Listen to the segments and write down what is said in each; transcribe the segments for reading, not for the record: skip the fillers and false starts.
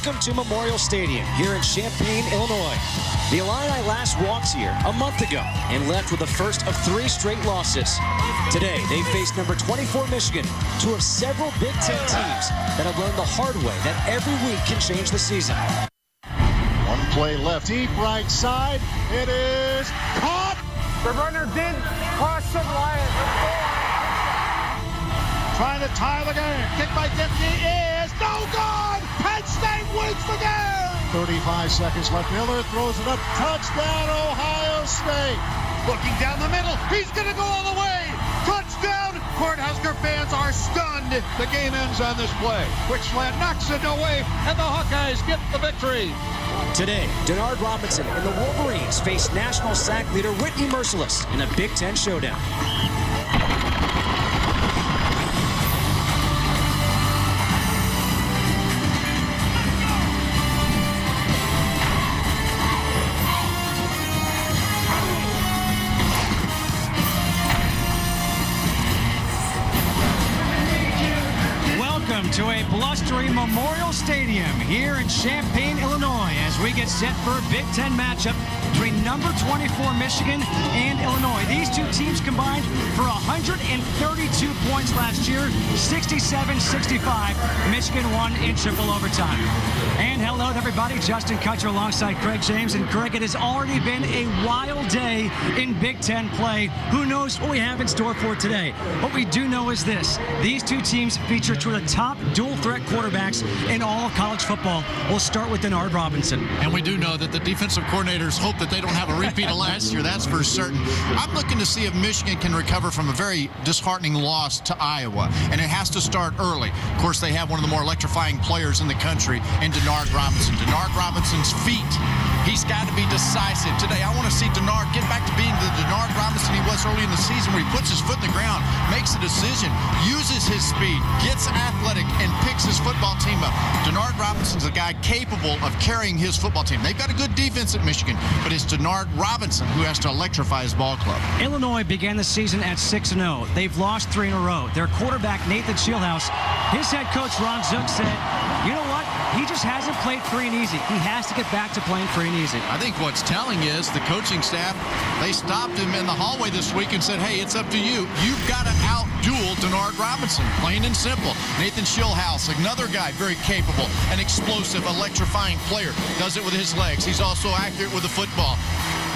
Welcome to Memorial Stadium here in Champaign, Illinois. The Illini last walked here a month ago and left with the first of 3 straight losses. Today, they face number 24 Michigan, 2 of several Big Ten teams that have learned the hard way that every week can change the season. One play left, deep right side. It is caught. The runner did cross the line. Trying to tie the game. Kick by Dipke is no good. Penn State wins the game. 35 seconds left. Miller throws it up. Touchdown, Ohio State. Looking down the middle. He's going to go all the way. Touchdown. Cornhusker fans are stunned. The game ends on this play. Richland knocks it away, and the Hawkeyes get the victory. Today, Denard Robinson and the Wolverines face national sack leader Whitney Merciless in a Big Ten showdown. To a blustery Memorial Stadium here in Champaign, Illinois, as we get set for a Big Ten matchup between number 24 Michigan and Illinois. These two teams combined for 132 points last year, 67-65. Michigan won in triple overtime. And hello to everybody, Justin Kutcher alongside Craig James. And Craig, it has already been a wild day in Big Ten play. Who knows what we have in store for today? What we do know is this: these two teams feature two of the top dual-threat quarterbacks in all of college football. We'll start with Denard Robinson. And we do know that the defensive coordinators hope that they don't have a repeat of last year. That's for certain. I'm looking to see if Michigan can recover from a very disheartening loss to Iowa, and it has to start early. Of course, they have one of the more electrifying players in the country in Denard Robinson. Denard Robinson's feet. He's got to be decisive. Today, I want to see Denard get back to being the Denard Robinson he was early in the season, where he puts his foot in the ground, makes a decision, uses his speed, gets athletic, and picks his football team up. Denard Robinson's a guy capable of carrying his football team. They've got a good defense at Michigan, but it's Denard Robinson who has to electrify his ball club. Illinois began the season at 6-0. They've lost 3 in a row. Their quarterback, Nathan Schillhouse, his head coach, Ron Zook, said, you know what? He just hasn't played free and easy. He has to get back to playing free and easy. I think what's telling is the coaching staff, they stopped him in the hallway this week and said, hey, it's up to you. You've got to out-duel Denard Robinson, plain and simple. Nathan Schillhouse, another guy very capable, an explosive, electrifying player. Does it with his legs. He's also accurate with the football.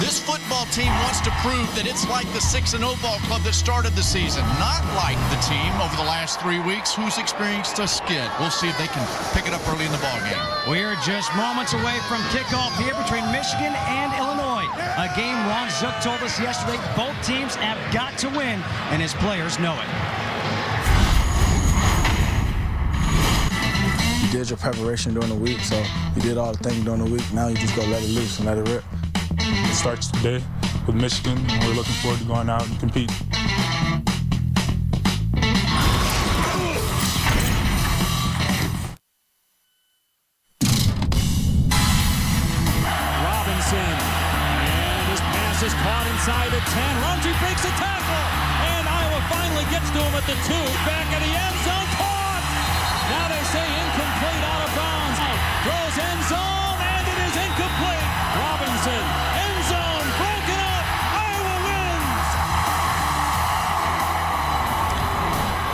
This football team wants to prove that it's like the 6-0 ball club that started the season, not like the team over the last 3 weeks who's experienced a skid. We'll see if they can pick it up early in the ball game. We're just moments away from kickoff here between Michigan and Illinois. A game Ron Zook told us yesterday both teams have got to win, and his players know it. You did your preparation during the week, so you did all the things during the week. Now you just go let it loose and let it rip. It starts today with Michigan, and we're looking forward to going out and compete. Robinson, and his pass is caught inside the 10. Runs, he breaks a tackle, and Iowa finally gets to him at the 2. Back in the end zone, caught! Now they say incomplete, out of bounds. Throws end zone, and it is incomplete. Robinson, end zone, broken up. Iowa wins.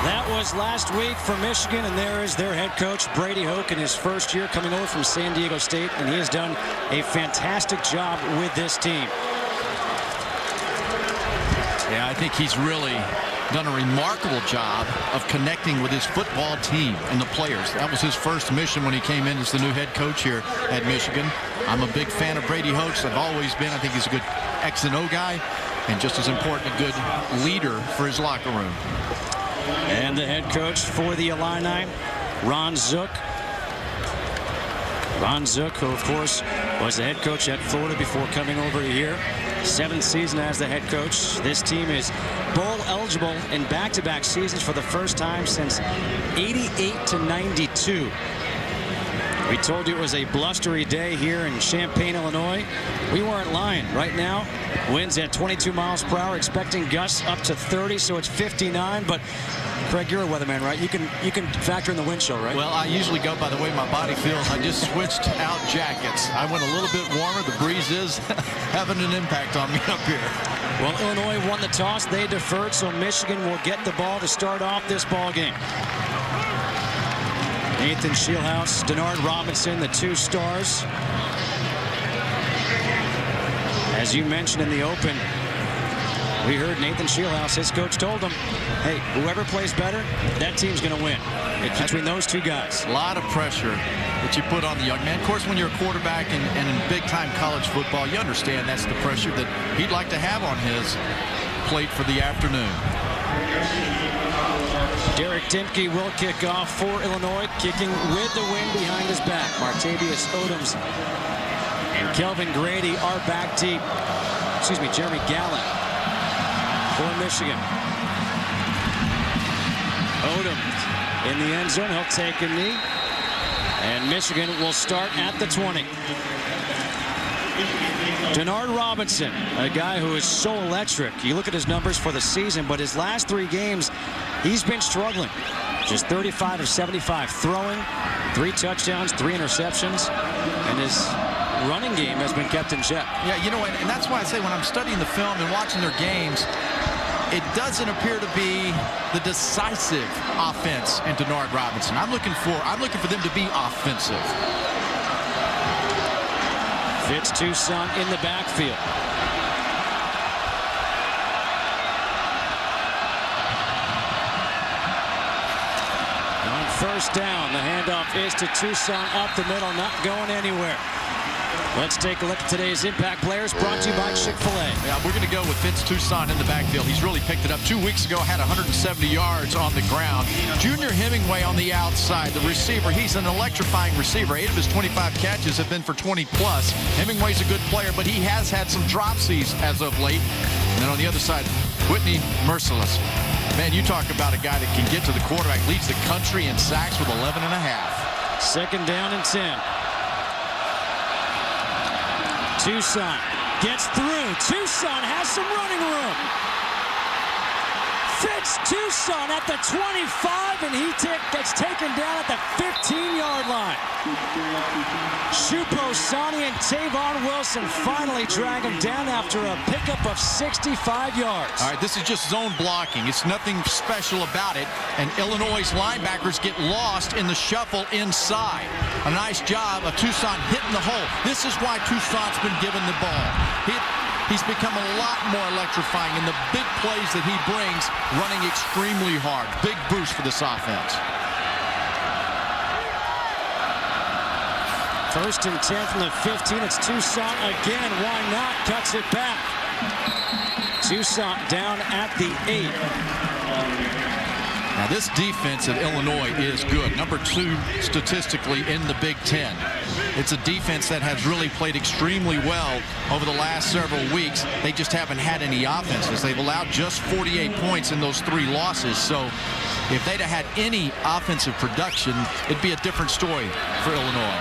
That was last week for Michigan, and there is their head coach, Brady Hoke, in his first year coming over from San Diego State, and he has done a fantastic job with this team. Yeah, I think he's really done a remarkable job of connecting with his football team and the players. That was his first mission when he came in as the new head coach here at Michigan. I'm a big fan of Brady Hoke. I've always been. I think he's a good X and O guy, and just as important, a good leader for his locker room. And the head coach for the Illini, Ron Zook. Ron Zook, who of course was the head coach at Florida before coming over here. 7th season as the head coach. This team is bowl eligible in back-to-back seasons for the first time since 88 to 92. We told you it was a blustery day here in Champaign, Illinois. We weren't lying. Right now, winds at 22 miles per hour, expecting gusts up to 30, so it's 59. But Craig, you're a weatherman, right? You can factor in the wind chill, right? Well, I usually go by the way my body feels. I just switched out jackets. I went a little bit warmer. The breeze is having an impact on me up here. Well, Illinois won the toss. They deferred, so Michigan will get the ball to start off this ball game. Nathan Shieldhouse, Denard Robinson, the two stars. As you mentioned in the open, we heard Nathan Shieldhouse, his coach told him, hey, whoever plays better, that team's going to win. It's between those two guys. A lot of pressure that you put on the young man. Of course, when you're a quarterback and in big-time college football, you understand that's the pressure that he'd like to have on his plate for the afternoon. Derek Dimke will kick off for Illinois, kicking with the wind behind his back. Martavius Odoms and Kelvin Grady are back deep. Jeremy Gallant for Michigan. Odoms in the end zone. He'll take a knee. And Michigan will start at the 20. Denard Robinson, a guy who is so electric. You look at his numbers for the season, but his last 3 games, he's been struggling. Just 35 of 75 throwing, 3 touchdowns, 3 interceptions, and his running game has been kept in check. Yeah, you know, and that's why I say when I'm studying the film and watching their games, it doesn't appear to be the decisive offense in Denard Robinson. I'm looking for them to be offensive. Fitz Toussaint in the backfield. On first down, the handoff is to Toussaint up the middle, not going anywhere. Let's take a look at today's impact players, brought to you by Chick-fil-A. Yeah, we're going to go with Fitz Toussaint in the backfield. He's really picked it up. 2 weeks ago, had 170 yards on the ground. Junior Hemingway on the outside, the receiver. He's an electrifying receiver. 8 of his 25 catches have been for 20-plus. Hemingway's a good player, but he has had some dropsies as of late. And then on the other side, Whitney Merciless. Man, you talk about a guy that can get to the quarterback, leads the country in sacks with 11.5. Second down and 10. Toussaint gets through. Toussaint has some running room. Fitz Toussaint at the 25, and he gets taken down at the 15-yard line. Shupo Sani and Tavon Wilson finally drag him down after a pickup of 65 yards. All right, this is just zone blocking. It's nothing special about it. And Illinois' linebackers get lost in the shuffle inside. A nice job of Toussaint hitting the hole. This is why Toussaint's been given the ball. He's become a lot more electrifying in the big plays that he brings, running extremely hard. Big boost for this offense. First and 10 from the 15. It's Toussaint again. Why not? Cuts it back. Toussaint down at the 8. Now, this defense at Illinois is good. Number 2 statistically in the Big Ten. It's a defense that has really played extremely well over the last several weeks. They just haven't had any offenses. They've allowed just 48 points in those 3 losses. So if they'd have had any offensive production, it'd be a different story for Illinois.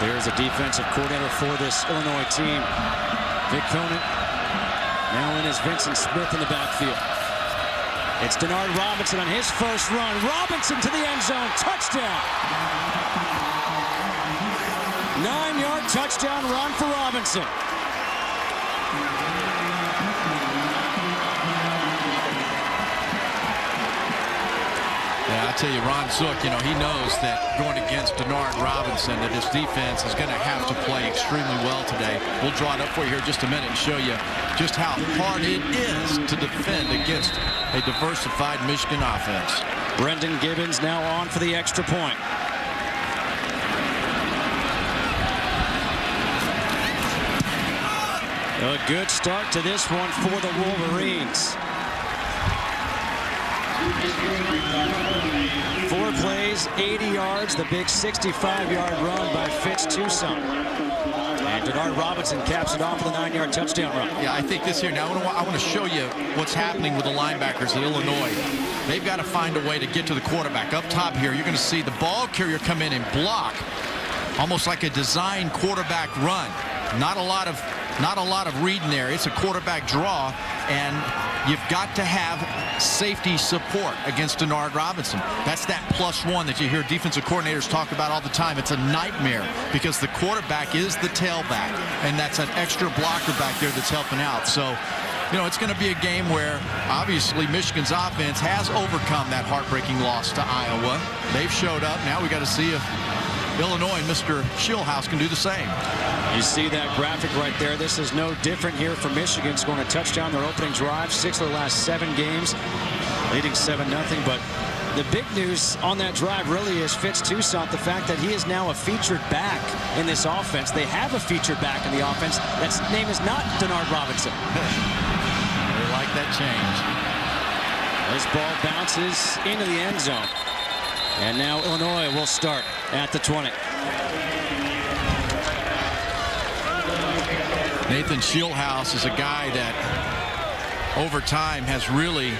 There's a defensive coordinator for this Illinois team. Vic Conant. Now in is Vincent Smith in the backfield. It's Denard Robinson on his first run. Robinson to the end zone. Touchdown. 9-yard touchdown run for Robinson. Yeah, I tell you, Ron Zook, you know, he knows that going against Denard Robinson, that his defense is going to have to play extremely well today. We'll draw it up for you here in just a minute and show you just how hard it is to defend against a diversified Michigan offense. Brendan Gibbons now on for the extra point. A good start to this one for the Wolverines. 4 plays, 80 yards, the big 65-yard run by Fitz Toussaint. And Denard Robinson caps it off with a 9-yard touchdown run. Yeah, I think this here. Now, I want to show you what's happening with the linebackers at Illinois. They've got to find a way to get to the quarterback. Up top here, you're going to see the ball carrier come in and block, almost like a design quarterback run. Not a lot of reading there. It's a quarterback draw, and you've got to have safety support against Denard Robinson. That's that +1 that you hear defensive coordinators talk about all the time. It's a nightmare because the quarterback is the tailback, and that's an extra blocker back there that's helping out. So, you know, it's going to be a game where obviously Michigan's offense has overcome that heartbreaking loss to Iowa. They've showed up. Now we got to see if Illinois and Mr. Schillhouse can do the same. You see that graphic right there. This is no different here for Michigan, scoring a touchdown their opening drive, 6 of the last 7 games, leading 7-0. But the big news on that drive really is Fitz Toussaint, the fact that he is now a featured back in this offense. They have a featured back in the offense. That name is not Denard Robinson. They like that change. This ball bounces into the end zone. And now Illinois will start at the 20. Nathan Schillhouse is a guy that over time has really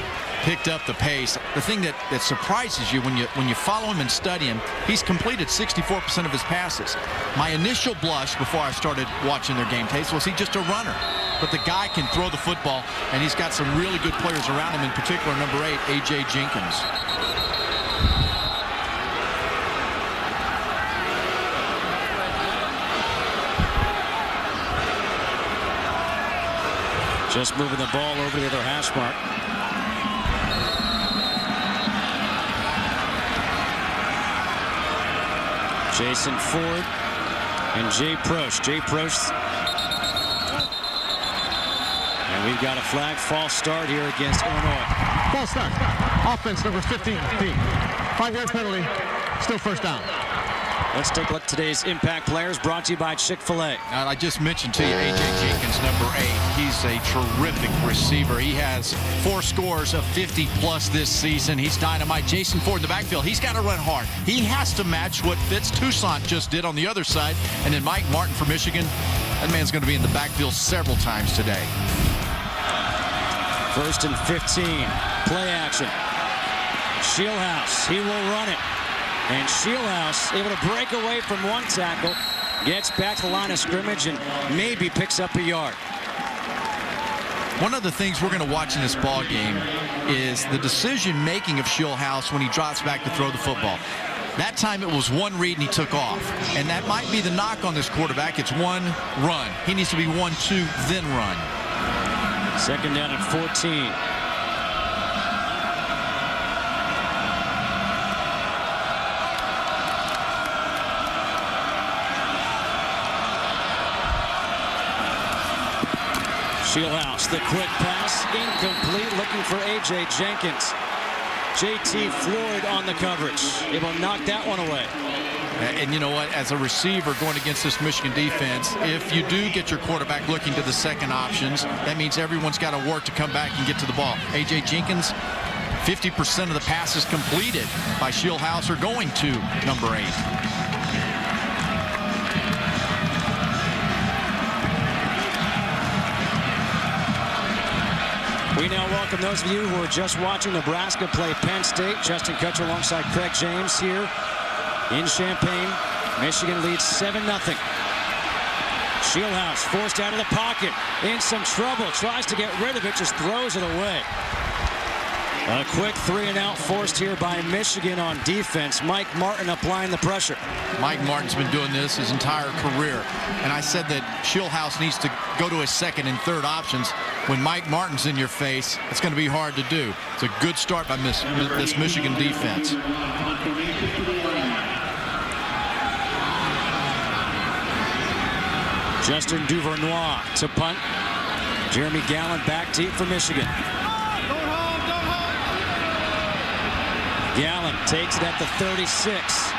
picked up the pace. The thing that surprises you when you follow him and study him, he's completed 64% of his passes. My initial blush before I started watching their game tapes was he just a runner. But the guy can throw the football, and he's got some really good players around him, in particular number 8, A.J. Jenkins. Just moving the ball over to the other hash mark. Jason Ford and Jay Prost. And we've got a flag false start here against Illinois. False start. Offense number 15. 5-yard penalty. Still first down. Let's take a look at today's impact players, brought to you by Chick-fil-A. I just mentioned to you A.J. Jenkins, number 8. He's a terrific receiver. He has 4 scores of 50+ this season. He's dynamite. Jason Ford in the backfield, he's got to run hard. He has to match what Fitz Toussaint just did on the other side. And then Mike Martin for Michigan, that man's going to be in the backfield several times today. 1st and 15. Play action. Schillhouse, he will run it. And Schillhouse able to break away from one tackle, gets back to the line of scrimmage, and maybe picks up a yard. One of the things we're going to watch in this ball game is the decision-making of Schillhouse when he drops back to throw the football. That time it was one read and he took off. And that might be the knock on this quarterback. It's one run. He needs to be 1-2, then run. 2nd down and 14. Schillhouse, the quick pass, incomplete, looking for A.J. Jenkins. J.T. Floyd on the coverage. Able to knock that one away. And you know what? As a receiver going against this Michigan defense, if you do get your quarterback looking to the second options, that means everyone's got to work to come back and get to the ball. A.J. Jenkins, 50% of the passes completed by Schillhouse are going to number 8. We now welcome those of you who are just watching Nebraska play Penn State. Justin Kutcher alongside Craig James here in Champaign. Michigan leads 7-0. Schillhouse forced out of the pocket, in some trouble, tries to get rid of it, just throws it away. A quick 3-and-out forced here by Michigan on defense. Mike Martin applying the pressure. Mike Martin's been doing this his entire career. And I said that Schillhouse needs to go to his second and third options. When Mike Martin's in your face, it's going to be hard to do. It's a good start by this Michigan defense. Justin Duvernois to punt. Jeremy Gallant back deep for Michigan. Gallant takes it at the 36.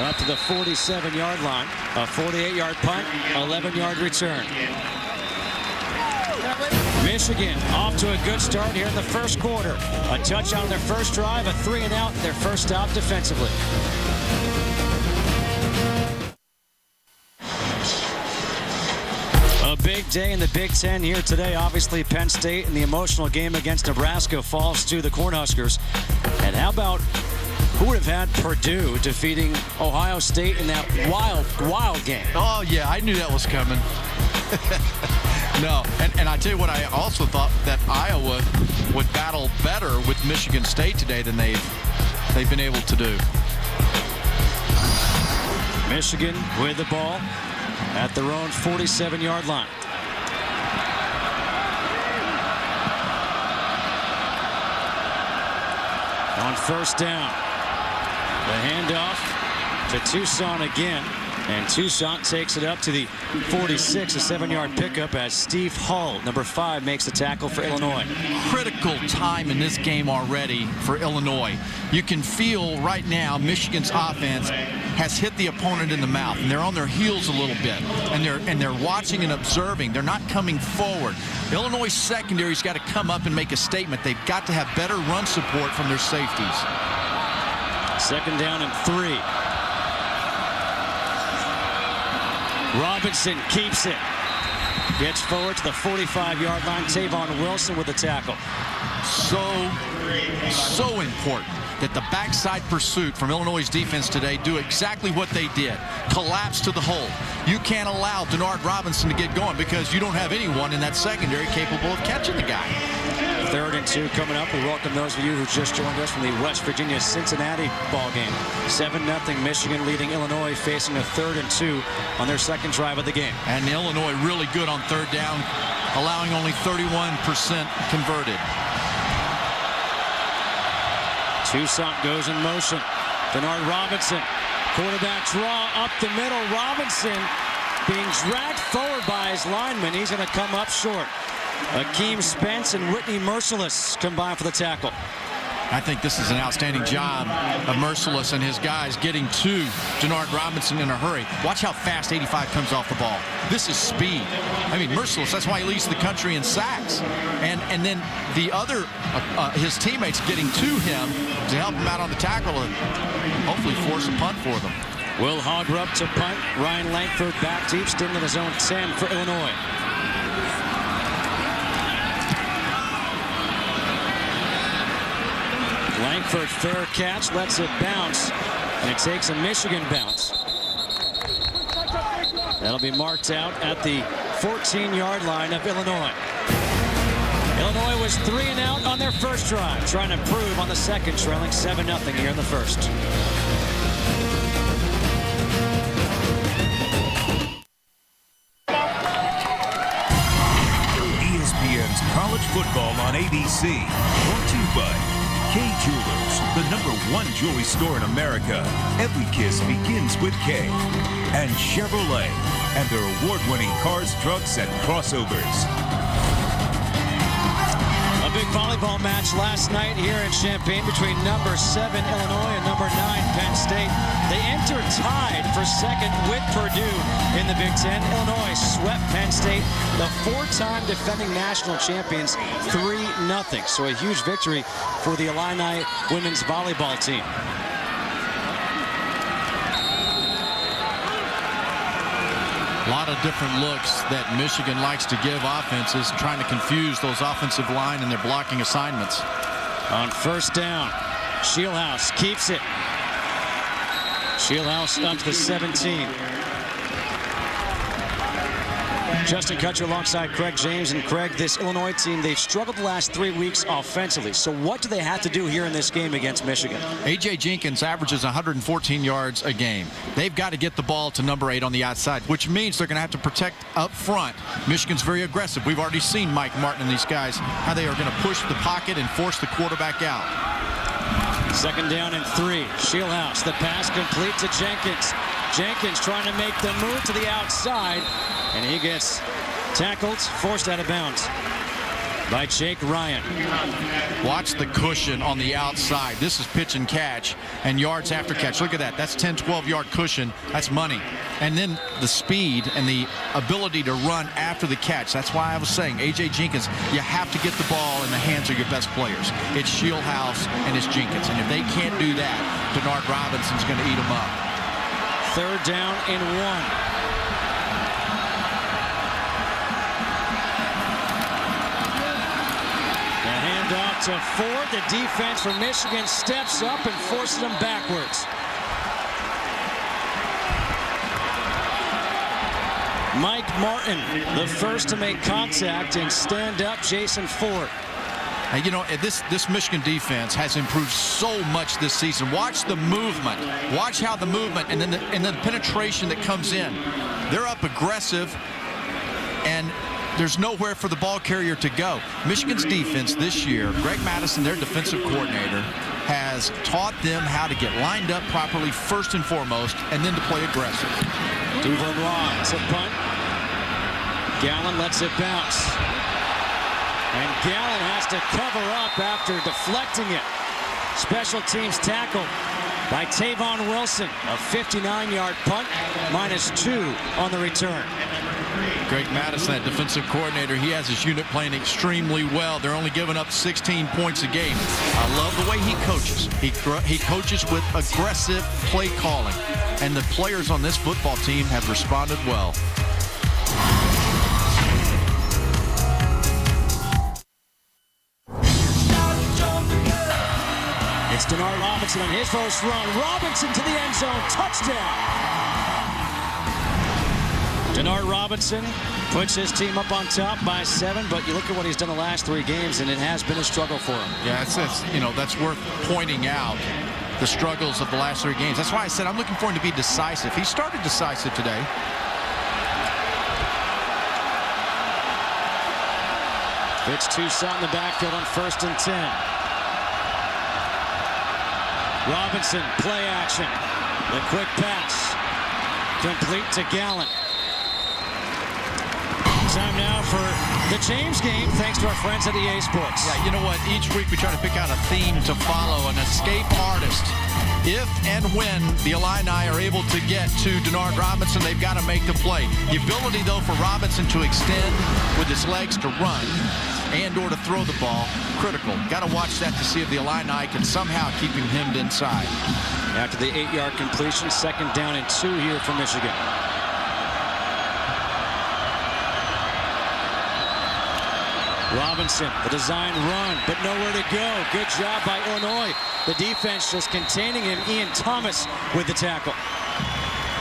Up to the 47-yard line. A 48-yard punt, 11-yard return. Michigan off to a good start here in the first quarter. A touchdown on their first drive, a 3-and-out, their first stop defensively. big day in the Big Ten here today. Obviously, Penn State in the emotional game against Nebraska falls to the Cornhuskers. And how about who would have had Purdue defeating Ohio State in that wild game? Oh, yeah, I knew that was coming. No, and I tell you what, I also thought that Iowa would battle better with Michigan State today than they've been able to do. Michigan with the ball at their own 47-yard line. On first down, the handoff to Tucson again, and Tucson takes it up to the 46, a 7-yard pickup as Steve Hull, number 5, makes the tackle for Illinois. Critical time in this game already for Illinois. You can feel right now Michigan's offense has hit the opponent in the mouth, and they're on their heels a little bit, and they're watching and observing. They're not coming forward. Illinois secondary's got to come up and make a statement. They've got to have better run support from their safeties. Second down and 3. Robinson keeps it. Gets forward to the 45-yard line. Tavon Wilson with the tackle. So important that the backside pursuit from Illinois' defense today do exactly what they did. Collapse to the hole. You can't allow Denard Robinson to get going because you don't have anyone in that secondary capable of catching the guy. 3rd and 2 coming up. We welcome those of you who just joined us from the West Virginia-Cincinnati ball game. 7-0 Michigan leading Illinois, facing a 3rd and 2 on their second drive of the game. And Illinois really good on 3rd down, allowing only 31% converted. Tucson goes in motion. Denard Robinson, quarterback draw up the middle. Robinson being dragged forward by his lineman. He's going to come up short. Akeem Spence and Whitney Merciless combine for the tackle. I think this is an outstanding job of Merciless and his guys getting to Denard Robinson in a hurry. Watch how fast 85 comes off the ball. This is speed. I mean, Merciless, that's why he leads the country in sacks. And then the other, his teammates getting to him to help him out on the tackle and hopefully force a punt for them. Will Hogrup to punt. Ryan Langford back deep, still in his own 10 for Illinois. Langford, fair catch, lets it bounce, and it takes a Michigan bounce. That'll be marked out at the 14-yard line of Illinois. Illinois was 3 and out on their first drive, trying to improve on the second, trailing 7-0 here in the first. ESPN's College Football on ABC, brought to you by K Jewelers, the #1 jewelry store in America. Every kiss begins with K. And Chevrolet, and their award-winning cars, trucks, and crossovers. A big volleyball match last night here in Champaign between number 7 Illinois and number 9 Penn State. They entered tied for second with Purdue in the Big Ten. Illinois swept Penn State, the 4-time defending national champions, 3-0. So a huge victory for the Illini women's volleyball team. A lot of different looks that Michigan likes to give offenses, trying to confuse those offensive line and their blocking assignments. On first down, Shieldhouse keeps it. Shieldhouse up to the 17. Justin Kutcher alongside Craig James. And Craig, this Illinois team, they've struggled the last 3 weeks offensively. So what do they have to do here in this game against Michigan? A.J. Jenkins averages 114 yards a game. They've got to get the ball to number 8 on the outside, which means they're going to have to protect up front. Michigan's very aggressive. We've already seen Mike Martin and these guys, how they are going to push the pocket and force the quarterback out. Second down and 3. Shieldhouse, the pass complete to Jenkins. Jenkins trying to make the move to the outside, and he gets tackled, forced out of bounds by Jake Ryan. Watch the cushion on the outside. This is pitch and catch and yards after catch. Look at that. That's 10, 12-yard cushion. That's money. And then the speed and the ability to run after the catch. That's why I was saying, A.J. Jenkins, you have to get the ball in the hands of your best players. It's Shieldhouse and it's Jenkins. And if they can't do that, Denard Robinson's going to eat them up. to Ford. The defense for Michigan steps up and forces them backwards. Mike Martin, the first to make contact, and stand up Jason Ford. And you know, this Michigan defense has improved so much this season. Watch the movement. Watch how the movement and then the penetration that comes in. They're up aggressive, and there's nowhere for the ball carrier to go. Michigan's defense this year, Greg Madison, their defensive coordinator, has taught them how to get lined up properly first and foremost, and then to play aggressive. Duvernay, it's a punt. Gallen lets it bounce. And Gallen has to cover up after deflecting it. Special teams tackle by Tavon Wilson. A 59-yard punt, -2 on the return. Greg Madison, that defensive coordinator, he has his unit playing extremely well. They're only giving up 16 points a game. I love the way he coaches. He coaches with aggressive play calling. And the players on this football team have responded well. It's Denard Robinson on his first run. Robinson to the end zone. Touchdown. Denard Robinson puts his team up on top by 7, but you look at what he's done the last 3 games, and it has been a struggle for him. Yeah, that's worth pointing out, the struggles of the last 3 games. That's why I said I'm looking for him to be decisive. He started decisive today. Fitz Toussaint in the backfield on 1st and 10. Robinson, play action. The quick pass. Complete to Gallen. Time now for the James game, thanks to our friends at EA Sports. Yeah, you know what? Each week we try to pick out a theme to follow, an escape artist. If and when the Illini are able to get to Denard Robinson, they've got to make the play. The ability, though, for Robinson to extend with his legs to run and or to throw the ball, critical. Got to watch that to see if the Illini can somehow keep him hemmed inside. After the 8-yard completion, 2nd down and 2 here for Michigan. Robinson, the design run, but nowhere to go. Good job by Illinois. The defense just containing him. Ian Thomas with the tackle.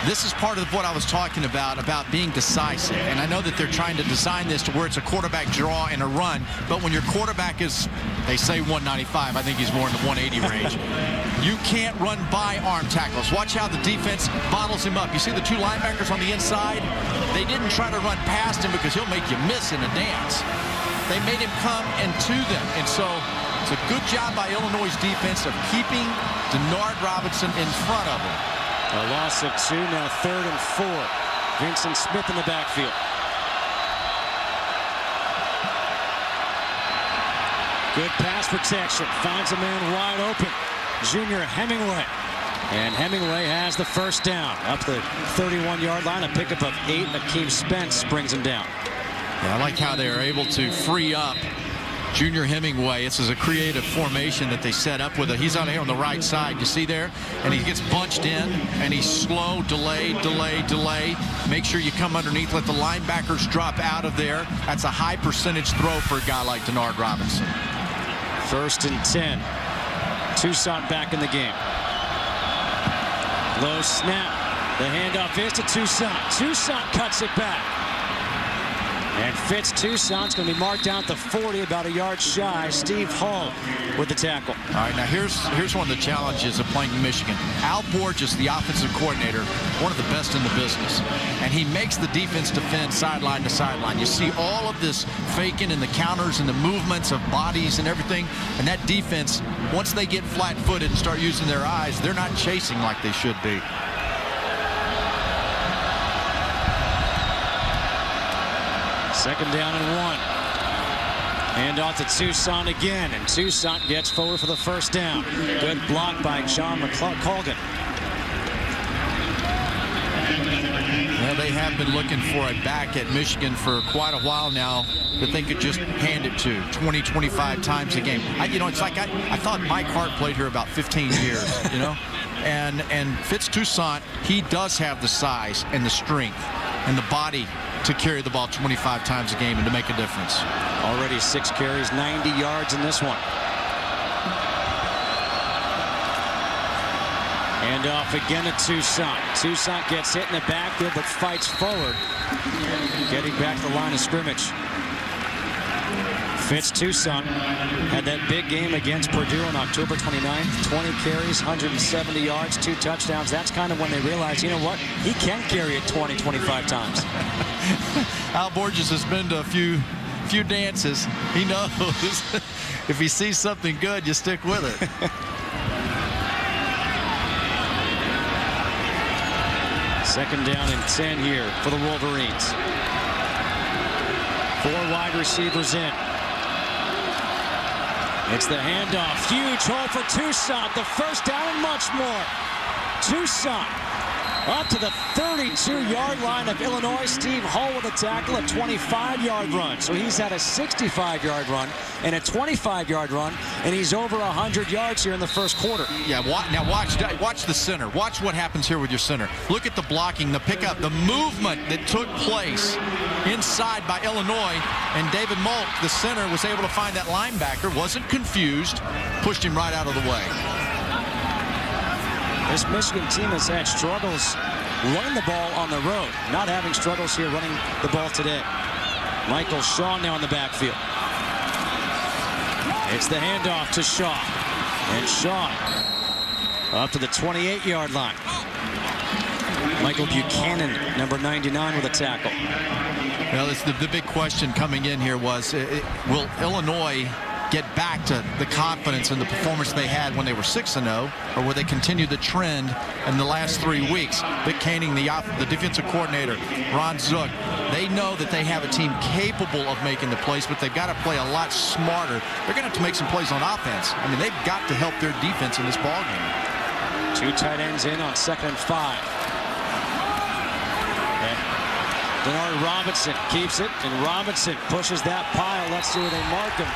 This is part of what I was talking about being decisive. And I know that they're trying to design this to where it's a quarterback draw and a run. But when your quarterback is, they say 195, I think he's more in the 180 range. You can't run by arm tackles. Watch how the defense bottles him up. You see the 2 linebackers on the inside? They didn't try to run past him because he'll make you miss in a dance. They made him come and to them. And so it's a good job by Illinois' defense of keeping Denard Robinson in front of him. A loss of 2, now 3rd and 4. Vincent Smith in the backfield. Good pass protection. Finds a man wide open. Junior Hemingway. And Hemingway has the first down. Up the 31-yard line. A pickup of 8. Akeem Spence brings him down. Yeah, I like how they are able to free up Junior Hemingway. This is a creative formation that they set up with. He's out here on the right side. You see there? And he gets bunched in, and he's slow, delay. Make sure you come underneath. Let the linebackers drop out of there. That's a high percentage throw for a guy like Denard Robinson. 1st and 10. Toussaint back in the game. Low snap. The handoff is to Toussaint. Toussaint cuts it back. And Fitz Toussaint's going to be marked out the 40, about a yard shy. Steve Hall with the tackle. All right, now here's one of the challenges of playing Michigan. Al Borges, the offensive coordinator, one of the best in the business. And he makes the defense defend sideline to sideline. You see all of this faking and the counters and the movements of bodies and everything. And that defense, once they get flat-footed and start using their eyes, they're not chasing like they should be. 2nd down and 1. Hand off to Toussaint again, and Toussaint gets forward for the first down. Good block by John McColgan. Well, they have been looking for a back at Michigan for quite a while now that they could just hand it to 20, 25 times a game. It's like I thought Mike Hart played here about 15 years, And Fitz Toussaint, he does have the size and the strength and the body to carry the ball 25 times a game and to make a difference. Already 6 carries, 90 yards in this one. Handoff again to Toussaint. Toussaint gets hit in the backfield but fights forward, getting back to the line of scrimmage. Fitz Toussaint had that big game against Purdue on October 29th. 20 carries, 170 yards, 2 touchdowns. That's kind of when they realized, you know what, he can carry it 20, 25 times. Al Borges has been to a few dances. He knows if he sees something good, you stick with it. Second down and 10 here for the Wolverines. 4 wide receivers in. It's the handoff. Huge hole for Toussaint. The first down and much more. Toussaint up to the 32-yard line of Illinois. Steve Hull with a tackle, a 25-yard run. So he's had a 65-yard run and a 25-yard run, and he's over 100 yards here in the first quarter. Yeah, now watch the center. Watch what happens here with your center. Look at the blocking, the pickup, the movement that took place inside by Illinois, and David Molt, the center, was able to find that linebacker, wasn't confused, pushed him right out of the way. This Michigan team has had struggles running the ball on the road, not having struggles here running the ball today. Michael Shaw now in the backfield. It's the handoff to Shaw. And Shaw up to the 28-yard line. Michael Buchanan, number 99, with a tackle. Well, it's the big question coming in here was, will Illinois get back to the confidence and the performance they had when they were 6-0, or will they continue the trend in the last 3 weeks? Vic Koenning, the defensive coordinator, Ron Zook, they know that they have a team capable of making the plays, but they've got to play a lot smarter. They're going to have to make some plays on offense. I mean, they've got to help their defense in this ballgame. 2 tight ends in on 2nd and 5. Denard Robinson keeps it, and Robinson pushes that pile. Let's see where they mark him.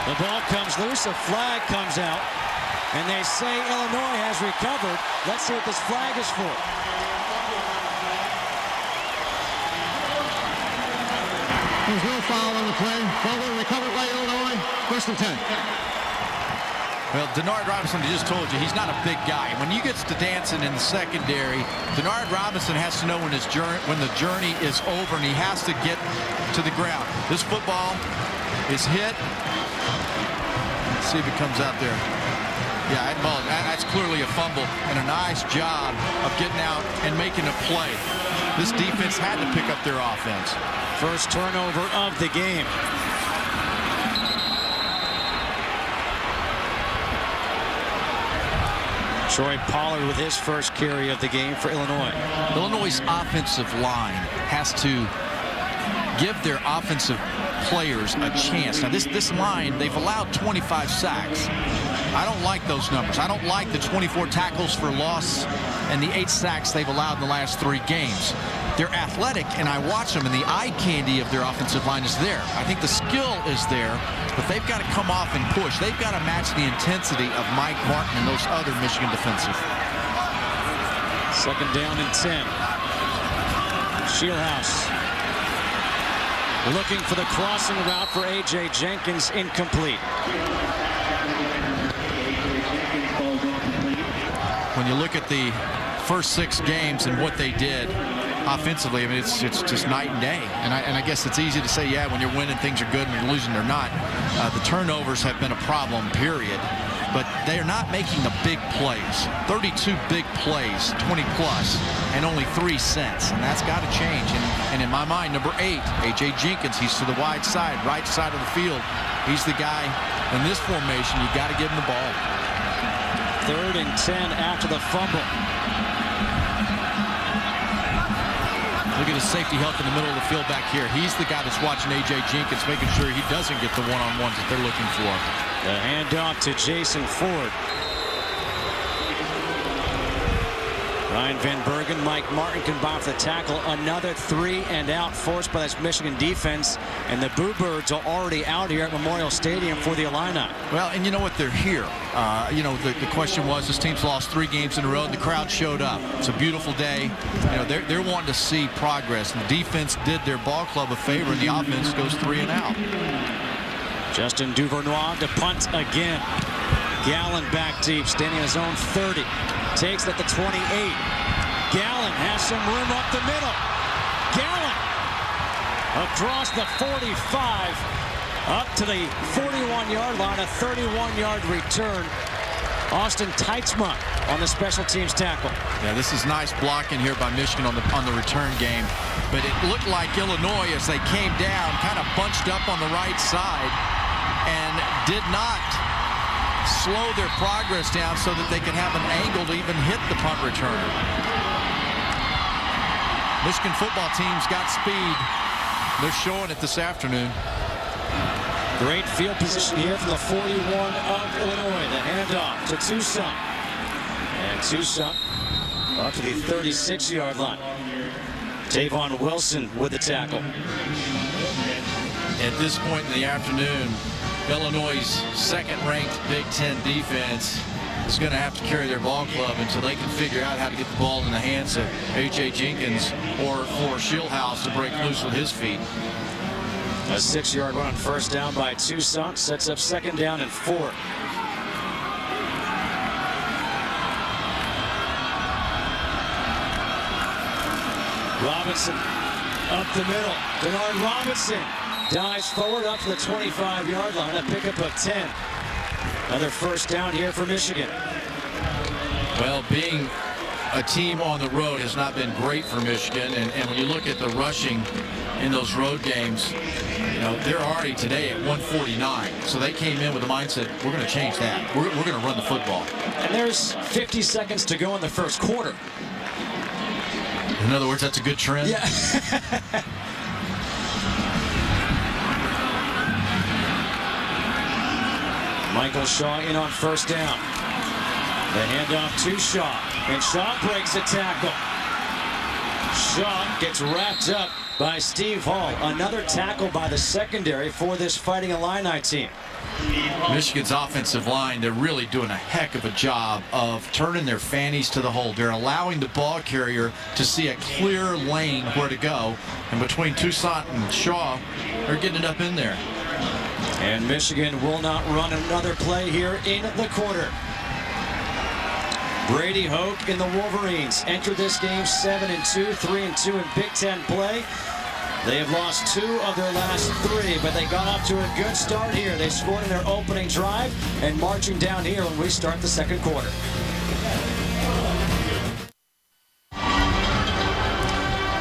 The ball comes loose, a flag comes out, and they say Illinois has recovered. Let's see what this flag is for. There's no foul on the play. Ball recovered by Illinois. 1st and 10. Well, Denard Robinson, I just told you, he's not a big guy. When he gets to dancing in the secondary, Denard Robinson has to know when the journey is over, and he has to get to the ground. This football is hit. Let's see if it comes out there. Yeah, that's clearly a fumble, and a nice job of getting out and making a play. This defense had to pick up their offense. First turnover of the game. Troy Pollard with his first carry of the game for Illinois. Illinois' offensive line has to give their offensive players a chance. Now, this line, they've allowed 25 sacks. I don't like those numbers. I don't like the 24 tackles for loss and the 8 sacks they've allowed in the last 3 games. They're athletic, and I watch them, and the eye candy of their offensive line is there. I think the skill is there, but they've got to come off and push. They've got to match the intensity of Mike Martin and those other Michigan defensive. 2nd down and 10. Shieldhouse looking for the crossing route for A.J. Jenkins, incomplete. When you look at the first 6 games and what they did offensively, I mean, it's just night and day. And I guess it's easy to say, yeah, when you're winning, things are good, and when you're losing, they're not. The turnovers have been a problem, period. But they are not making the big plays. 32 big plays, 20-plus, and only 3 cents. And that's got to change. And in my mind, number 8, A.J. Jenkins, he's to the wide side, right side of the field. He's the guy in this formation. You got to give him the ball. 3rd and 10 after the fumble. Look at his safety help in the middle of the field back here. He's the guy that's watching A.J. Jenkins, making sure he doesn't get the one-on-ones that they're looking for. The handoff to Jason Ford. Ryan Van Bergen, Mike Martin combined for the tackle. Another 3-and-out forced by this Michigan defense. And the Boo Birds are already out here at Memorial Stadium for the Illini. Well, and you know what? They're here. The question was, this team's lost 3 games in a row, and the crowd showed up. It's a beautiful day. They're wanting to see progress. And the defense did their ball club a favor, and the offense goes 3-and-out. Justin Duvernois to punt again. Gallen back deep, standing on his own 30. Takes it at the 28. Gallen has some room up the middle. Gallen across the 45, up to the 41-yard line, a 31-yard return. Austin Teitzma on the special teams tackle. Yeah, this is nice blocking here by Michigan on the return game. But it looked like Illinois, as they came down, kind of bunched up on the right side and did not slow their progress down so that they could have an angle to even hit the punt return. Michigan football team's got speed. They're showing it this afternoon. Great field position here from the 41 of Illinois. The handoff to Toussaint. And Toussaint up to the 36-yard line. Tavon Wilson with the tackle. At this point in the afternoon, Illinois' second-ranked Big Ten defense is going to have to carry their ball club until they can figure out how to get the ball in the hands of A.J. Jenkins or for Schillhouse to break loose with his feet. A 6-yard run on first down by Toussaint sets up second down and 4. Robinson up the middle. Denard Robinson dives forward up to the 25-yard line. A pickup of 10. Another first down here for Michigan. Well, being a team on the road has not been great for Michigan. And when you look at the rushing in those road games, you know, they're already today at 149. So they came in with the mindset, we're going to change that. We're going to run the football. And there's 50 seconds to go in the first quarter. In other words, that's a good trend. Yeah. Michael Shaw in on first down. The handoff to Shaw. And Shaw breaks a tackle. Shaw gets wrapped up by Steve Hall. Another tackle by the secondary for this Fighting Illini team. Michigan's offensive line, they're really doing a heck of a job of turning their fannies to the hole. They're allowing the ball carrier to see a clear lane where to go. And between Toussaint and Shaw, they're getting it up in there. And Michigan will not run another play here in the quarter. Brady Hoke in the Wolverines entered this game 7-2, 3-2 in Big Ten play. They have lost 2 of their last 3, but they got off to a good start here. They scored in their opening drive and marching down here when we start the second quarter.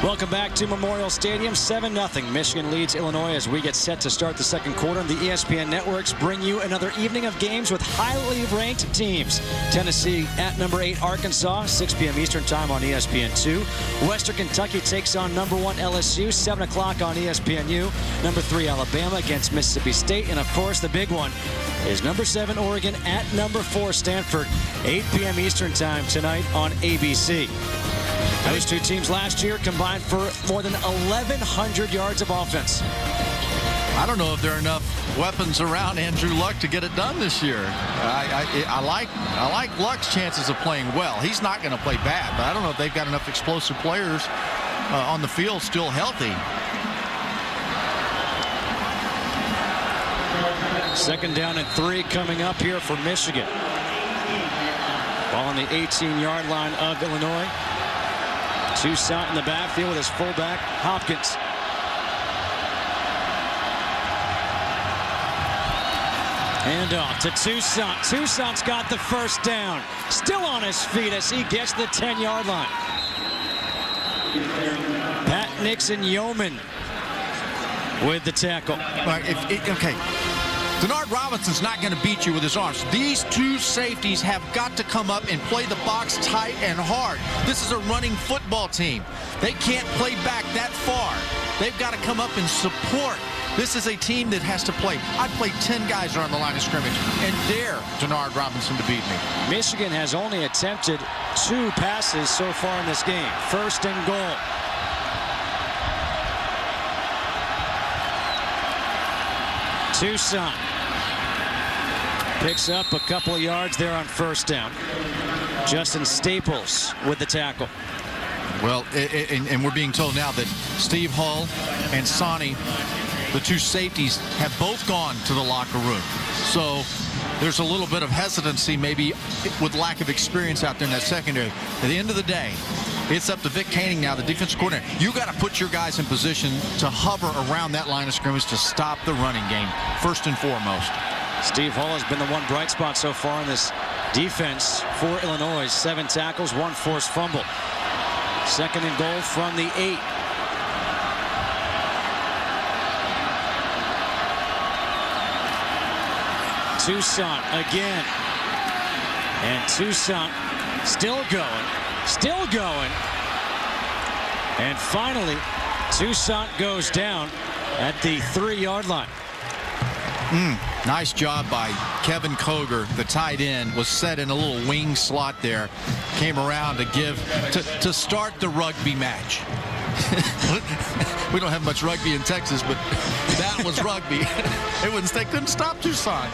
Welcome back to Memorial Stadium. 7-0. Michigan leads Illinois as we get set to start the second quarter. And the ESPN networks bring you another evening of games with highly ranked teams. Tennessee at number 8 Arkansas, 6 p.m. Eastern time on ESPN2. Western Kentucky takes on number 1 LSU, 7 o'clock on ESPNU. Number 3 Alabama against Mississippi State. And of course the big one is number 7 Oregon at number 4 Stanford, 8 p.m. Eastern time tonight on ABC. Those two teams last year combined for more than 1,100 yards of offense. I don't know if there are enough weapons around Andrew Luck to get it done this year. I like Luck's chances of playing well. He's not going to play bad, but I don't know if they've got enough explosive players on the field still healthy. Second down and 3 coming up here for Michigan. Ball on the 18-yard line of Illinois. Toussaint in the backfield with his fullback, Hopkins. Handoff to Toussaint. Toussaint's got the first down. Still on his feet as he gets the 10-yard line. Pat Nixon-Yeoman with the tackle. Okay. Denard Robinson's not going to beat you with his arms. These two safeties have got to come up and play the box tight and hard. This is a running football team. They can't play back that far. They've got to come up and support. This is a team that has to play. I'd play 10 guys around the line of scrimmage and dare Denard Robinson to beat me. Michigan has only attempted 2 passes so far in this game. First and goal. Toussaint picks up a couple of yards there on first down. Justin Staples with the tackle. Well, and we're being told now that Steve Hull and Sonny, the two safeties, have both gone to the locker room. So there's a little bit of hesitancy maybe with lack of experience out there in that secondary. At the end of the day, it's up to Vic Koenning now, the defensive coordinator. You got to put your guys in position to hover around that line of scrimmage to stop the running game, first and foremost. Steve Hull has been the one bright spot so far in this defense for Illinois. 7 tackles, 1 forced fumble. Second and goal from the 8. Toussaint again. And Toussaint still going. And finally, Toussaint goes down at the 3-yard line. Nice job by Kevin Koger. The tight end was set in a little wing slot there. Came around to start the rugby match. We don't have much rugby in Texas, but that was rugby. They couldn't stop Toussaint.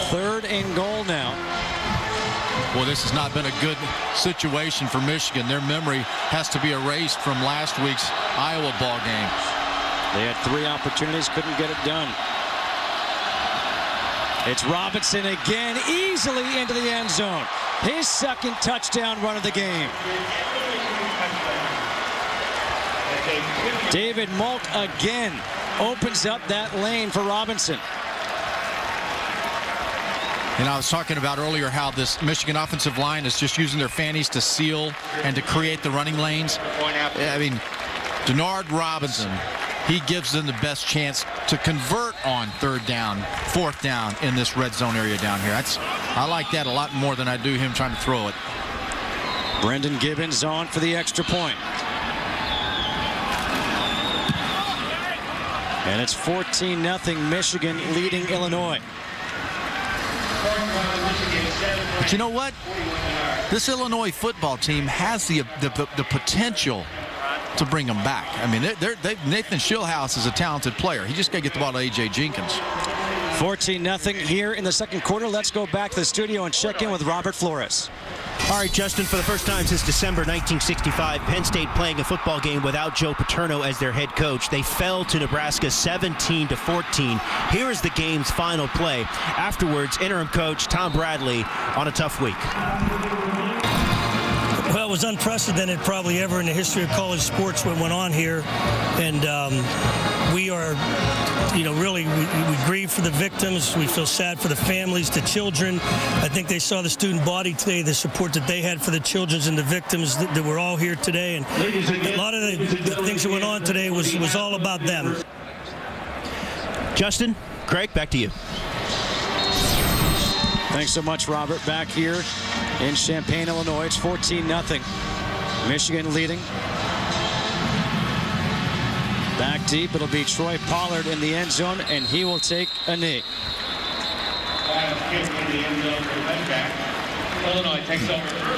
3rd and goal now. Well, this has not been a good situation for Michigan. Their memory has to be erased from last week's Iowa ball game. They had 3 opportunities, couldn't get it done. It's Robinson again, easily into the end zone. His 2nd touchdown run of the game. David Molt again opens up that lane for Robinson. And I was talking about earlier how this Michigan offensive line is just using their fannies to seal and to create the running lanes. I mean, Denard Robinson, he gives them the best chance to convert on 3rd down, 4th down in this red zone area down here. I like that a lot more than I do him trying to throw it. Brendan Gibbons on for the extra point. And it's 14-0 Michigan leading Illinois. But you know what? This Illinois football team has the potential to bring them back. I mean, Nathan Schillhouse is a talented player. He just got to get the ball to A.J. Jenkins. 14-0 here in the 2nd quarter. Let's go back to the studio and check in with Robert Flores. All right, Justin, for the first time since December 1965, Penn State playing a football game without Joe Paterno as their head coach. They fell to Nebraska 17-14. Here is the game's final play. Afterwards, interim coach Tom Bradley on a tough week. Well, it was unprecedented probably ever in the history of college sports what went on here. And we are, really, we grieve for the victims. We feel sad for the families, the children. I think they saw the student body today, the support that they had for the children and the victims that were all here today. And a lot of the things that went on today was all about them. Justin, Craig, back to you. Thanks so much, Robert. Back here in Champaign, Illinois. It's 14-0. Michigan leading. Back deep. It'll be Troy Pollard in the end zone, and he will take a knee.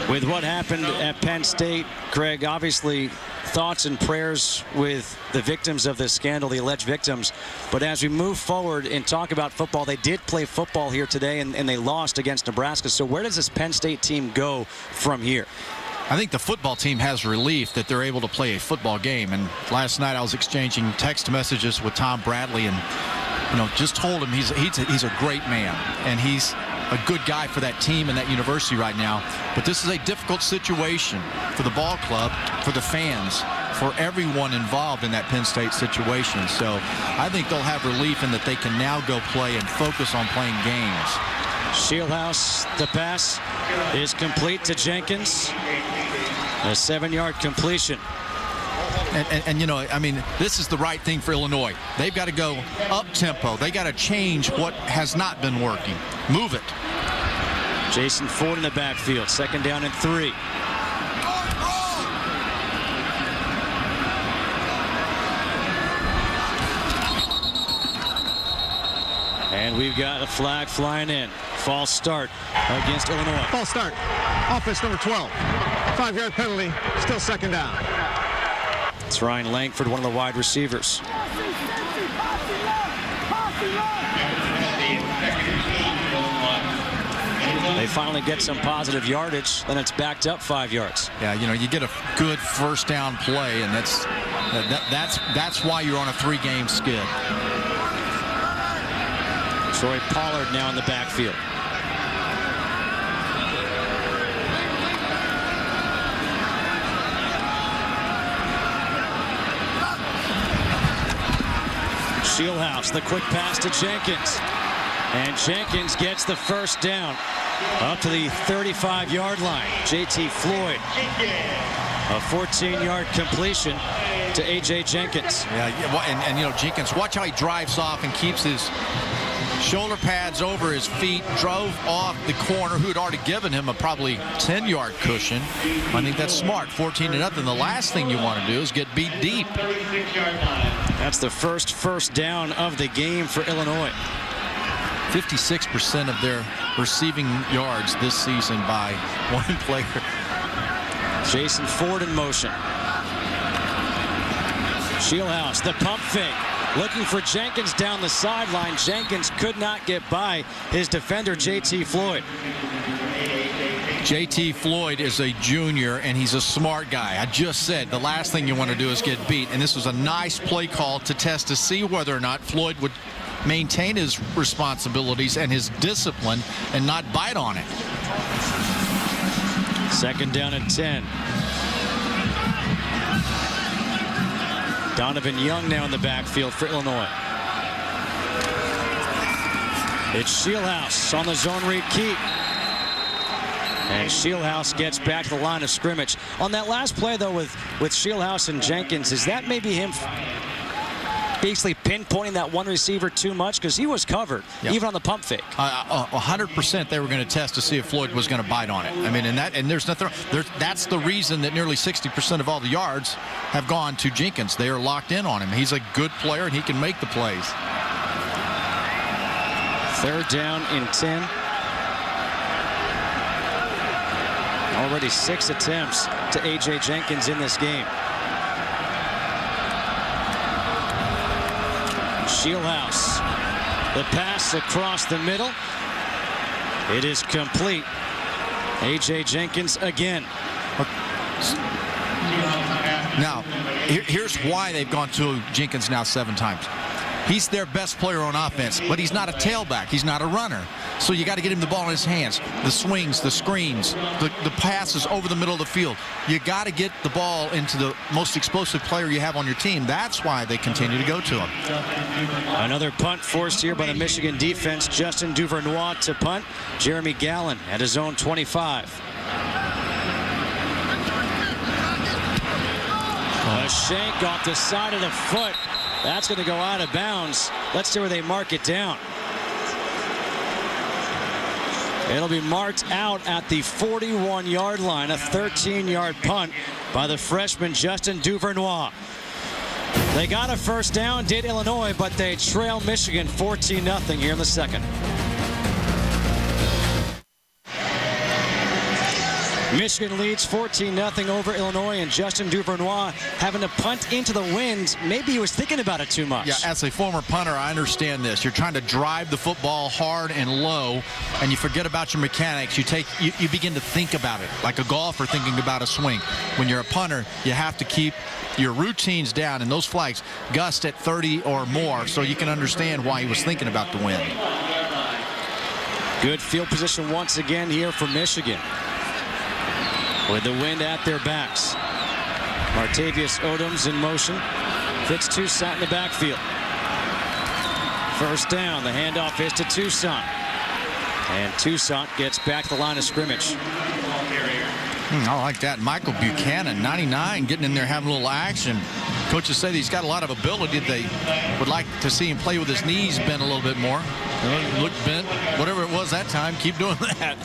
With what happened at Penn State, Craig, obviously thoughts and prayers with the victims of this scandal, the alleged victims. But as we move forward and talk about football, they did play football here today, and they lost against Nebraska. So where does this Penn State team go from here? I think the football team has relief that they're able to play a football game. And last night I was exchanging text messages with Tom Bradley, and just told him he's a great man, and he's a good guy for that team and that university right now. But this is a difficult situation for the ball club, for the fans, for everyone involved in that Penn State situation. So I think they'll have relief in that they can now go play and focus on playing games. Schillhouse, the pass is complete to Jenkins. A 7-yard completion. And this is the right thing for Illinois. They've got to go up tempo. They got to change what has not been working. Move it. Jason Ford in the backfield. 2nd down and 3. And we've got a flag flying in. False start against Illinois. False start. Offense number 12. 5-yard penalty. Still 2nd down. It's Ryan Langford, one of the wide receivers. They finally get some positive yardage, then it's backed up 5 yards. Yeah, you get a good 1st down play, and that's why you're on a 3-game skid. Troy Pollard now in the backfield. Shieldhouse, the quick pass to Jenkins. And Jenkins gets the first down up to the 35-yard line. J.T. Floyd, a 14-yard completion to A.J. Jenkins. Yeah, and you know, Jenkins, watch how he drives off and keeps his shoulder pads over his feet, drove off the corner who had already given him a probably 10-yard cushion. I think that's smart. 14-0. The last thing you want to do is get beat deep. That's the first down of the game for Illinois. 56% of their receiving yards this season by one player. Jason Ford in motion. Shieldhouse, the pump fake. Looking for Jenkins down the sideline. Jenkins could not get by his defender, J.T. Floyd. J.T. Floyd is a junior, and he's a smart guy. I just said the last thing you want to do is get beat, and this was a nice play call to test to see whether or not Floyd would maintain his responsibilities and his discipline and not bite on it. Second down and 10. Donovan Young now in the backfield for Illinois. It's Shieldhouse on the zone read keep. And Shieldhouse gets back to the line of scrimmage. On that last play, though, with Shieldhouse and Jenkins, is that maybe him basically pinpointing that one receiver too much? Because he was covered, even on the pump fake. 100% they were going to test to see if Floyd was going to bite on it. I mean, and there's nothing. That's the reason that nearly 60% of all the yards have gone to Jenkins. They are locked in on him. He's a good player, and he can make the plays. Third down and 10. Already 6 attempts to A.J. Jenkins in this game. Shieldhouse, the pass across the middle. It is complete. A.J. Jenkins again. Now, here's why they've gone to Jenkins now 7 times. He's their best player on offense, but he's not a tailback. He's not a runner. So you got to get him the ball in his hands. The swings, the screens, the passes over the middle of the field. You got to get the ball into the most explosive player you have on your team. That's why they continue to go to him. Another punt forced here by the Michigan defense. Justin Duvernois to punt. Jeremy Gallen at his own 25. A shank off the side of the foot. That's going to go out of bounds. Let's see where they mark it down. It'll be marked out at the 41-yard line. A 13-yard punt by the freshman Justin Duvernois. They got a first down, did Illinois, but they trail Michigan 14-0 here in the second. Michigan leads 14-0 over Illinois, and Justin Duvernois having to punt into the wind. Maybe he was thinking about it too much. Yeah, as a former punter, I understand this. You're trying to drive the football hard and low, and you forget about your mechanics. You begin to think about it, like a golfer thinking about a swing. When you're a punter, you have to keep your routines down, and those flags gust at 30 or more, so you can understand why he was thinking about the wind. Good field position once again here for Michigan, with the wind at their backs. Martavius Odoms in motion. Fitz Toussaint in the backfield. First down. The handoff is to Toussaint. And Toussaint gets back to the line of scrimmage. I like that. Michael Buchanan, 99, getting in there, having a little action. Coaches say that he's got a lot of ability. They would like to see him play with his knees bent a little bit more. Look bent, whatever it was that time, keep doing that.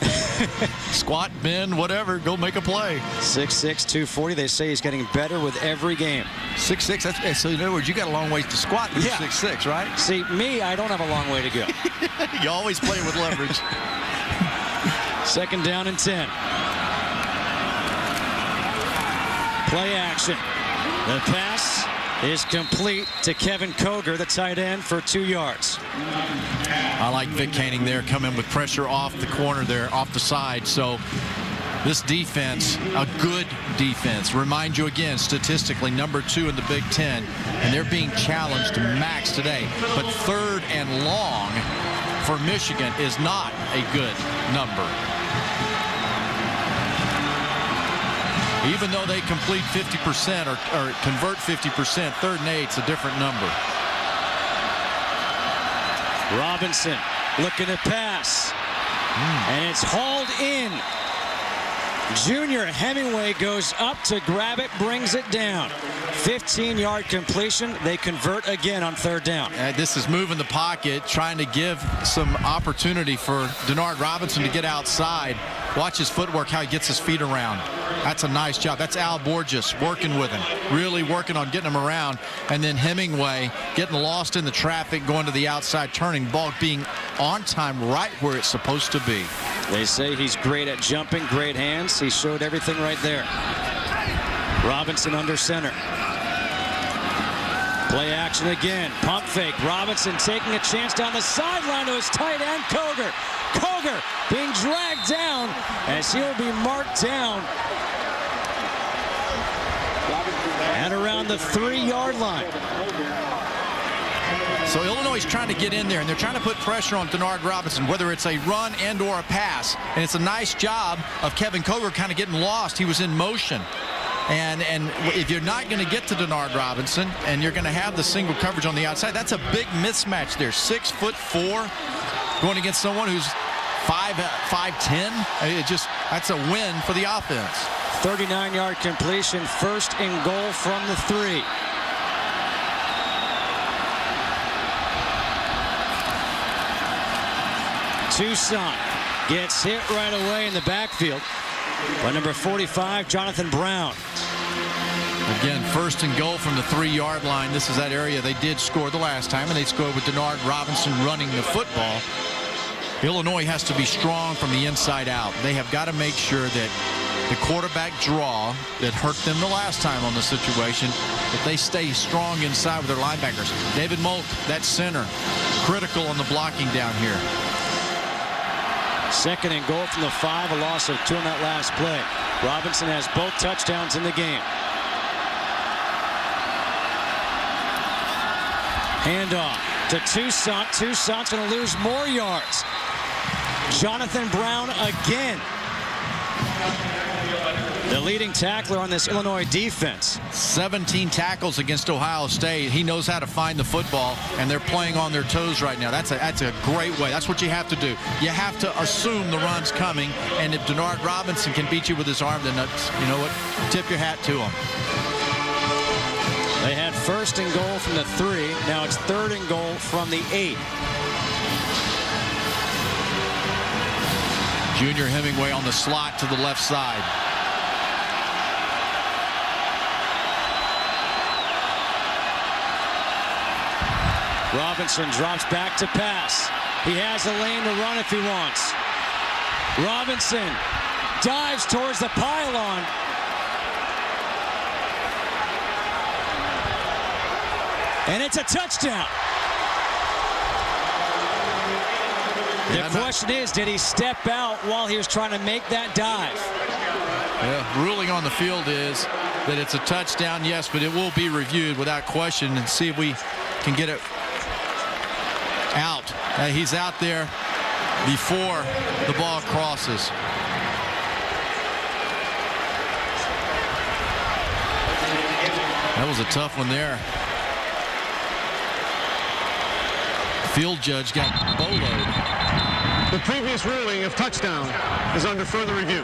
Squat, bend, whatever, go make a play. 6'6", 240. They say he's getting better with every game. 6'6", so in other words, you got a long ways to squat when you're 6'6", right? See, me, I don't have a long way to go. You always play with leverage. Second down and 10. Play action. The pass is complete to Kevin Koger, the tight end, for 2 yards. I like Vic Koenning there, coming with pressure off the corner there, off the side. So this defense, a good defense. Remind you again, statistically, number 2 in the Big Ten. And they're being challenged to max today. But 3rd and long for Michigan is not a good number. Even though they complete 50% or convert 50%, 3rd and 8's a different number. Robinson looking to pass. And it's hauled in. Junior Hemingway goes up to grab it, brings it down. 15-yard completion. They convert again on 3rd down. This is moving the pocket, trying to give some opportunity for Denard Robinson to get outside. Watch his footwork, how he gets his feet around. That's a nice job. That's Al Borges working with him, really working on getting him around. And then Hemingway getting lost in the traffic, going to the outside, turning ball, being on time right where it's supposed to be. They say he's great at jumping, great hands. He showed everything right there. Robinson under center. Play action again. Pump fake. Robinson taking a chance down the sideline to his tight end, Koger. Koger being dragged down as he'll be marked down at around the 3-yard line. So Illinois is trying to get in there, and they're trying to put pressure on Denard Robinson, whether it's a run and or a pass. And it's a nice job of Kevin Koger kind of getting lost. He was in motion. And if you're not going to get to Denard Robinson and you're going to have the single coverage on the outside, that's a big mismatch there. 6'4", going against someone who's 5'10". That's a win for the offense. 39-yard completion, 1st and goal from the 3. Toussaint gets hit right away in the backfield by number 45, Jonathan Brown. Again, 1st and goal from the 3-yard line. This is that area they did score the last time, and they scored with Denard Robinson running the football. Illinois has to be strong from the inside out. They have got to make sure that the quarterback draw that hurt them the last time on the situation, that they stay strong inside with their linebackers. David Molt, that center, critical on the blocking down here. 2nd and goal from the 5, a loss of 2 on that last play. Robinson has both touchdowns in the game. Handoff to Toussaint. Toussaint's going to lose more yards. Jonathan Brown again, the leading tackler on this Illinois defense. 17 tackles against Ohio State. He knows how to find the football, and they're playing on their toes right now. That's a great way. That's what you have to do. You have to assume the run's coming, and if Denard Robinson can beat you with his arm, then that's, you know what, tip your hat to him. They had 1st and goal from the 3. Now it's 3rd and goal from the 8. Junior Hemingway on the slot to the left side. Robinson drops back to pass. He has a lane to run if he wants. Robinson dives towards the pylon. And it's a touchdown. The question is, did he step out while he was trying to make that dive? Yeah, ruling on the field is that it's a touchdown, yes, but it will be reviewed without question and see if we can get it out. He's out there before the ball crosses. That was a tough one there. Field judge got boloed. The previous ruling of touchdown is under further review.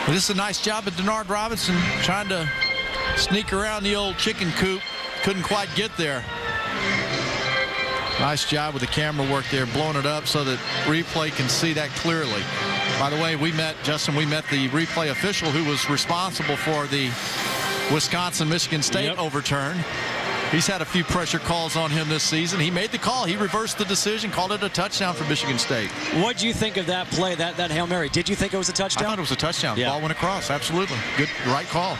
But this is a nice job of Denard Robinson trying to sneak around the old chicken coop. Couldn't quite get there. Nice job with the camera work there, blowing it up so that replay can see that clearly. By the way, we met the replay official who was responsible for the Wisconsin-Michigan State overturn. He's had a few pressure calls on him this season. He made the call. He reversed the decision, called it a touchdown for Michigan State. What do you think of that play, that Hail Mary? Did you think it was a touchdown? I thought it was a touchdown. Yeah. The ball went across. Absolutely. Good, right call.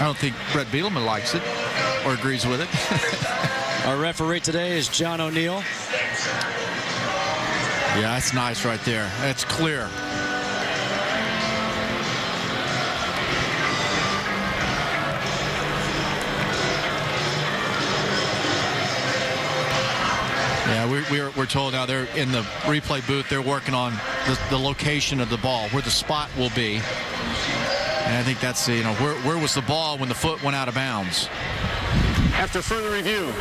I don't think Brett Bielema likes it or agrees with it. Our referee today is John O'Neill. Yeah, that's nice right there. That's clear. we're told now they're in the replay booth. They're working on the location of the ball, where the spot will be. And I think that's, where was the ball when the foot went out of bounds? After further review,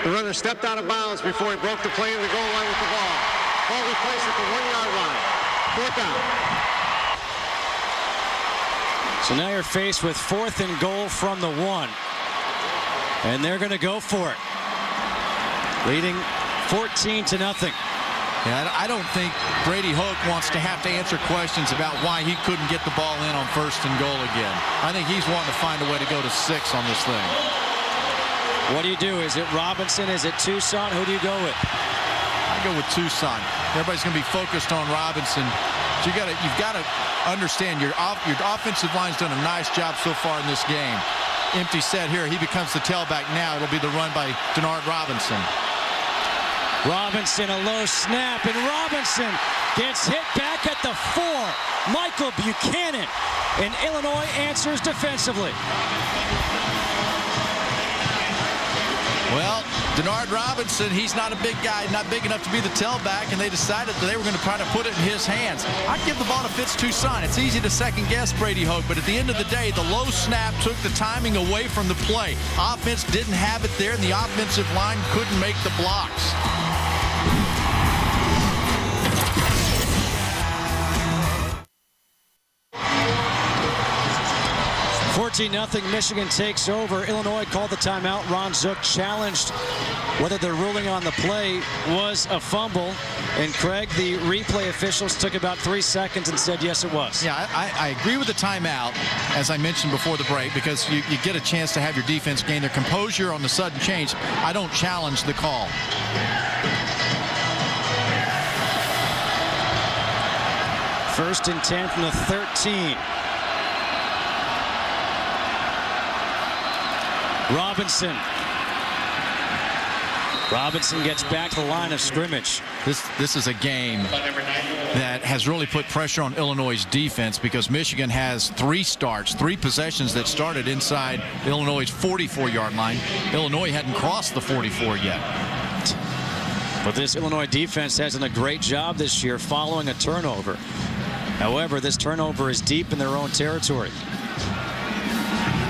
the runner stepped out of bounds before he broke the plane in the goal line with the ball. Ball replaced at the 1-yard line. 4th down. So now you're faced with 4th and goal from the 1. And they're going to go for it. Leading 14-0. Yeah, I don't think Brady Hoke wants to have to answer questions about why he couldn't get the ball in on 1st and goal again. I think he's wanting to find a way to go to 6 on this thing. What do you do? Is it Robinson? Is it Tucson? Who do you go with? I go with Tucson. Everybody's going to be focused on Robinson. So you've got to understand your offensive line's done a nice job so far in this game. Empty set here. He becomes the tailback now. It'll be the run by Denard Robinson. Robinson, a low snap, and Robinson gets hit back at the 4. Michael Buchanan, and Illinois answers defensively. Well, Denard Robinson, he's not a big guy, not big enough to be the tailback, and they decided that they were going to try to put it in his hands. I'd give the ball to Fitz Toussaint. It's easy to second-guess Brady Hoke, but at the end of the day, the low snap took the timing away from the play. Offense didn't have it there, and the offensive line couldn't make the blocks. 14-0, Michigan takes over. Illinois called the timeout. Ron Zook challenged whether the ruling on the play was a fumble. And Craig, the replay officials took about 3 seconds and said, yes, it was. Yeah, I agree with the timeout, as I mentioned before the break, because you get a chance to have your defense gain their composure on the sudden change. I don't challenge the call. First and 10 from the 13. Robinson gets back to the line of scrimmage. This is a game that has really put pressure on Illinois' defense, because Michigan has 3 possessions that started inside Illinois' 44-yard line. Illinois hadn't crossed the 44 yet. But this Illinois defense has done a great job this year following a turnover. However, this turnover is deep in their own territory.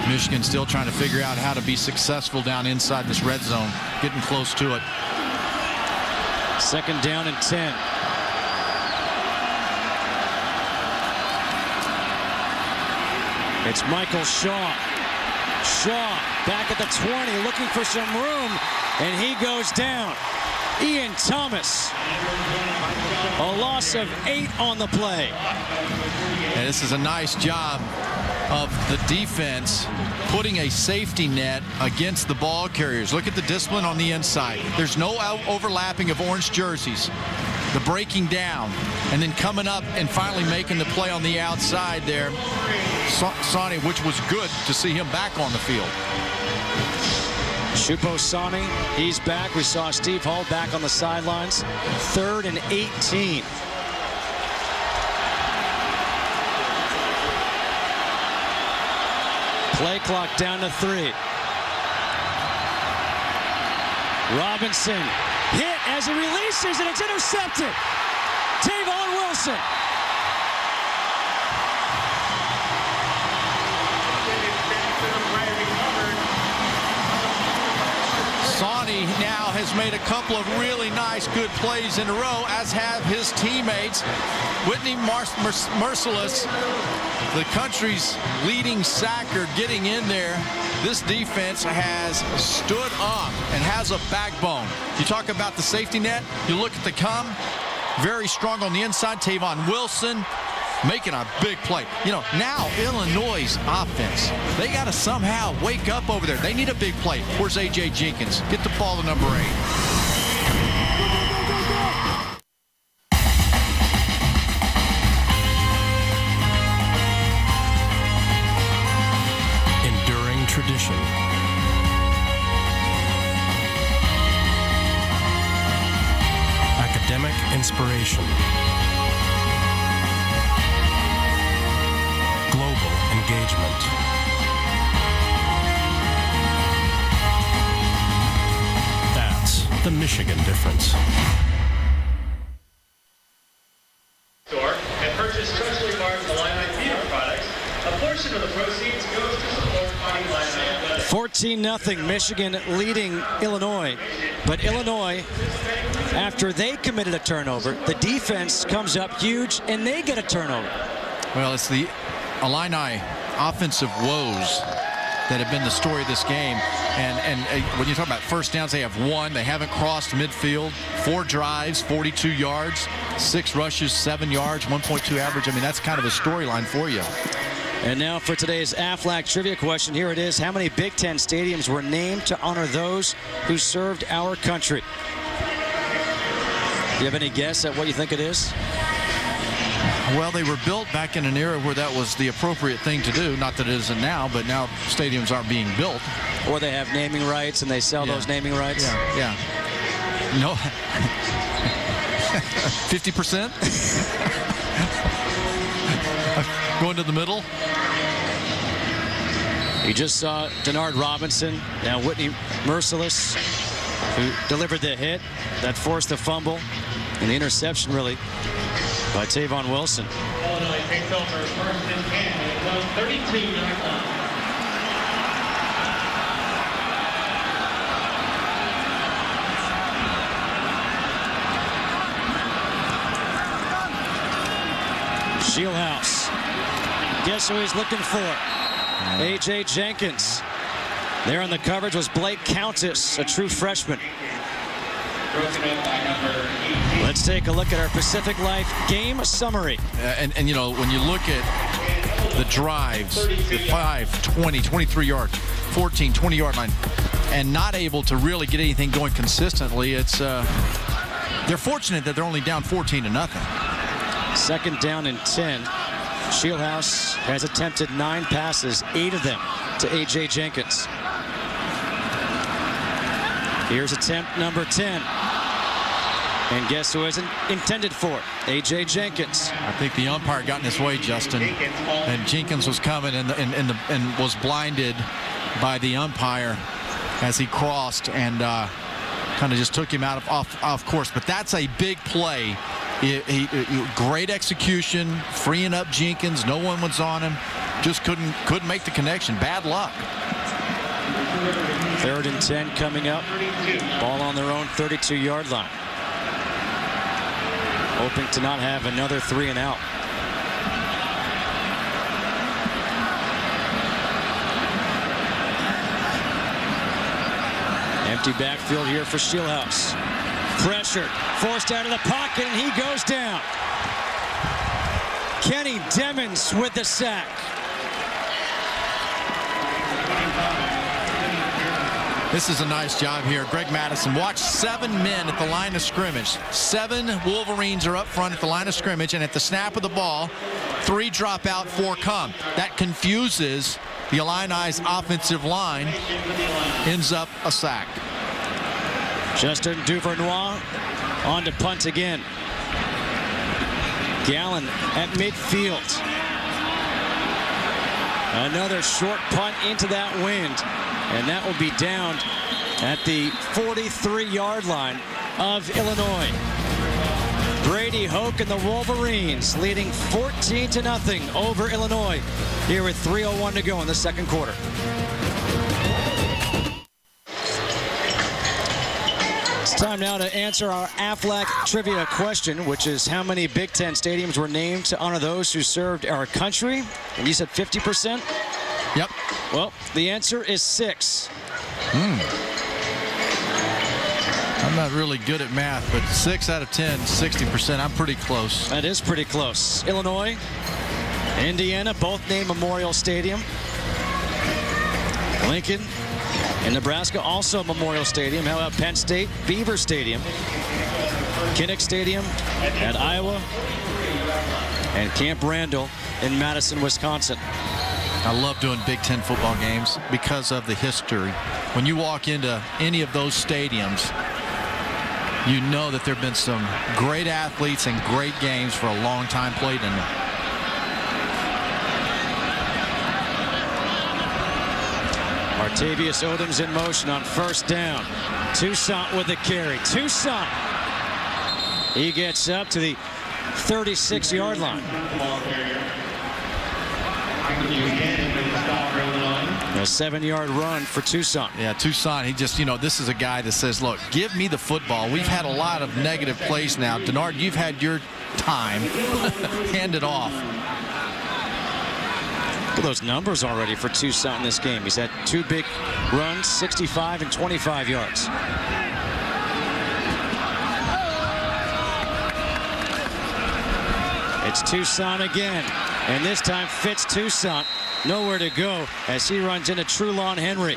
Michigan still trying to figure out how to be successful down inside this red zone, getting close to it. 2nd down and 10. It's Michael Shaw. Shaw back at the 20, looking for some room, and he goes down. Ian Thomas. A loss of 8 on the play. And this is a nice job of the defense putting a safety net against the ball carriers. Look at the discipline on the inside. There's no overlapping of orange jerseys. The breaking down and then coming up and finally making the play on the outside there. Sonny, which was good to see him back on the field. Shupo Sani, he's back. We saw Steve Hull back on the sidelines. 3rd and 18. Play clock down to 3. Robinson hit as he releases, and it's intercepted. Tavon Wilson. Sonny now has made a couple of really nice, good plays in a row, as have his teammates. Whitney Merciless, the country's leading sacker, getting in there. This defense has stood up and has a backbone. You talk about the safety net, you look at the come, very strong on the inside. Tavon Wilson making a big play. Now Illinois' offense, they got to somehow wake up over there. They need a big play. Where's A.J. Jenkins? Get the ball to number 8. Enduring tradition. Academic inspiration. Global engagement. That's the Michigan difference. 14-0, Michigan leading Illinois. But Illinois, after they committed a turnover, the defense comes up huge, and they get a turnover. Well, it's the Illini offensive woes that have been the story of this game. And when you talk about first downs, they have one. They haven't crossed midfield. 4 drives, 42 yards, 6 rushes, 7 yards, 1.2 average. I mean, that's kind of a storyline for you. And now for today's AFLAC trivia question. Here it is. How many Big Ten stadiums were named to honor those who served our country? Do you have any guess at what you think it is? Well, they were built back in an era where that was the appropriate thing to do. Not that it isn't now, but now stadiums aren't being built. Or they have naming rights and they sell those naming rights? Yeah. No. 50%? Going to the middle. You just saw Denard Robinson, now Whitney Merciless, who delivered the hit that forced the fumble and the interception, really, by Tavon Wilson. Illinois takes over first and 10. It goes 32-yard line. Shieldhouse. Guess who he's looking for? A.J. Jenkins. There on the coverage was Blake Countess, a true freshman. Let's take a look at our Pacific Life game summary. And you know, when you look at the drives, the 5, 20, 23-yard, 14, 20-yard line, and not able to really get anything going consistently, it's they're fortunate that they're only down 14-0. Second down and 10. Shieldhouse has attempted 9 passes, 8 of them to A.J. Jenkins. Here's attempt number 10. And guess who isn't intended for? A.J. Jenkins. I think the umpire got in his way, Justin. And Jenkins was coming and was blinded by the umpire as he crossed and kind of just took him out off course. But that's a big play. Great execution, freeing up Jenkins. No one was on him. Just couldn't make the connection. Bad luck. 3rd and 10 coming up. Ball on their own 32-yard line. Hoping to not have another 3 and out. Empty backfield here for Shieldhouse. Pressured, forced out of the pocket, and he goes down. Kenny Demmons with the sack. This is a nice job here. Greg Madison. Watch 7 men at the line of scrimmage. 7 Wolverines are up front at the line of scrimmage, and at the snap of the ball, 3 drop out, 4 come. That confuses the Illini's offensive line. Ends up a sack. Justin Duvernois on to punt again. Gallen at midfield. Another short punt into that wind. And that will be down at the 43-yard line of Illinois. Brady Hoke and the Wolverines leading 14-0 over Illinois here with 3:01 to go in the second quarter. It's time now to answer our AFLAC trivia question, which is how many Big Ten stadiums were named to honor those who served our country? And you said 50%? Yep. Well, the answer is 6. I'm not really good at math, but 6 out of 10, 60%. I'm pretty close. That is pretty close. Illinois, Indiana, both named Memorial Stadium. Lincoln and Nebraska, also Memorial Stadium. How about Penn State, Beaver Stadium, Kinnick Stadium at Iowa, and Camp Randall in Madison, Wisconsin. I love doing Big Ten football games because of the history. When you walk into any of those stadiums, you know that there have been some great athletes and great games for a long time played in them. Martavius Odom's in motion on first down. Toussaint with the carry. Toussaint. He gets up to the 36-yard line. Again, with the stop for Illinois. A 7-yard run for Tucson. Yeah, Tucson, he just, this is a guy that says, look, give me the football. We've had a lot of negative plays now. Denard, you've had your time. Hand it off. Look at those numbers already for Tucson in this game. He's had 2 big runs, 65 and 25 yards. It's Tucson again, and this time Fitz Tucson nowhere to go as he runs into Trulon Henry.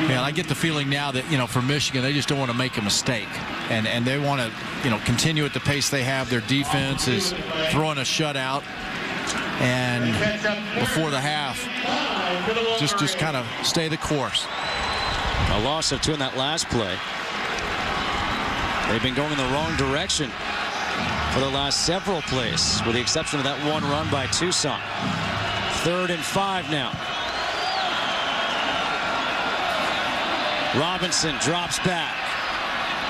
Yeah, I get the feeling now that, for Michigan, they just don't want to make a mistake. And they want to, continue at the pace they have. Their defense is throwing a shutout. And before the half, just kind of stay the course. A loss of 2 in that last play. They've been going in the wrong direction for the last several plays, with the exception of that one run by Tucson. 3rd and 5 now. Robinson drops back,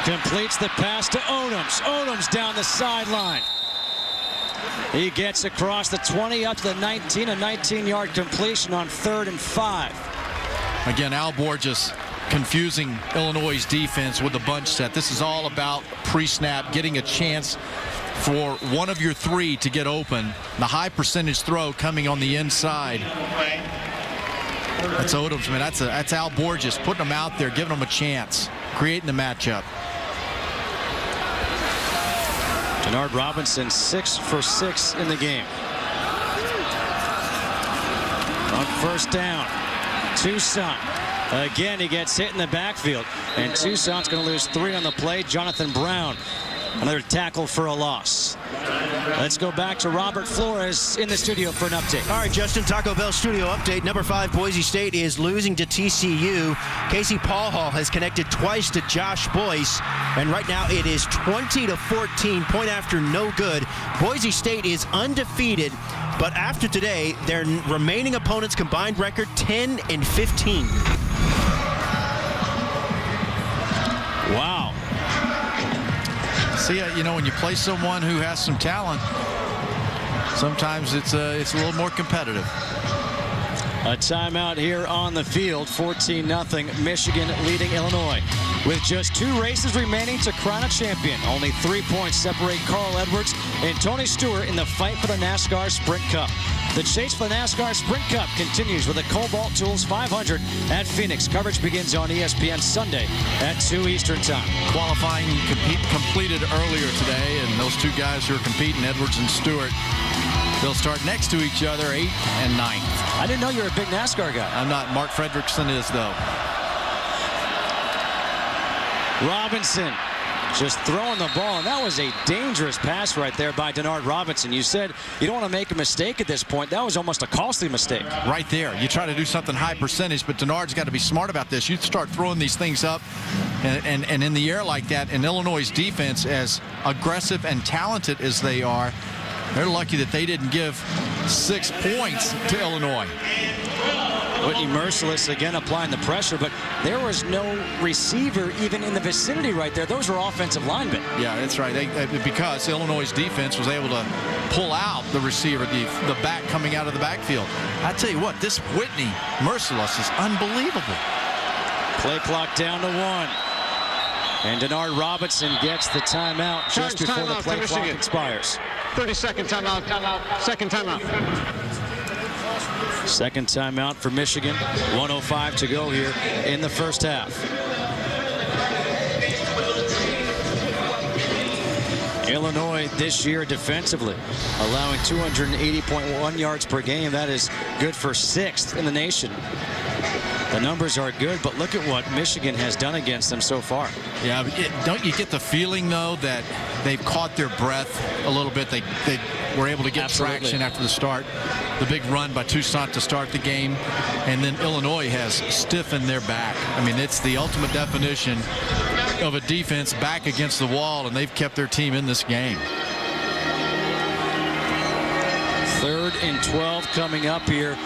completes the pass to Odoms. Odoms down the sideline. He gets across the 20 up to the 19, a 19-yard completion on 3rd and 5. Again, Al Borges confusing Illinois' defense with the bunch set. This is all about pre-snap, getting a chance for one of your 3 to get open. The high percentage throw coming on the inside. That's Odoms, man. That's Al Borges putting them out there, giving them a chance, creating the matchup. Denard Robinson 6 for 6 in the game. On 1st down, Tucson. Again, he gets hit in the backfield, and Tucson's going to lose 3 on the play. Jonathan Brown, another tackle for a loss. Let's go back to Robert Flores in the studio for an update. All right, Justin, Taco Bell studio update. Number 5, Boise State is losing to TCU. Casey Paulhall has connected twice to Josh Boyce, and right now it is 20-14, point after no good. Boise State is undefeated, but after today, their remaining opponents' combined record 10 and 15. Wow. See, when you play someone who has some talent, sometimes it's a little more competitive. A timeout here on the field. 14-0. Michigan leading Illinois. With just 2 races remaining to crown a champion, only 3 points separate Carl Edwards and Tony Stewart in the fight for the NASCAR Sprint Cup. The chase for the NASCAR Sprint Cup continues with the Cobalt Tools 500 at Phoenix. Coverage begins on ESPN Sunday at 2 Eastern Time. Qualifying completed earlier today, and those 2 guys who are competing, Edwards and Stewart, they'll start next to each other, 8th and 9th. I didn't know you were a big NASCAR guy. I'm not. Mark Fredrickson is, though. Robinson just throwing the ball, and that was a dangerous pass right there by Denard Robinson. You said you don't want to make a mistake at this point. That was almost a costly mistake. Right there. You try to do something high percentage, but Denard's got to be smart about this. You start throwing these things up and in the air like that, and Illinois' defense, as aggressive and talented as they are, they're lucky that they didn't give 6 points to Illinois. Whitney Merciless again applying the pressure, but there was no receiver even in the vicinity right there. Those were offensive linemen. Yeah, that's right. Because Illinois' defense was able to pull out the receiver, the back coming out of the backfield. I tell you what, this Whitney Merciless is unbelievable. Play clock down to 1. And Denard Robinson gets the timeout just before the play clock expires. 30-second timeout. Second timeout. Second timeout for Michigan. 1:05 to go here in the first half. Illinois this year defensively, allowing 280.1 yards per game. That is good for 6th in the nation. The numbers are good, but look at what Michigan has done against them so far. Yeah, don't you get the feeling, though, that they've caught their breath a little bit? They were able to get traction after the start. The big run by Tucson to start the game, and then Illinois has stiffened their back. I mean, it's the ultimate definition of a defense back against the wall, and they've kept their team in this game. 3rd and 12 coming up here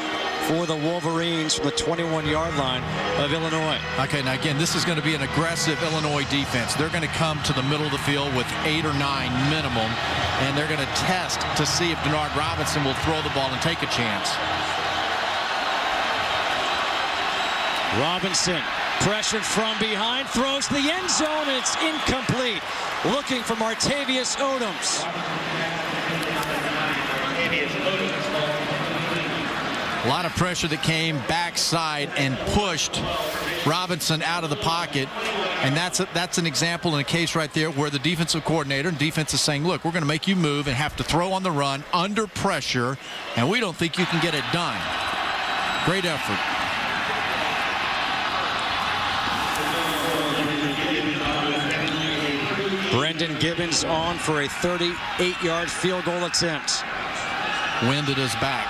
for the Wolverines from the 21-yard line of Illinois. Okay, now again, this is going to be an aggressive Illinois defense. They're going to come to the middle of the field with 8 or 9 minimum, and they're going to test to see if Denard Robinson will throw the ball and take a chance. Robinson, pressured from behind, throws to the end zone, and it's incomplete. Looking for Martavius Odoms. A lot of pressure that came backside and pushed Robinson out of the pocket. And that's an example in a case right there where the defensive coordinator and defense is saying, look, we're going to make you move and have to throw on the run under pressure, and we don't think you can get it done. Great effort. Brendan Gibbons on for a 38-yard field goal attempt. Wind at his back.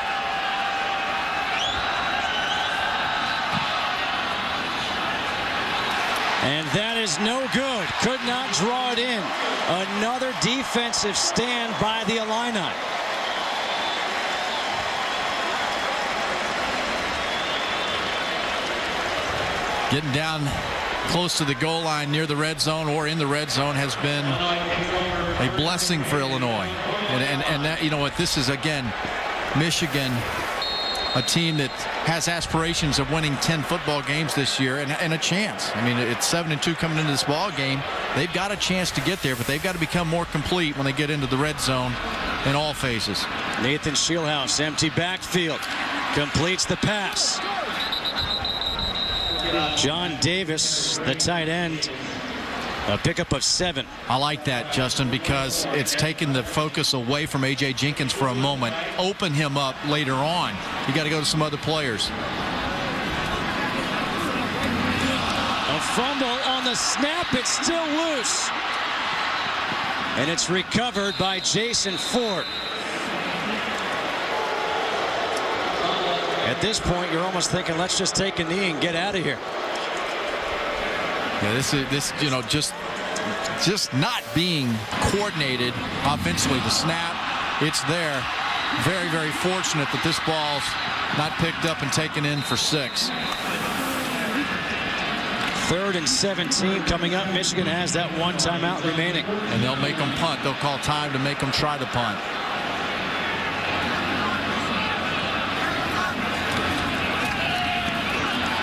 And that is no good. Could not draw it in. Another defensive stand by the Illini. Getting down close to the goal line near the red zone or in the red zone has been a blessing for Illinois. And that, you know what, this is, again, Michigan, a team that has aspirations of winning 10 football games this year and a chance. I mean, it's 7-2 coming into this ball game. They've got a chance to get there, but they've got to become more complete when they get into the red zone in all phases. Nathan Shieldhouse, empty backfield, completes the pass. John Davis, the tight end, a pickup of 7. I like that, Justin, because it's taken the focus away from A.J. Jenkins for a moment. Open him up later on. You got to go to some other players. A fumble on the snap. It's still loose. And it's recovered by Jason Ford. At this point, you're almost thinking, let's just take a knee and get out of here. Yeah, this you know, just not being coordinated offensively. The snap, it's there. Very, very fortunate that this ball's not picked up and taken in for 6. 3rd and 17 coming up. Michigan has that one timeout remaining. And they'll make them punt. They'll call time to make them try to punt.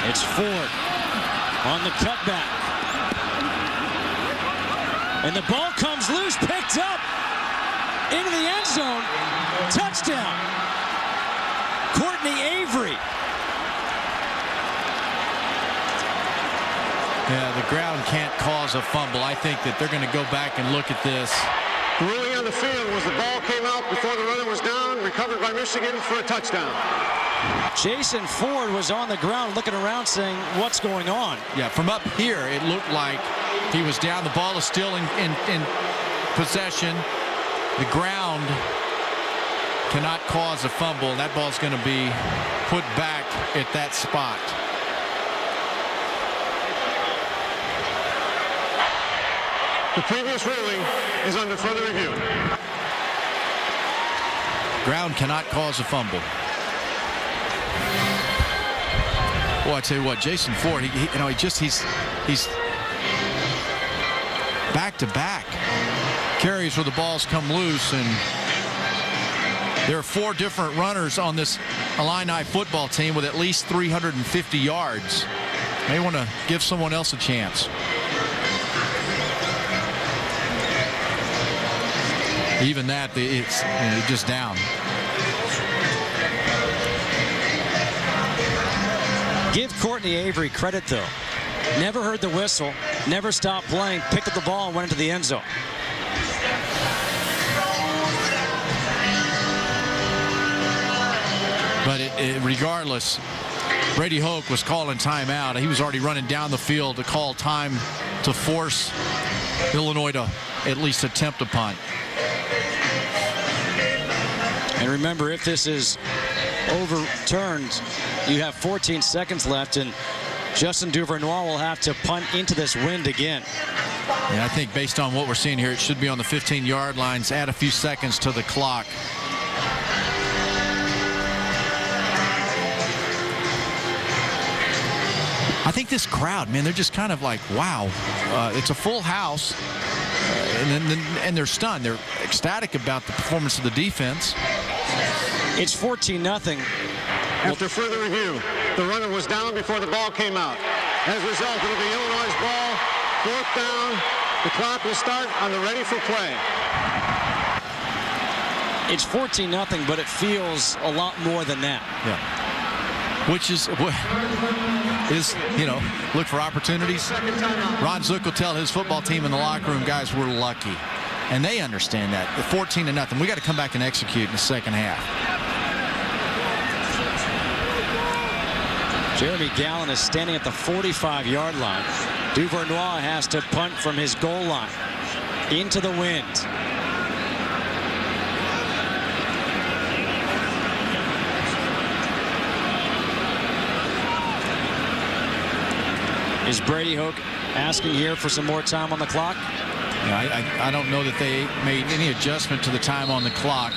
It's Ford on the cutback. And the ball comes loose, picked up into the end zone. Touchdown. Courtney Avery. Yeah, the ground can't cause a fumble. I think that they're going to go back and look at this. The ruling on the field was the ball came out before the runner was down, recovered by Michigan for a touchdown. Jason Ford was on the ground looking around saying, what's going on? Yeah, from up here, it looked like he was down. The ball is still in possession. The ground cannot cause a fumble. That ball's going to be put back at that spot. The previous ruling is under further review. Ground cannot cause a fumble. Well, I tell you what, Jason Ford, he's back-to-back carries where the balls come loose, and there are 4 different runners on this Illini football team with at least 350 yards. They want to give someone else a chance. Even that, it's just down. Give Courtney Avery credit, though. Never heard the whistle, never stopped playing, picked up the ball and went into the end zone. But regardless, Brady Hoke was calling timeout. He was already running down the field to call time to force Illinois to at least attempt a punt. And remember, if this is overturned, you have 14 seconds left, and Justin Duvernois will have to punt into this wind again. Yeah, I think based on what we're seeing here, it should be on the 15-yard lines. Add a few seconds to the clock. I think this crowd, man, they're just kind of like, wow. It's a full house, and they're stunned. They're ecstatic about the performance of the defense. It's 14-0. After further review, The runner was down before the ball came out. As a result, it'll be Illinois' ball, 4th down. The clock will start on the ready for play. It's 14-0, but it feels a lot more than that. Yeah. Which is, you know, look for opportunities. Ron Zook will tell his football team in the locker room, guys, we're lucky. And they understand that. 14-0. We got to come back and execute in the second half. Jeremy Gallen is standing at the 45-yard line. Duvernois has to punt from his goal line into the wind. Is Brady Hoke asking here for some more time on the clock? Yeah, I don't know that they made any adjustment to the time on the clock.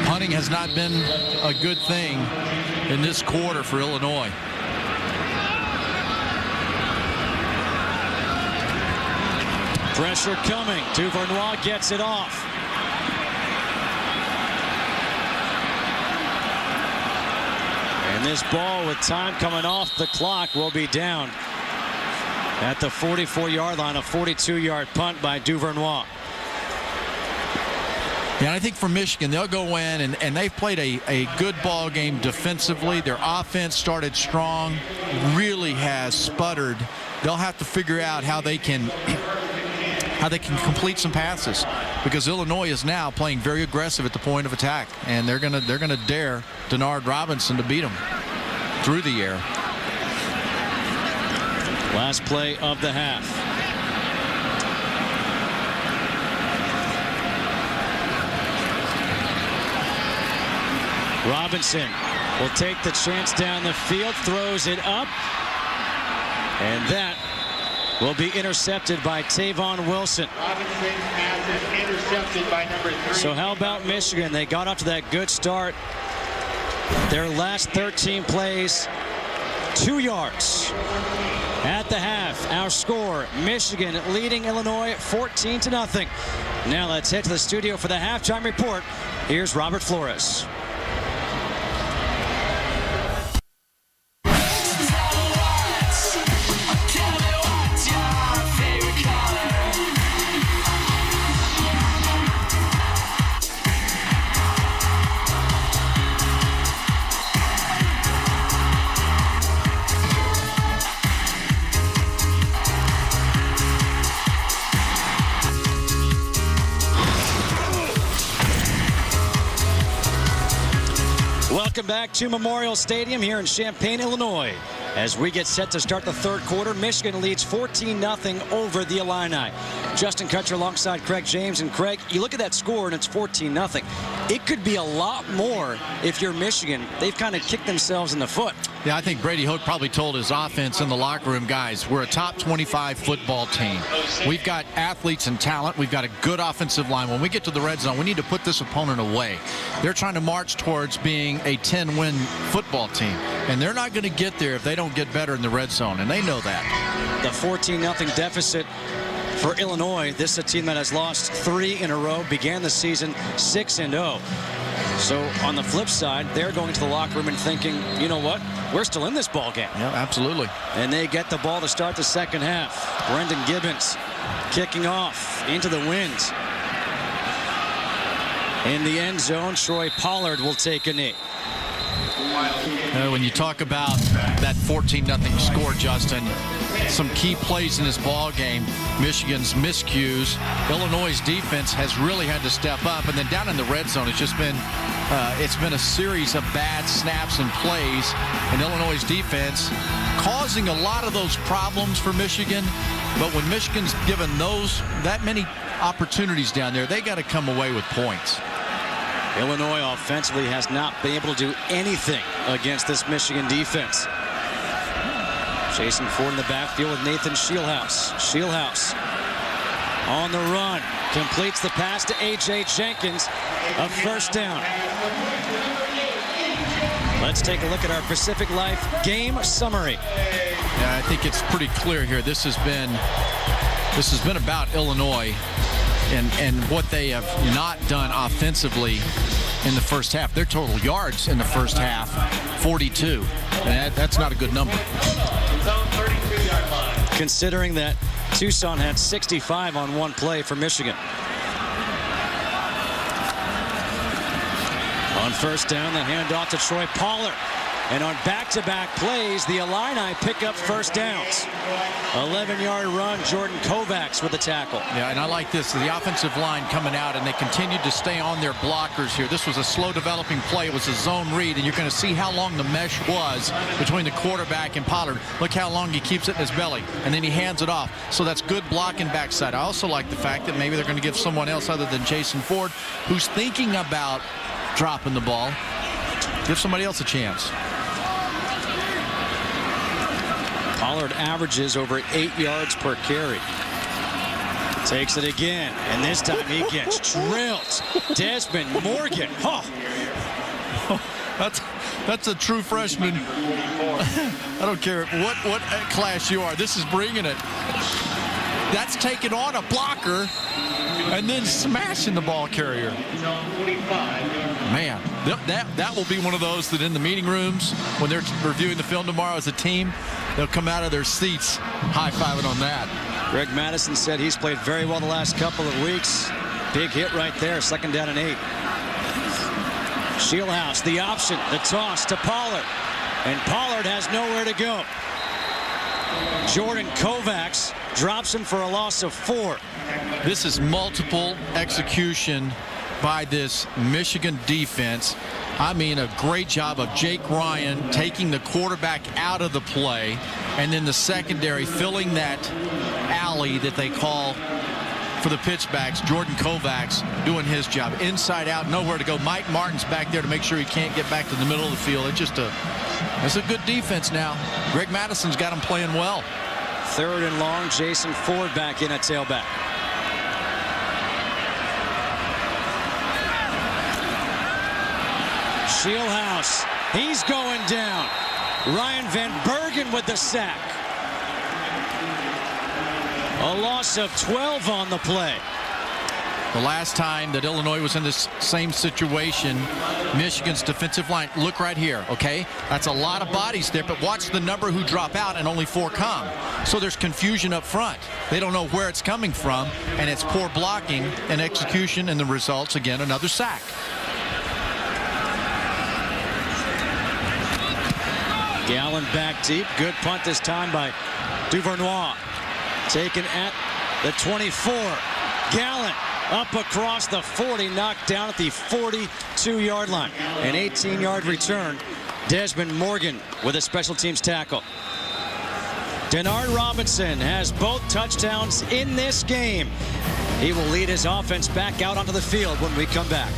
Punting has not been a good thing in this quarter for Illinois. Pressure coming. Duvernois gets it off. And this ball with time coming off the clock will be down at the 44-yard line. A 42-yard punt by Duvernois. Yeah, I think for Michigan, they'll go in and they've played a good ball game defensively. Their offense started strong, really has sputtered. They'll have to figure out how they can complete some passes, because Illinois is now playing very aggressive at the point of attack, and they're gonna dare Denard Robinson to beat them through the air. Last play of the half. Robinson will take the chance down the field, throws it up, and that will be intercepted by Tavon Wilson. Robinson's pass is intercepted by number 3. So how about Michigan? They got off to that good start. Their last 13 plays, 2 yards. At the half, our score, Michigan leading Illinois 14-0. Now let's head to the studio for the halftime report. Here's Robert Flores. Welcome back to Memorial Stadium here in Champaign, Illinois. As we get set to start the third quarter, Michigan leads 14-0 over the Illini. Justin Kutcher alongside Craig James. And Craig, you look at that score and it's 14-0. It could be a lot more if you're Michigan. They've kind of kicked themselves in the foot. Yeah, I think Brady Hoke probably told his offense in the locker room, guys, we're a top 25 football team. We've got athletes and talent. We've got a good offensive line. When we get to the red zone, we need to put this opponent away. They're trying to march towards being a 10-win football team, and they're not going to get there if they don't get better in the red zone, and they know that. The 14-0 deficit for Illinois. This is a team that has lost 3 in a row, began the season 6-0. So on the flip side, they're going to the locker room and thinking, you know what, we're still in this ball game. Yeah, absolutely. And they get the ball to start the second half. Brendan Gibbons kicking off into the wind. In the end zone, Troy Pollard will take a knee. When you talk about that 14-0 score, Justin, some key plays in this ball game, Michigan's miscues. Illinois' defense has really had to step up, and then down in the red zone, it's just been a series of bad snaps and plays, and Illinois' defense causing a lot of those problems for Michigan. But when Michigan's given that many opportunities down there, they got to come away with points. Illinois offensively has not been able to do anything against this Michigan defense. Jason Ford in the backfield with Nathan Shieldhouse. Shieldhouse on the run. Completes the pass to A.J. Jenkins. A first down. Let's take a look at our Pacific Life game summary. Yeah, I think it's pretty clear here. This has been about Illinois and what they have not done offensively in the first half. Their total yards in the first half, 42. And that's not a good number. Considering that Tucson had 65 on one play for Michigan. On first down, the handoff to Troy Pollard. And on back-to-back plays, the Illini pick up first downs. 11-yard run, Jordan Kovacs with the tackle. Yeah, and I like this. The offensive line coming out, and they continued to stay on their blockers here. This was a slow-developing play. It was a zone read, and you're going to see how long the mesh was between the quarterback and Pollard. Look how long he keeps it in his belly, and then he hands it off. So that's good blocking backside. I also like the fact that maybe they're going to give someone else other than Jason Ford, who's thinking about dropping the ball, give somebody else a chance. Pollard averages over 8 yards per carry. Takes it again, and this time he gets drilled. Desmond Morgan. Oh. That's a true freshman. I don't care what class you are. This is bringing it. That's taking on a blocker and then smashing the ball carrier. Man, that will be one of those that in the meeting rooms, when they're reviewing the film tomorrow as a team, they'll come out of their seats high-fiving on that. Greg Madison said he's played very well the last couple of weeks. Big hit right there, 2nd down and 8. Shieldhouse, the option, the toss to Pollard. And Pollard has nowhere to go. Jordan Kovacs drops him for a loss of 4. This is multiple execution by this Michigan defense. I mean, a great job of Jake Ryan taking the quarterback out of the play, and then the secondary filling that alley that they call for the pitchbacks. Jordan Kovacs doing his job. Inside out, nowhere to go. Mike Martin's back there to make sure he can't get back to the middle of the field. It's a good defense now. Greg Madison's got him playing well. 3rd and long, Jason Ford back in at tailback. Shieldhouse, he's going down. Ryan Van Bergen with the sack. A loss of 12 on the play. The last time that Illinois was in this same situation, Michigan's defensive line, look right here, okay? That's a lot of bodies there, but watch the number who drop out and only 4 come. So there's confusion up front. They don't know where it's coming from, and it's poor blocking and execution, and the results, again, another sack. Gallen back deep. Good punt this time by Duvernois. Taken at the 24. Gallen up across the 40, knocked down at the 42-yard line. An 18-yard return. Desmond Morgan with a special teams tackle. Denard Robinson has both touchdowns in this game. He will lead his offense back out onto the field when we come back.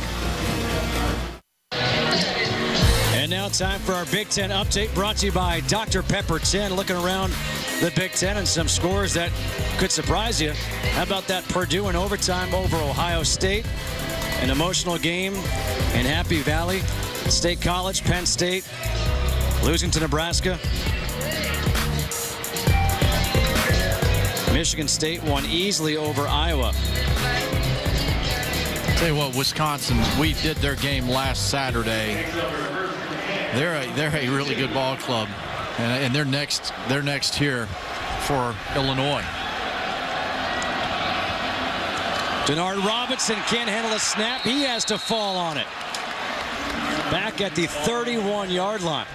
And now time for our Big Ten update, brought to you by Dr. Pepper 10. Looking around the Big Ten and some scores that could surprise you. How about that Purdue in overtime over Ohio State? An emotional game in Happy Valley. State College, Penn State losing to Nebraska. Michigan State won easily over Iowa. Tell you what, Wisconsin, we did their game last Saturday. They're a really good ball club, and they're next here for Illinois. Denard Robinson can't handle a snap. He has to fall on it. Back at the 31-yard line.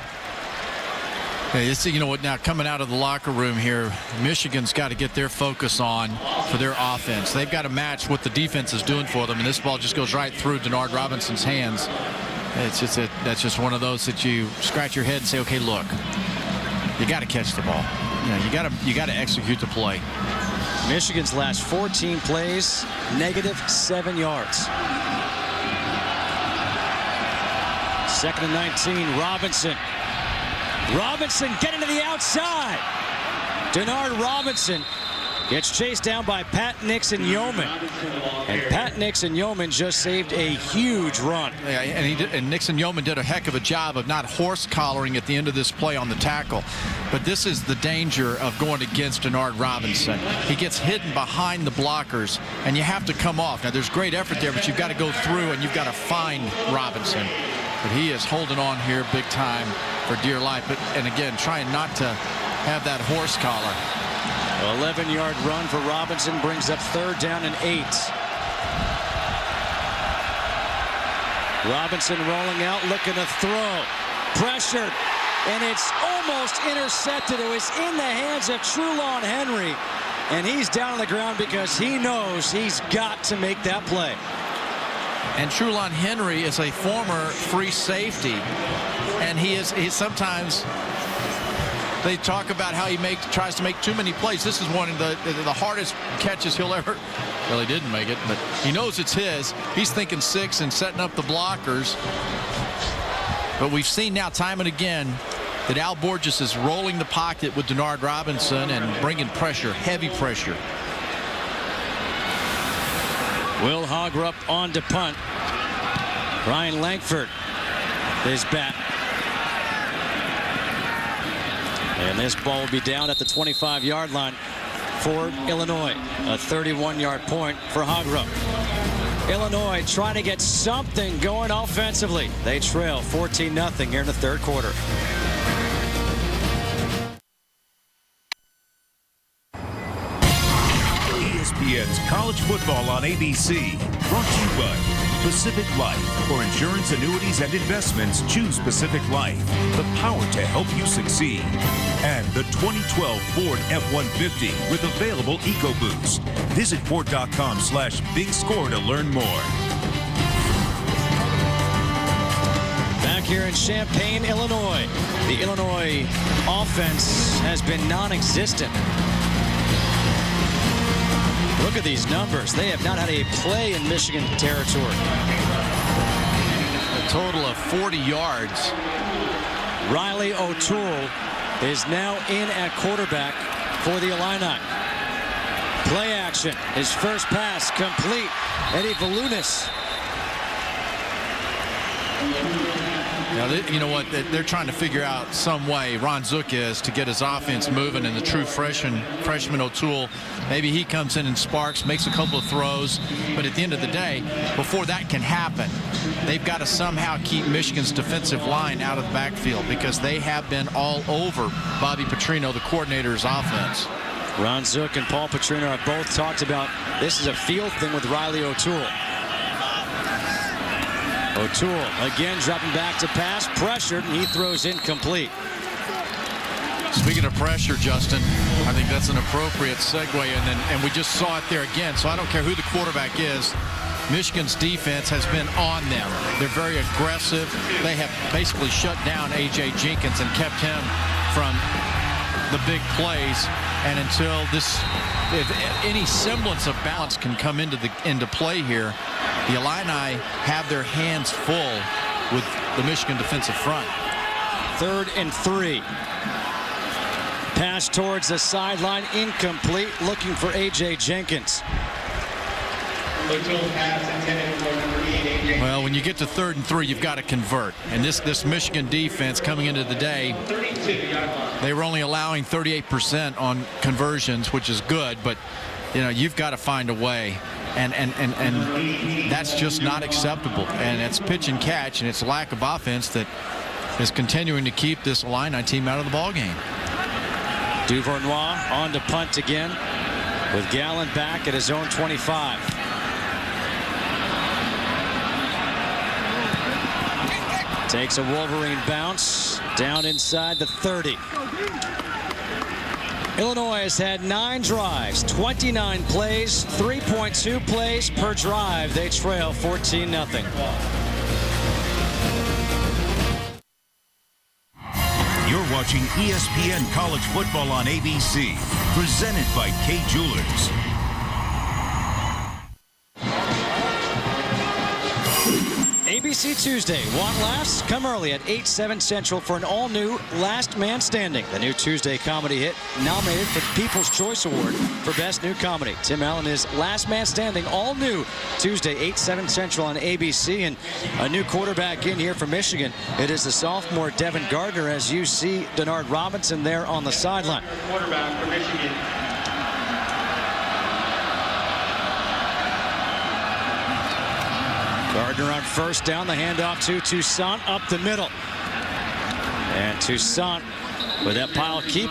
Hey, you know what, now coming out of the locker room here, Michigan's got to get their focus on for their offense. They've got to match what the defense is doing for them, and this ball just goes right through Denard Robinson's hands. That's just one of those that you scratch your head and say, okay, look, you got to catch the ball. You got to execute the play. Michigan's last 14 plays, -7 yards. 2nd and 19, Robinson. Robinson getting to the outside. Denard Robinson Gets chased down by Pat Nixon-Yeoman. And Pat Nixon-Yeoman just saved a huge run. Yeah, and Nixon-Yeoman did a heck of a job of not horse collaring at the end of this play on the tackle. But this is the danger of going against Denard Robinson. He gets hidden behind the blockers, and you have to come off. Now, there's great effort there, but you've got to go through and you've got to find Robinson. But he is holding on here big time for dear life. And again, trying not to have that horse collar. 11-yard run for Robinson brings up 3rd down and 8. Robinson rolling out, looking to throw. Pressured, and it's almost intercepted. It was in the hands of Trulon Henry, and he's down on the ground because he knows he's got to make that play. And Trulon Henry is a former free safety, and he's sometimes. They talk about how he tries to make too many plays. This is one of the hardest catches he'll ever. Well, he didn't make it, but he knows it's his. He's thinking 6 and setting up the blockers. But we've seen now time and again that Al Borges is rolling the pocket with Denard Robinson and bringing pressure, heavy pressure. Will Hogrup on to punt. Ryan Langford is back. And this ball will be down at the 25-yard line for Illinois. A 31-yard point for Hogrup. Illinois trying to get something going offensively. They trail 14-0 here in the 3rd quarter. ESPN's College Football on ABC. Brought to you by Pacific Life. For insurance, annuities, and investments, choose Pacific Life. The power to help you succeed. And the 2012 Ford F-150 with available EcoBoost. Visit Ford.com/Big Score to learn more. Back here in Champaign, Illinois. The Illinois offense has been non-existent. Look at these numbers. They have not had a play in Michigan territory. A total of 40 yards. Riley O'Toole is now in at quarterback for the Illini. Play action. His first pass complete. Eddie Valunas. Now, you know what? They're trying to figure out some way, Ron Zook is, to get his offense moving, and the true freshman O'Toole, maybe he comes in and sparks, makes a couple of throws, but at the end of the day, before that can happen, they've got to somehow keep Michigan's defensive line out of the backfield because they have been all over Bobby Petrino, the coordinator's offense. Ron Zook and Paul Petrino have both talked about this is a field thing with Riley O'Toole. O'Toole again dropping back to pass, pressured, and he throws incomplete. Speaking of pressure, Justin, I think that's an appropriate segue, and we just saw it there again. So I don't care who the quarterback is. Michigan's defense has been on them. They're very aggressive. They have basically shut down A.J. Jenkins and kept him from the big plays. And until if any semblance of balance can come into play here, the Illini have their hands full with the Michigan defensive front. 3rd and 3. Pass towards the sideline, incomplete, looking for A.J. Jenkins. Well, when you get to 3rd and 3, you've got to convert. And this Michigan defense coming into the day, they were only allowing 38% on conversions, which is good, but you've got to find a way. And that's just not acceptable. And it's pitch and catch, and it's lack of offense that is continuing to keep this Illini team out of the ballgame. Duvernois on to punt again with Gallen back at his own 25. Takes a Wolverine bounce down inside the 30. Illinois has had 9 drives, 29 plays, 3.2 plays per drive. They trail 14-0. You're watching ESPN College Football on ABC, presented by Kay Jewelers. ABC Tuesday. Want laughs? Come early at 8/7 Central for an all-new Last Man Standing, the new Tuesday comedy hit nominated for the People's Choice Award for Best New Comedy. Tim Allen is Last Man Standing, all new Tuesday, 8/7 Central on ABC. And a new quarterback in here for Michigan. It is the sophomore Devin Gardner, as you see Denard Robinson there on the sideline. Quarterback for Michigan. Gardner on first down, the handoff to Toussaint up the middle. And Toussaint with that pile keep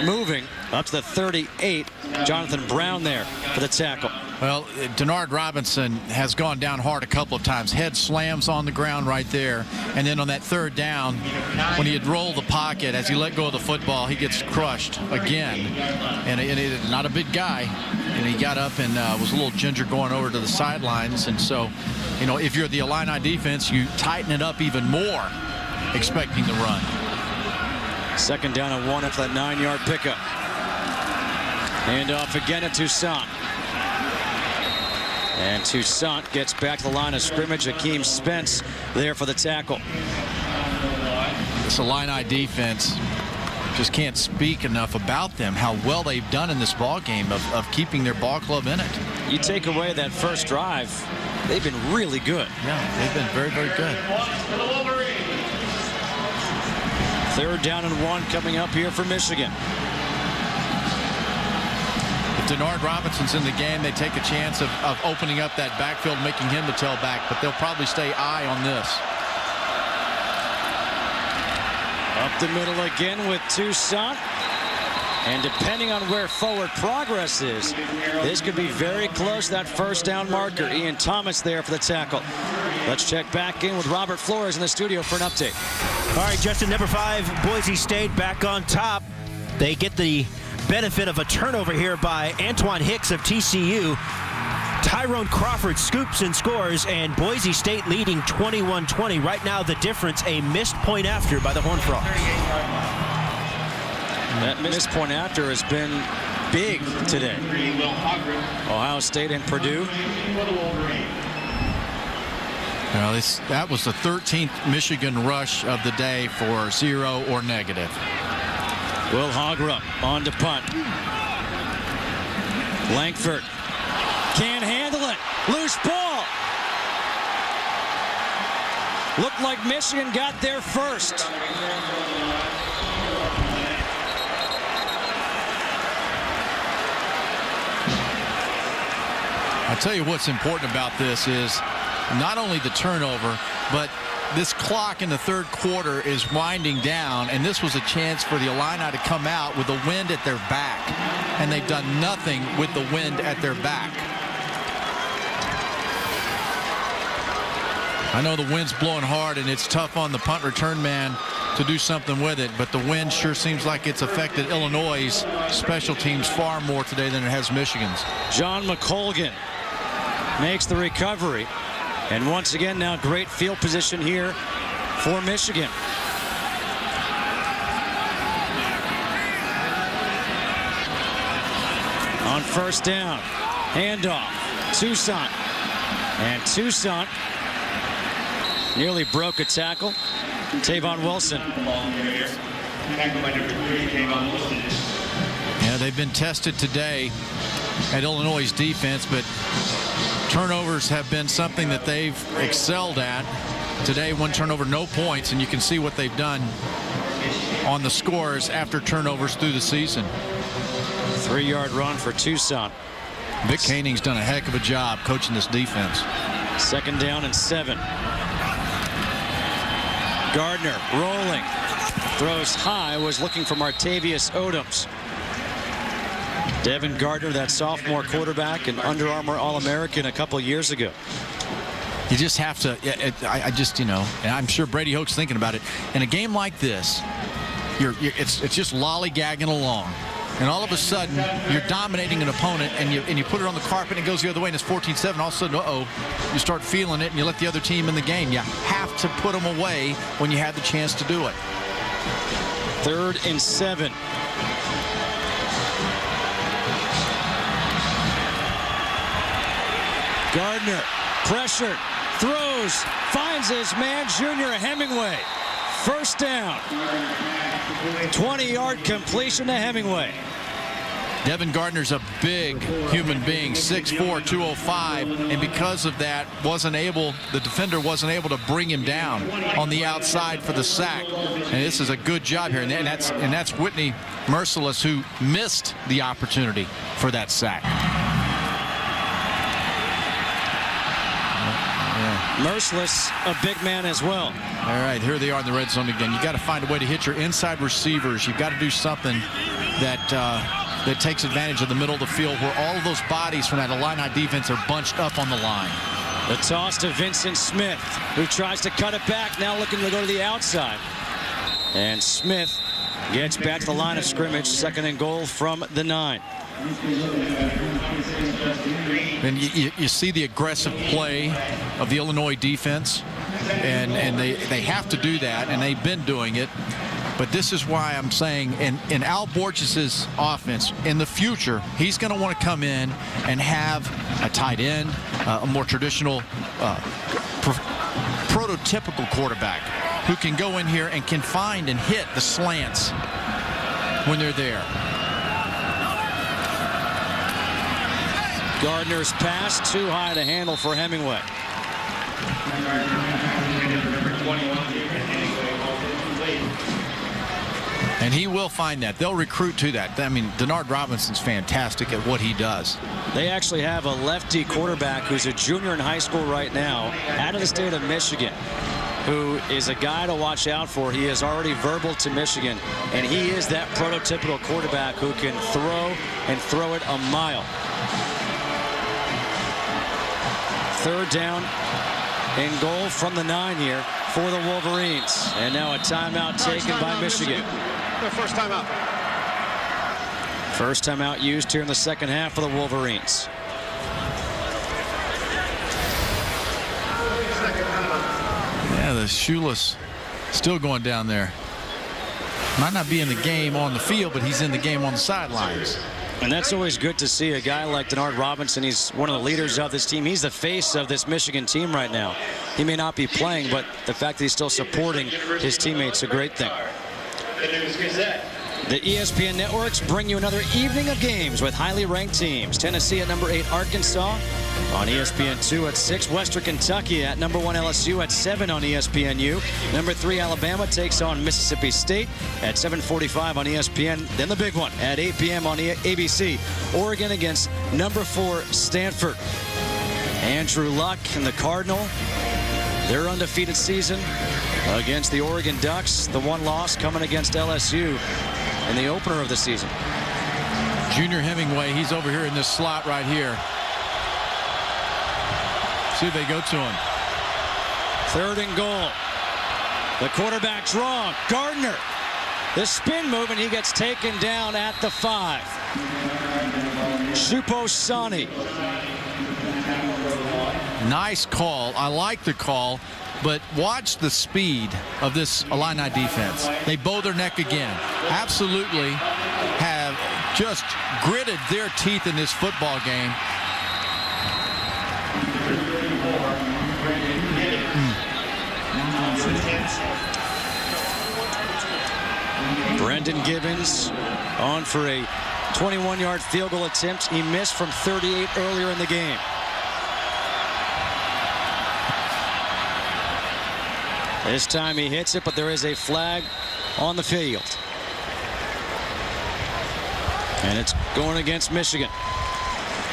moving up to the 38. Jonathan Brown there for the tackle. Well, Denard Robinson has gone down hard a couple of times. Head slams on the ground right there. And then on that third down, when he had rolled the pocket, as he let go of the football, he gets crushed again. And he's not a big guy. And he got up and was a little ginger going over to the sidelines. And so, you know, if you're the Illini defense, you tighten it up even more, expecting the run. Second down and 1 after that 9-yard pickup. Handoff again to Toussaint. And Toussaint gets back to the line of scrimmage. Akeem Spence there for the tackle. This Illini defense, just can't speak enough about them, how well they've done in this ball game of keeping their ball club in it. You take away that first drive, they've been really good. Yeah, they've been very, very good. Third down and 1 coming up here for Michigan. If Denard Robinson's in the game, they take a chance of opening up that backfield, making him the tailback, but they'll probably stay eye on this. Up the middle again with Toussaint. And depending on where forward progress is, this could be very close to that first down marker. Ian Thomas there for the tackle. Let's check back in with Robert Flores in the studio for an update. All right, Justin, number 5, Boise State back on top. They get the benefit of a turnover here by Antoine Hicks of TCU. Tyrone Crawford scoops and scores, and Boise State leading 21-20. Right now, the difference, a missed point after by the Horned Frogs. That missed point after has been big today. Ohio State and Purdue. Well, that was the 13th Michigan rush of the day for 0 or negative. Will Hogrup on to punt. Langford can't handle it. Loose ball. Looked like Michigan got there first. I'll tell you what's important about this is not only the turnover, but this clock in the third quarter is winding down, and this was a chance for the Illini to come out with the wind at their back, and they've done nothing with the wind at their back. I know the wind's blowing hard, and it's tough on the punt return man to do something with it, but the wind sure seems like it's affected Illinois' special teams far more today than it has Michigan's. John McColgan makes the recovery. And once again, now great field position here for Michigan. On first down, handoff, Toussaint. And Toussaint nearly broke a tackle. Tavon Wilson. Yeah, they've been tested today at Illinois' defense, but turnovers have been something that they've excelled at. Today, 1 turnover, no points, and you can see what they've done on the scores after turnovers through the season. 3-yard run for Toussaint. Vic Koenig's done a heck of a job coaching this defense. Second down and 7. Gardner rolling. Throws high, was looking for Martavius Odoms. Devin Gardner, that sophomore quarterback and Under Armour All-American a couple years ago. You just have to, you know, and I'm sure Brady Hoke's thinking about it. In a game like this, it's just lollygagging along. And all of a sudden, you're dominating an opponent, and you put it on the carpet, and it goes the other way, and it's 14-7. All of a sudden, you start feeling it, and you let the other team in the game. You have to put them away when you have the chance to do it. 3rd and 7. Gardner pressured, throws, finds his man, Junior Hemingway. First down. 20-yard completion to Hemingway. Devin Gardner's a big human being, 6'4", 205, and because of that, the defender wasn't able to bring him down on the outside for the sack. And this is a good job here, and that's Whitney Merciless, who missed the opportunity for that sack. Merciless, a big man as well. All right, here they are in the red zone again. You got to find a way to hit your inside receivers. You've got to do something that takes advantage of the middle of the field, where all of those bodies from that Illini defense are bunched up on the line. The toss to Vincent Smith, who tries to cut it back, now looking to go to the outside. And Smith gets back to the line of scrimmage, 2nd and goal from the 9. And you see the aggressive play of the Illinois defense, and they have to do that, and they've been doing it. But this is why I'm saying in Al Borges' offense, in the future, he's going to want to come in and have a tight end, a more traditional, prototypical quarterback who can go in here and can find and hit the slants when they're there. Gardner's pass too high to handle for Hemingway. And he will find that. They'll recruit to that. I mean, Denard Robinson's fantastic at what he does. They actually have a lefty quarterback who's a junior in high school right now, out of the state of Michigan, who is a guy to watch out for. He is already verbal to Michigan, and he is that prototypical quarterback who can throw and throw it a mile. 3rd down and goal from the 9 here for the Wolverines. And now a timeout taken by Michigan. Their first timeout. First timeout used here in the 2nd half for the Wolverines. Yeah, the shoeless still going down there. Might not be in the game on the field, but he's in the game on the sidelines. And that's always good to see. A guy like Denard Robinson, he's one of the leaders of this team. He's the face of this Michigan team right now. He may not be playing, but the fact that he's still supporting his teammates is a great thing. The ESPN networks bring you another evening of games with highly ranked teams. Tennessee at number 8, Arkansas on ESPN2 at 6. Western Kentucky at number 1, LSU at 7 on ESPNU. Number 3, Alabama takes on Mississippi State at 7:45 on ESPN. Then the big one at 8 p.m. on ABC. Oregon against number 4, Stanford. Andrew Luck and the Cardinal, their undefeated season against the Oregon Ducks. The one loss coming against LSU in the opener of the season. Junior Hemingway, he's over here in this slot right here. See if they go to him. 3rd and goal. The quarterback draw. Gardner. The spin move, and he gets taken down at the 5. Shupo Sani. Nice call. I like the call, but watch the speed of this Illini defense. They bow their neck again. Absolutely have just gritted their teeth in this football game. Brendan Gibbons on for a 21-yard field goal attempt. He missed from 38 earlier in the game. This time he hits it, but there is a flag on the field. And it's going against Michigan.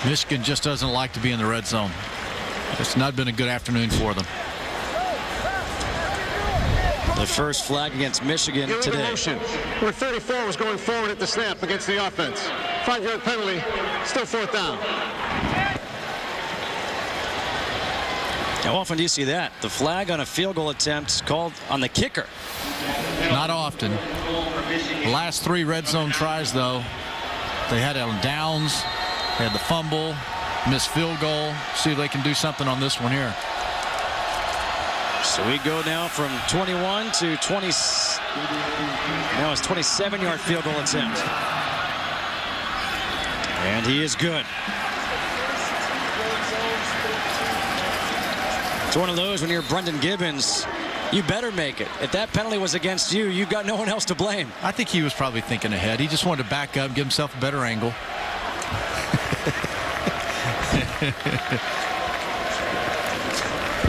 Michigan just doesn't like to be in the red zone. It's not been a good afternoon for them. The first flag against Michigan today. Number 34 was going forward at the snap against the offense. 5-yard penalty, still 4th down. How often do you see that? The flag on a field goal attempt called on the kicker. Not often. The last 3 red zone tries, though, they had it on downs, they had the fumble, missed field goal. See if they can do something on this one here. So we go now from 21 to 20. Now it's 27-yard field goal attempt. And he is good. It's one of those when you're Brendan Gibbons, you better make it. If that penalty was against you, you've got no one else to blame. I think he was probably thinking ahead. He just wanted to back up, give himself a better angle.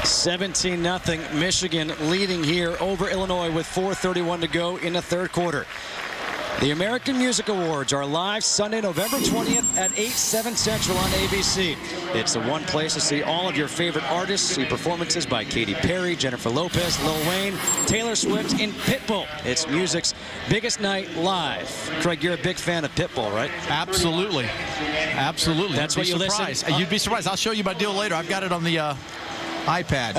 17-0 Michigan leading here over Illinois with 4:31 to go in the third quarter. The American Music Awards are live Sunday, November 20th at 8/7 Central on ABC. It's the one place to see all of your favorite artists, see performances by Katy Perry, Jennifer Lopez, Lil Wayne, Taylor Swift, and Pitbull. It's music's biggest night live. Craig, you're a big fan of Pitbull, right? Absolutely. Absolutely. That's what you listen. You'd be surprised. I'll show you my deal later. I've got it on the iPad.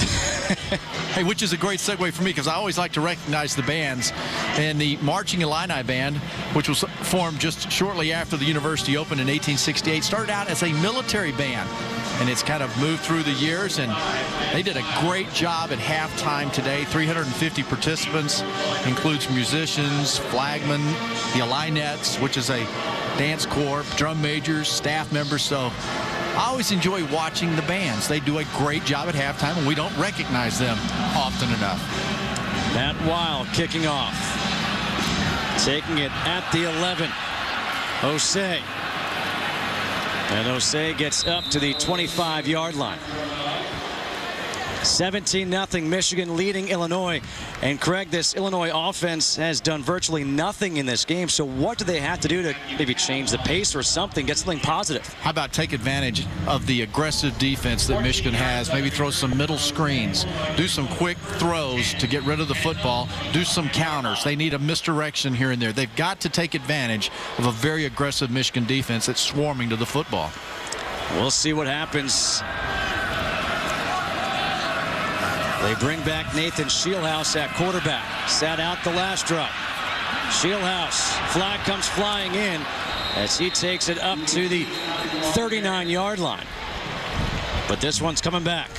Hey, which is a great segue for me because I always like to recognize the bands. And the Marching Illini Band, which was formed just shortly after the university opened in 1868, started out as a military band. And it's kind of moved through the years, and they did a great job at halftime today. 350 participants, includes musicians, flagmen, the Illinettes, which is a dance corps, drum majors, staff members. So I always enjoy watching the bands. They do a great job at halftime, and we don't recognize them often enough. Matt Weil kicking off. Taking it at the 11. Osei. And Osei gets up to the 25-yard line. 17-0 Michigan leading Illinois. And Craig, this Illinois offense has done virtually nothing in this game. So what do they have to do to maybe change the pace or something, get something positive? How about take advantage of the aggressive defense that Michigan has? Maybe throw some middle screens, do some quick throws to get rid of the football, do some counters. They need a misdirection here and there. They've got to take advantage of a very aggressive Michigan defense that's swarming to the football. We'll see what happens. They bring back Nathan Shieldhouse at quarterback. Sat out the last drive. Shieldhouse, flag comes flying in as he takes it up to the 39-yard line. But this one's coming back.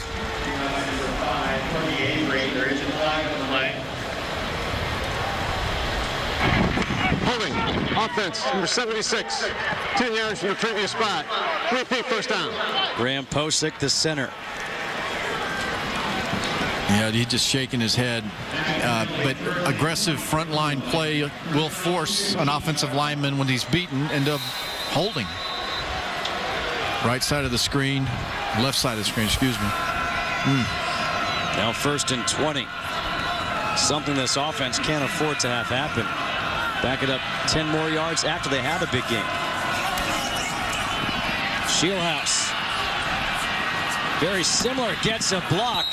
Holding, offense, number 76. 10 yards from the previous spot. Repeat first down. Graham Posick, the center. Yeah, he's just shaking his head. But aggressive frontline play will force an offensive lineman when he's beaten into holding. Right side of the screen, left side of the screen, excuse me. Now 1st and 20. Something this offense can't afford to have happen. Back it up 10 more yards after they had a big game. Shieldhouse. Very similar, gets a block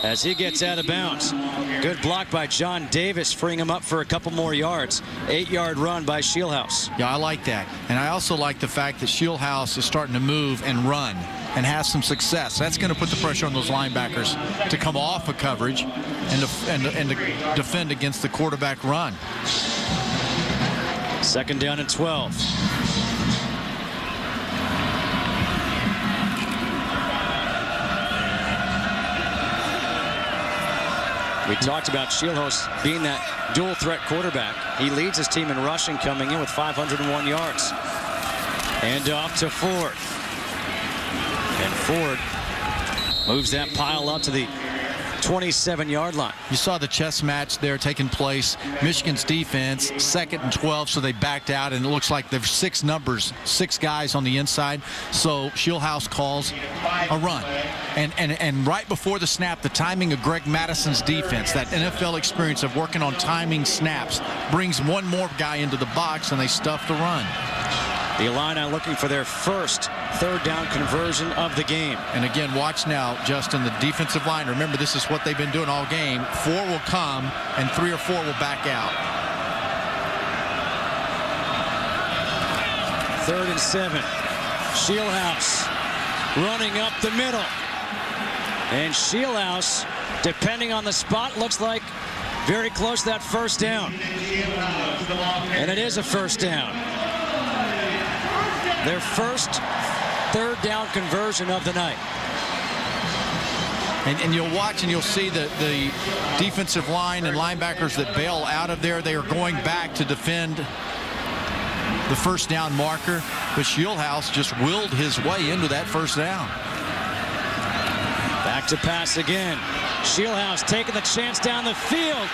as he gets out of bounds. Good block by John Davis, freeing him up for a couple more yards. 8-yard run by Shieldhouse. Yeah, I like that. And I also like the fact that Shieldhouse is starting to move and run and has some success. That's going to put the pressure on those linebackers to come off of coverage and to defend against the quarterback run. 2nd down and 12. We talked about Shieldhouse being that dual threat quarterback. He leads his team in rushing, coming in with 501 yards. And off to Ford. And Ford moves that pile up to the 27-yard line. You saw the chess match there taking place. Michigan's defense, 2nd and 12, so they backed out, and it looks like there's 6 guys on the inside. So Shieldhouse calls a run. And right before the snap, the timing of Greg Madison's defense, that NFL experience of working on timing snaps, brings one more guy into the box, and they stuff the run. The Illini looking for their first 3rd down conversion of the game. And again, watch now, Justin, the defensive line. Remember, this is what they've been doing all game. 4 will come, and 3 or 4 will back out. 3rd and 7. Shieldhouse running up the middle. And Shieldhouse, depending on the spot, looks like very close to that 1st down. And it is a 1st down. Their first 3rd down conversion of the night. And you'll watch and you'll see the defensive line and linebackers that bail out of there. They are going back to defend the 1st down marker. But Shieldhouse just willed his way into that 1st down. Back Back to pass again. Shieldhouse taking the chance down the field.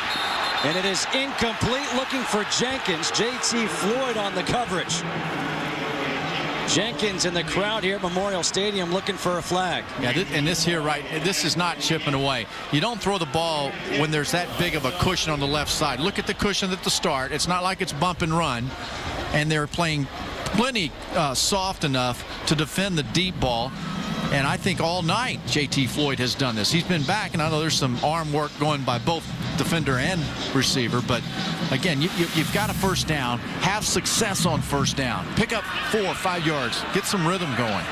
And it is incomplete, looking for Jenkins. J.T. Floyd on the coverage. Jenkins in the crowd here at Memorial Stadium looking for a flag. Yeah, and this here, right, this is not chipping away. You don't throw the ball when there's that big of a cushion on the left side. Look at the cushion at the start. It's not like it's bump and run. And they're playing plenty soft enough to defend the deep ball. And I think all night J.T. Floyd has done this. He's been back, and I know there's some arm work going by both defender and receiver. But, again, you've got a first down. Have success on first down. Pick up 4 or 5 yards. Get some rhythm going.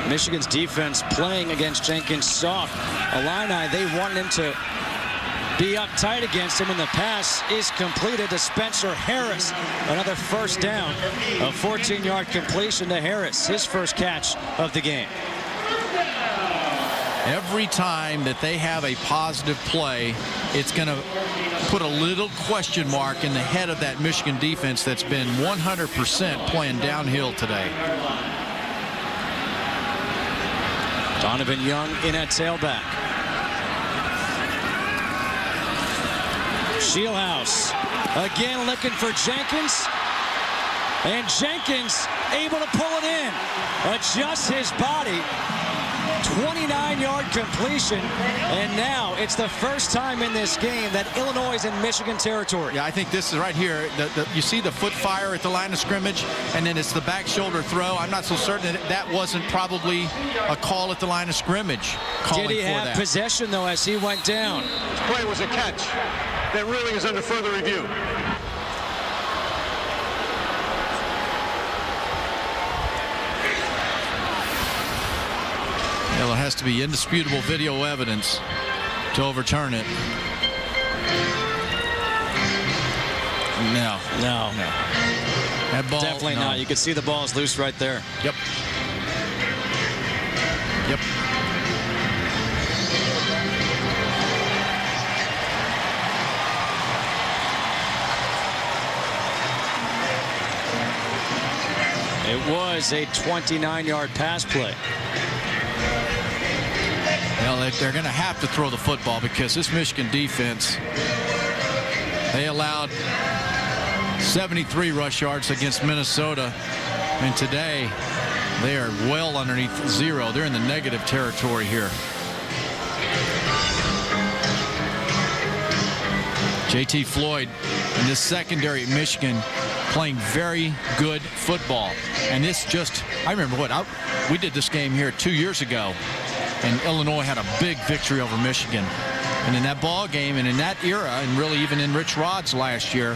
Michigan's defense playing against Jenkins soft. Illini, they wanted him to be uptight against him, and the pass is completed to Spencer Harris. Another first down. A 14-yard completion to Harris. His first catch of the game. Every time that they have a positive play, it's going to put a little question mark in the head of that Michigan defense that's been 100% playing downhill today. Donovan Young in at tailback. Shieldhouse again looking for Jenkins. And Jenkins able to pull it in. Adjusts his body. 29-yard completion, and now it's the first time in this game that Illinois is in Michigan territory. Yeah, I think this is right here. You see the foot fire at the line of scrimmage, and then it's the back shoulder throw. I'm not so certain that wasn't probably a call at the line of scrimmage. Did he have possession, though, as he went down? This play was a catch. That ruling is under further review. Well, there has to be indisputable video evidence to overturn it. No. That ball, definitely not. You can see the ball's loose right there. Yep. It was a 29-yard pass play. Well, they're going to have to throw the football because this Michigan defense, they allowed 73 rush yards against Minnesota, and today they are well underneath 0. They're in the negative territory here. J.T. Floyd in this secondary at Michigan playing very good football. And this just, I remember we did this game here 2 years ago, and Illinois had a big victory over Michigan. And in that ball game and in that era, and really even in Rich Rod's last year,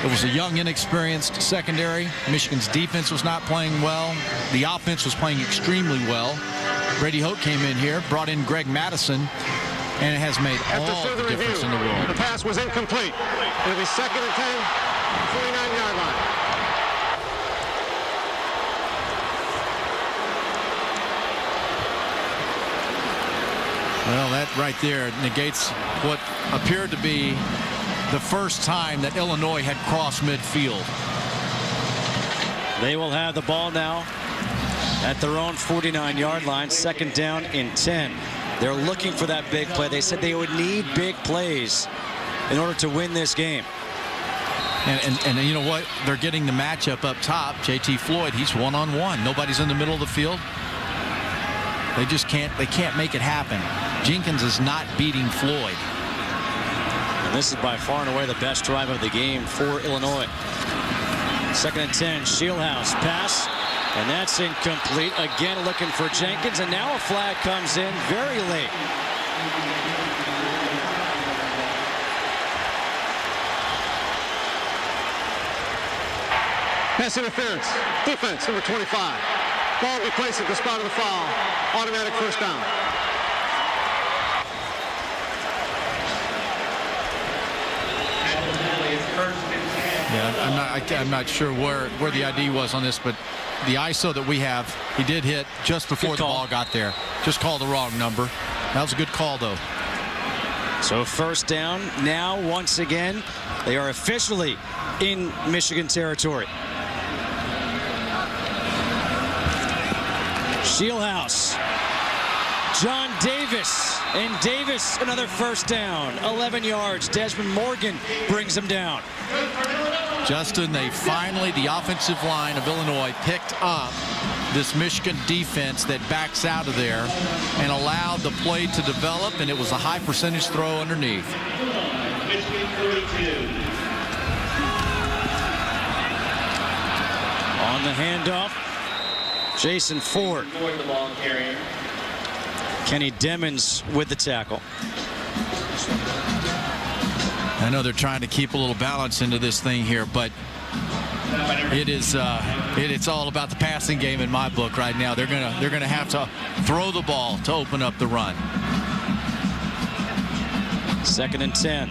it was a young, inexperienced secondary. Michigan's defense was not playing well. The offense was playing extremely well. Brady Hoke came in here, brought in Greg Madison, and it has made all the difference in the world. The pass was incomplete. It'll be 2nd and 10, 49-yard line. Well, that right there negates what appeared to be the first time that Illinois had crossed midfield. They will have the ball now at their own 49-yard line, 2nd down and 10. They're looking for that big play. They said they would need big plays in order to win this game. And you know what? They're getting the matchup up top. J.T. Floyd, he's one-on-one. Nobody's in the middle of the field. They just can't make it happen. Jenkins is not beating Floyd. And this is by far and away the best drive of the game for Illinois. 2nd and 10, Shieldhouse pass, and that's incomplete. Again looking for Jenkins, and now a flag comes in very late. Pass interference. Defense, number 25. Ball will be placed at the spot of the foul. Automatic first down. Yeah, I'm not sure where the ID was on this, but the ISO that we have, he did hit just before the ball got there. Just called the wrong number. That was a good call, though. So first down. Now, once again, they are officially in Michigan territory. Shieldhouse John Davis. And Davis, another first down. 11 yards. Desmond Morgan brings him down. Justin, the offensive line of Illinois picked up this Michigan defense that backs out of there and allowed the play to develop, and it was a high percentage throw underneath. On the handoff, Jason Ford. Kenny Demmons with the tackle. I know they're trying to keep a little balance into this thing here, but it's all about the passing game in my book right now. They're gonna have to throw the ball to open up the run. 2nd and 10.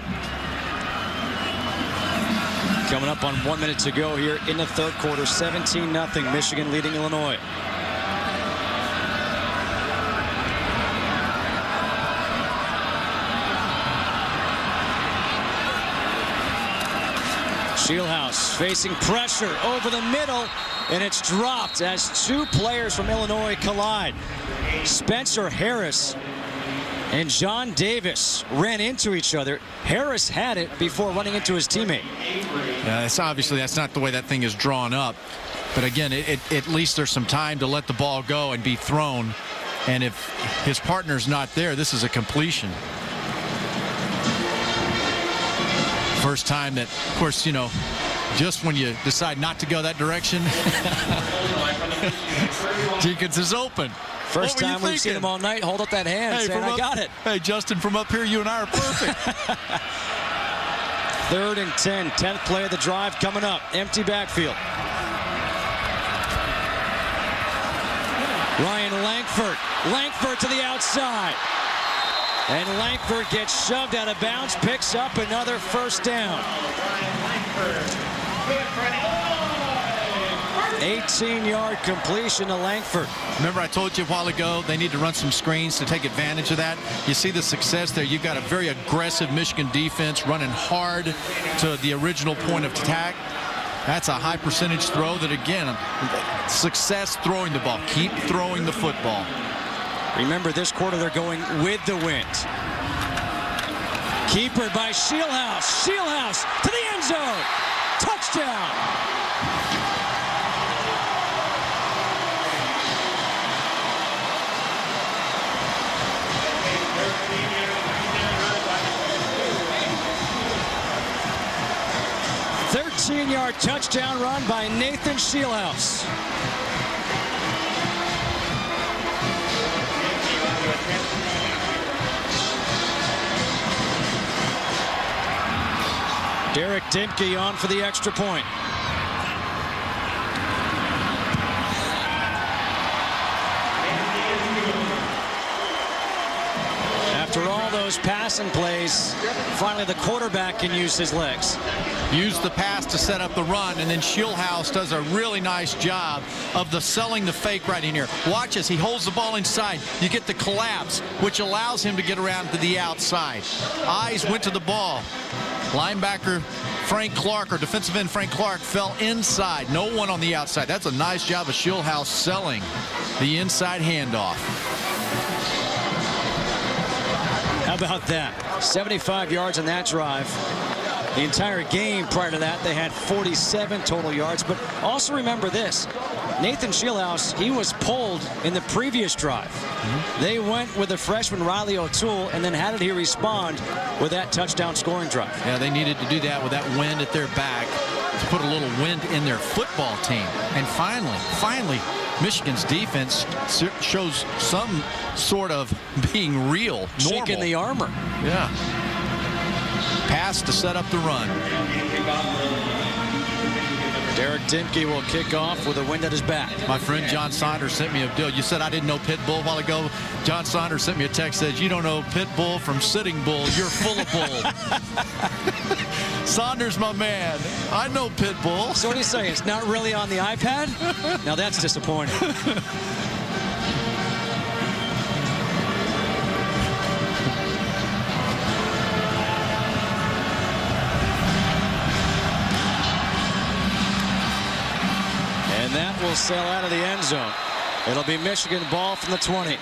Coming up on 1 minute to go here in the third quarter. 17-0. Michigan leading Illinois. Shieldhouse facing pressure over the middle, and it's dropped as two players from Illinois collide. Spencer Harris and John Davis ran into each other. Harris had it before running into his teammate. That's not the way that thing is drawn up. But again, at least there's some time to let the ball go and be thrown. And if his partner's not there, this is a completion. First time that, of course, just when you decide not to go that direction, Jenkins is open. First time we've seen him all night hold up that hand saying, I got it. Hey, Justin, from up here, you and I are perfect. 3rd and 10, 10th play of the drive coming up. Empty backfield. Ryan Langford to the outside. And Langford gets shoved out of bounds, picks up another first down. 18-yard completion to Langford. Remember I told you a while ago they need to run some screens to take advantage of that. You see the success there. You've got a very aggressive Michigan defense running hard to the original point of attack. That's a high percentage throw that, again, success throwing the ball. Keep throwing the football. Remember, this quarter they're going with the wind. Keeper by Shieldhouse. Shieldhouse to the end zone. Touchdown. Yard touchdown run by Nathan Shieldhouse. Derek Dimke on for the extra point. After all those passing plays, finally the quarterback can use his legs. Use the pass to set up the run, and then Shieldhouse does a really nice job of selling the fake right in here. Watch as he holds the ball inside. You get the collapse, which allows him to get around to the outside. Eyes went to the ball. Linebacker Frank Clark, or defensive end Frank Clark, fell inside. No one on the outside. That's a nice job of Shieldhouse selling the inside handoff. How about that? 75 yards on that drive. The entire game prior to that, they had 47 total yards. But also remember this. Nathan Shieldhouse, he was pulled in the previous drive. They went with the freshman Riley O'Toole and then had it here respond with that touchdown scoring drive. Yeah, they needed to do that with that wind at their back to put a little wind in their football team. And finally, Michigan's defense shows some sort of being real, normal. Chink in the armor. Yeah. Pass to set up the run. Derek Dimke will kick off with a wind at his back. My friend John Saunders sent me a deal. You said I didn't know pit bull a while ago. John Saunders sent me a text that says, you don't know pit bull from sitting bull. You're full of bull. Saunders, my man. I know pit bull. So what do you say? It's not really on the iPad? Now that's disappointing. And that will sail out of the end zone. It'll be Michigan ball from the 20.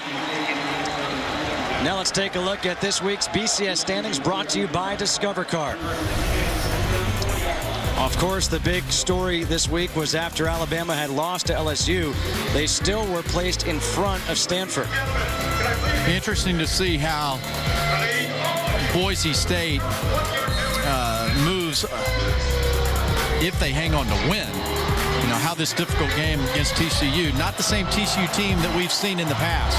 Now let's take a look at this week's BCS standings, brought to you by Discover Card. Of course, the big story this week was after Alabama had lost to LSU, they still were placed in front of Stanford. Interesting to see how Boise State moves if they hang on to win. You know, how this difficult game against TCU, not the same TCU team that we've seen in the past.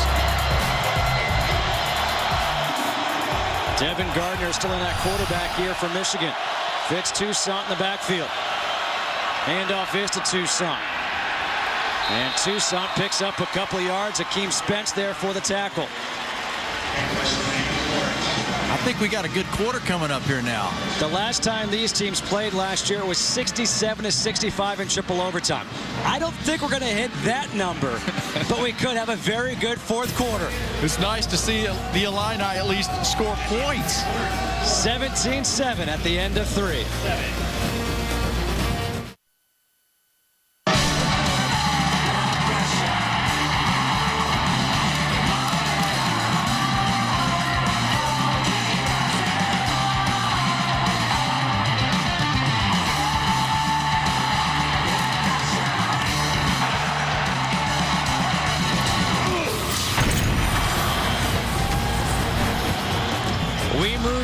Devin Gardner still in at quarterback here for Michigan. Fits Toussaint in the backfield. Handoff is to Toussaint. And Toussaint picks up a couple of yards. Akeem Spence there for the tackle. I think we got a good quarter coming up here now. The last time these teams played last year was 67-65 in triple overtime. I don't think we're going to hit that number, but we could have a very good fourth quarter. It's nice to see the Illini at least score points. 17-7 at the end of 3.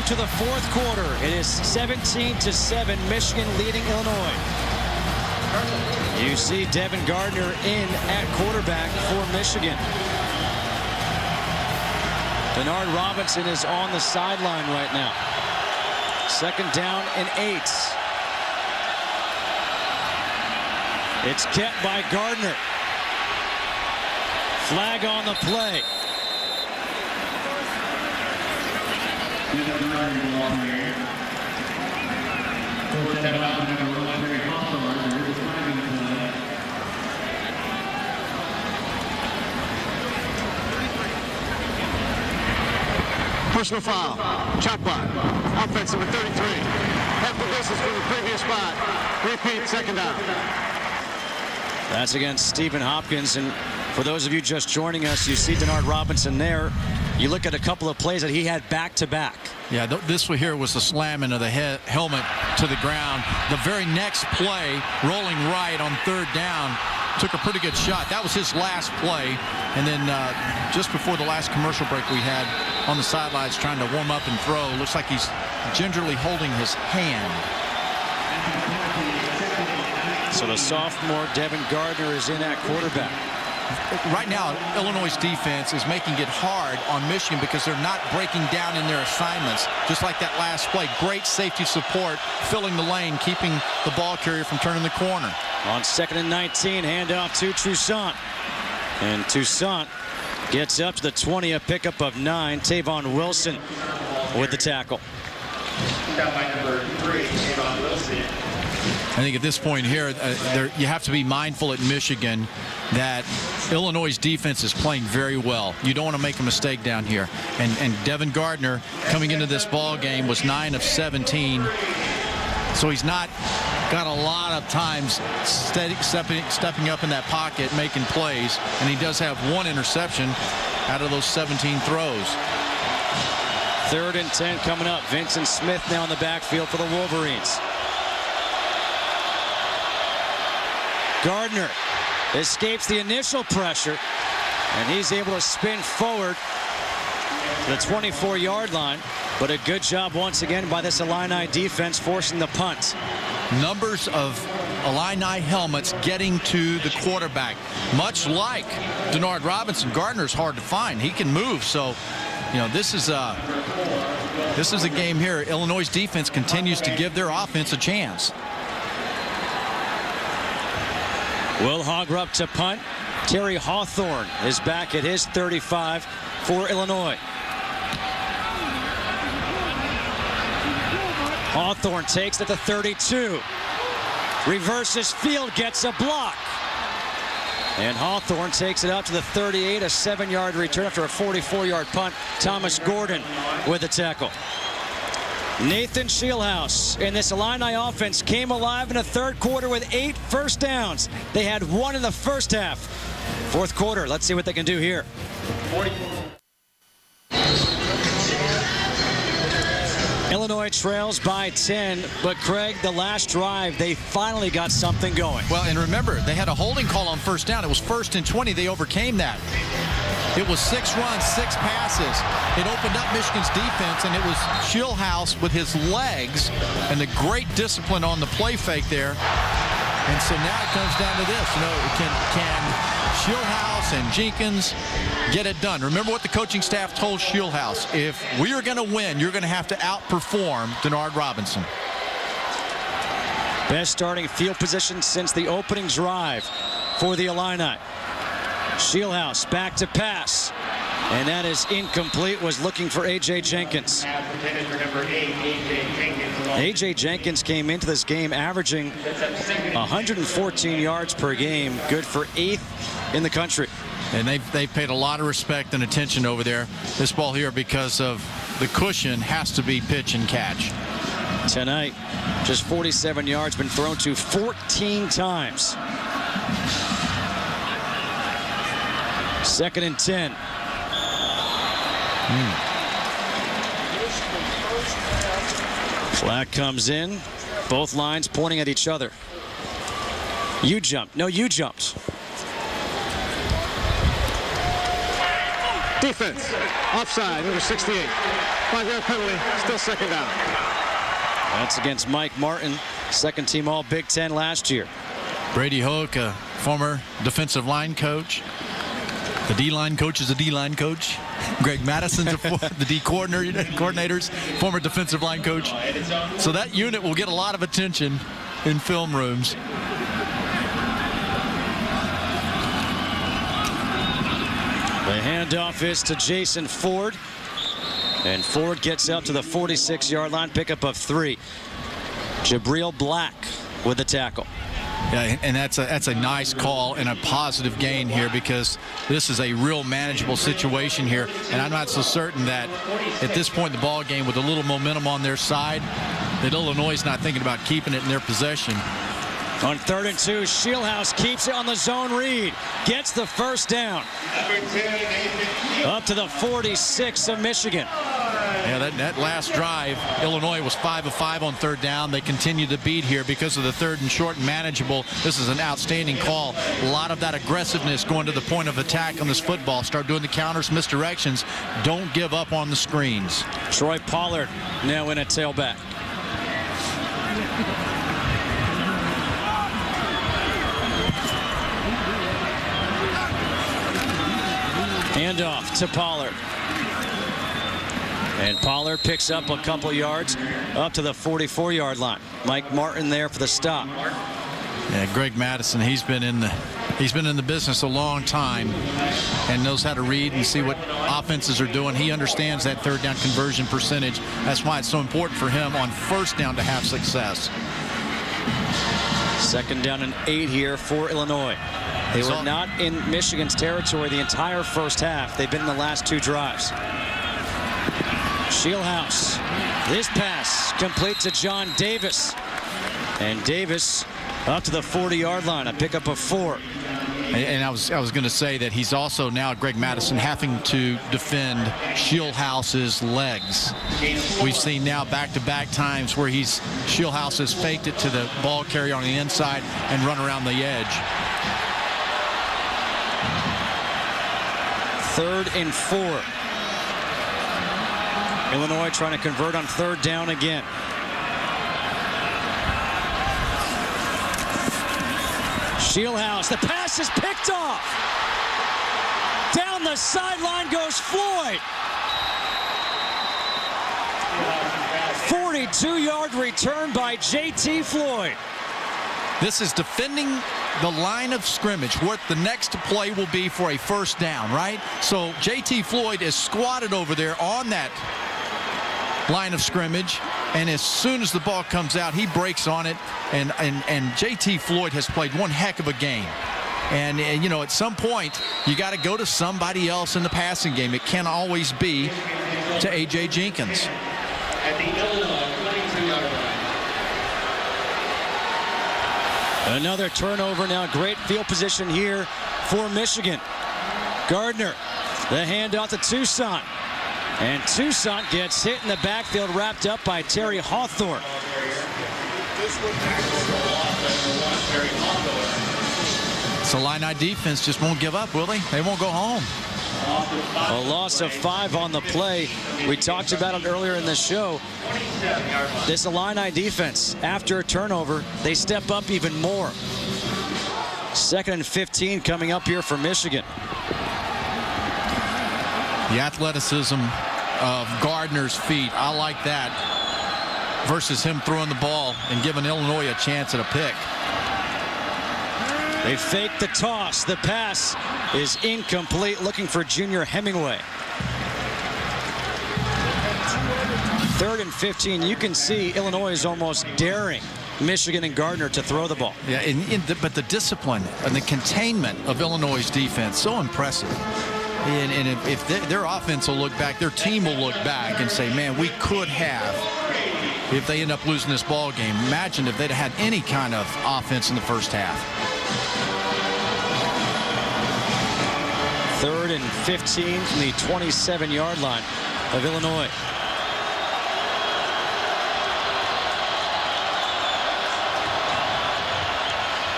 To the fourth quarter. It is 17-7, Michigan leading Illinois. You see Devin Gardner in at quarterback for Michigan. Denard Robinson is on the sideline right now. Second down and 8. It's kept by Gardner. Flag on the play. Personal foul. Chop block. Offense number 33. Half the distance from the previous spot. Repeat, second down. That's against Stephen Hopkins. And for those of you just joining us, you see Denard Robinson there. You look at a couple of plays that he had back-to-back. Yeah, this one here was the slamming of the helmet to the ground. The very next play, rolling right on third down, took a pretty good shot. That was his last play. And then just before the last commercial break we had on the sidelines trying to warm up and throw, looks like he's gingerly holding his hand. So the sophomore Devin Gardner is in at quarterback. Right now, Illinois' defense is making it hard on Michigan because they're not breaking down in their assignments. Just like that last play, great safety support, filling the lane, keeping the ball carrier from turning the corner. On 2nd and 19, handoff to Toussaint. And Toussaint gets up to the 20, a pickup of 9. Tavon Wilson with the tackle. Number 3, Tavon Wilson. I think at this point here, you have to be mindful at Michigan that Illinois' defense is playing very well. You don't want to make a mistake down here. And Devin Gardner, coming into this ball game, was 9 of 17. So he's not got a lot of times stepping up in that pocket, making plays. And he does have 1 interception out of those 17 throws. 3rd and 10 coming up. Vincent Smith now in the backfield for the Wolverines. Gardner escapes the initial pressure, and he's able to spin forward to the 24-yard line. But a good job once again by this Illini defense forcing the punt. Numbers of Illini helmets getting to the quarterback. Much like Denard Robinson, Gardner's hard to find. He can move, so you know this is a game here. Illinois' defense continues to give their offense a chance. Will Hogger up to punt. Terry Hawthorne is back at his 35 for Illinois. Hawthorne takes it to 32. Reverses field, gets a block. And Hawthorne takes it out to the 38, a 7-yard return after a 44-yard punt. Thomas Gordon with the tackle. Nathan Shieldhouse and this Illini offense came alive in the third quarter with 8 first downs. They had 1 in the first half. Fourth quarter, let's see what they can do here. Illinois trails by 10, but Craig, the last drive, they finally got something going. Well, and remember, they had a holding call on first down. It was 1st and 20. They overcame that. It was 6 runs, 6 passes. It opened up Michigan's defense, and it was Shieldhouse with his legs and the great discipline on the play fake there. And so now it comes down to this. You know, can Shieldhouse and Jenkins get it done? Remember what the coaching staff told Shieldhouse. If we are going to win, you're going to have to outperform Denard Robinson. Best starting field position since the opening drive for the Illini. Shieldhouse back to pass. And that is incomplete. Was looking for A.J. Jenkins. A.J. Jenkins came into this game averaging 114 yards per game. Good for 8th in the country. And they've paid a lot of respect and attention over there. This ball here, because of the cushion, has to be pitch and catch. Tonight, just 47 yards, been thrown to 14 times. 2nd and 10. Flag comes in. Both lines pointing at each other. You jumped. No, you jumped. Defense. Offside. Number 68. 5-yard penalty. Still 2nd down. That's against Mike Martin. 2nd team All Big Ten last year. Brady Hoke, a former defensive line coach. The D-line coach is a D-line coach. Greg Madison's the D coordinators, former defensive line coach. So that unit will get a lot of attention in film rooms. The handoff is to Jason Ford. And Ford gets out to the 46-yard line, pickup of 3. Jabril Black with the tackle. Yeah, and that's a nice call and a positive gain here, because this is a real manageable situation here. And I'm not so certain that at this point in the ball game, with a little momentum on their side, that Illinois is not thinking about keeping it in their possession. On 3rd and 2, Shieldhouse keeps it on the zone read. Gets the first down. Up to the 46 of Michigan. Yeah, that last drive, Illinois was 5 of 5 on 3rd down. They continue to beat here because of the 3rd and short and manageable. This is an outstanding call. A lot of that aggressiveness going to the point of attack on this football. Start doing the counters, misdirections. Don't give up on the screens. Troy Pollard now in at tailback. Handoff to Pollard. And Pollard picks up a couple yards up to the 44-yard line. Mike Martin there for the stop. Yeah, Greg Madison, he's been in the business a long time and knows how to read and see what offenses are doing. He understands that 3rd down conversion percentage. That's why it's so important for him on 1st down to have success. 2nd down and 8 here for Illinois. They were not in Michigan's territory the entire first half. They've been in the last 2 drives. Shieldhouse. This pass complete to John Davis. And Davis up to the 40-yard line. A pickup of 4. And I was going to say that he's also now, Greg Madison, having to defend Shieldhouse's legs. We've seen now back-to-back times where Shieldhouse has faked it to the ball carrier on the inside and run around the edge. 3rd and 4. Illinois trying to convert on 3rd down again. Shieldhouse, the pass is picked off. Down the sideline goes Floyd. 42-yard return by J.T. Floyd. This is defending the line of scrimmage, what the next play will be for a 1st down, right? So J.T. Floyd is squatted over there on that line of scrimmage, and as soon as the ball comes out, he breaks on it, and J.T. Floyd has played one heck of a game. And you know, at some point, you got to go to somebody else in the passing game. It can't always be to A.J. Jenkins. at the Illinois 22-yard line. Another turnover now. Great field position here for Michigan. Gardner, the handoff to Toussaint. And Toussaint gets hit in the backfield, wrapped up by Terry Hawthorne. So Illini defense just won't give up, will they? They won't go home. A loss of 5 on the play. We talked about it earlier in the show. This Illini defense, after a turnover, they step up even more. 2nd and 15 coming up here for Michigan. The athleticism of Gardner's feet, I like that, versus him throwing the ball and giving Illinois a chance at a pick. They fake the toss. The pass is incomplete, looking for Junior Hemingway. 3rd and 15. You can see Illinois is almost daring Michigan and Gardner to throw the ball. Yeah, but the discipline and the containment of Illinois' defense, so impressive. And if their offense will look back, their team will look back and say, man, we could have, if they end up losing this ball game. Imagine if they'd had any kind of offense in the first half. 3rd and 15 from the 27-yard line of Illinois.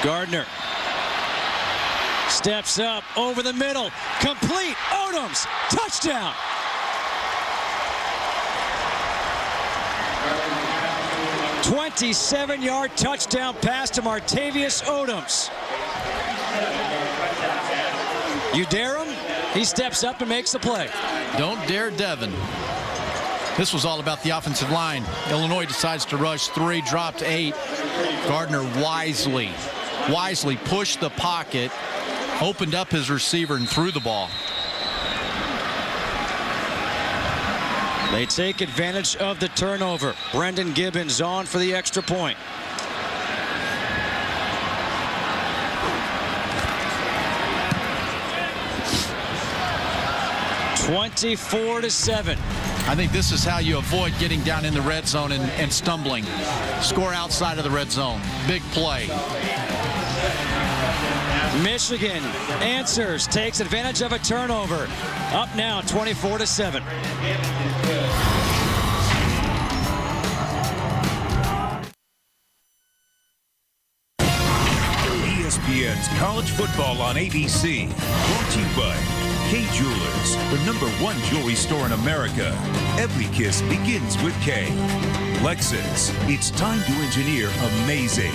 Gardner steps up over the middle, complete. Odoms, touchdown. A 27-yard touchdown pass to Martavius Odoms. You dare him, he steps up and makes the play. Don't dare Devin. This was all about the offensive line. Illinois decides to rush 3, dropped 8. Gardner wisely pushed the pocket, opened up his receiver, and threw the ball. They take advantage of the turnover. Brendan Gibbons on for the extra point. (24-7). I think this is how you avoid getting down in the red zone and stumbling. Score outside of the red zone. Big play. Michigan answers, takes advantage of a turnover. Up now 24-7. ESPN's College Football on ABC. Brought to you by K Jewelers, the #1 jewelry store in America. Every kiss begins with K. Lexus, it's time to engineer amazing.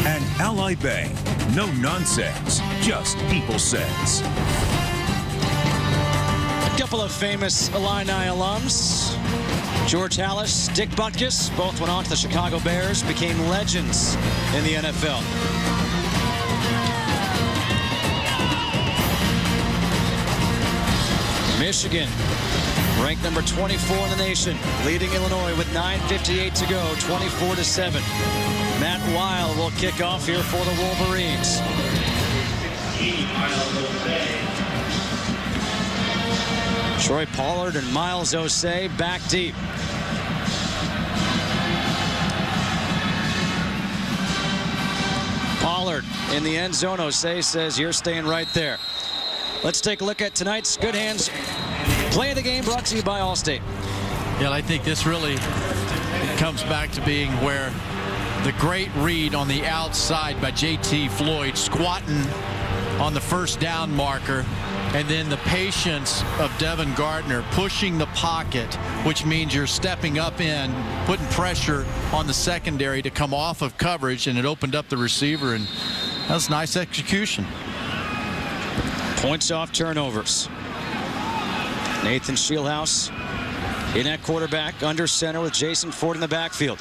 And Ally Bank, no nonsense, just people sense. A couple of famous Illini alums. George Halas, Dick Butkus, both went on to the Chicago Bears, became legends in the NFL. Michigan, ranked number 24 in the nation, leading Illinois with 9:58 to go, 24-7. Matt Weil will kick off here for the Wolverines. Troy Pollard and Miles Osei back deep. Pollard in the end zone. Osei says, you're staying right there. Let's take a look at tonight's Good Hands Play of the Game, brought to you by Allstate. Yeah, I think this really comes back to being where the great read on the outside by J.T. Floyd, squatting on the first down marker, and then the patience of Devin Gardner pushing the pocket, which means you're stepping up in, putting pressure on the secondary to come off of coverage, and it opened up the receiver, and that's nice execution. Points off turnovers. Nathan Shieldhouse in at quarterback, under center with Jason Ford in the backfield.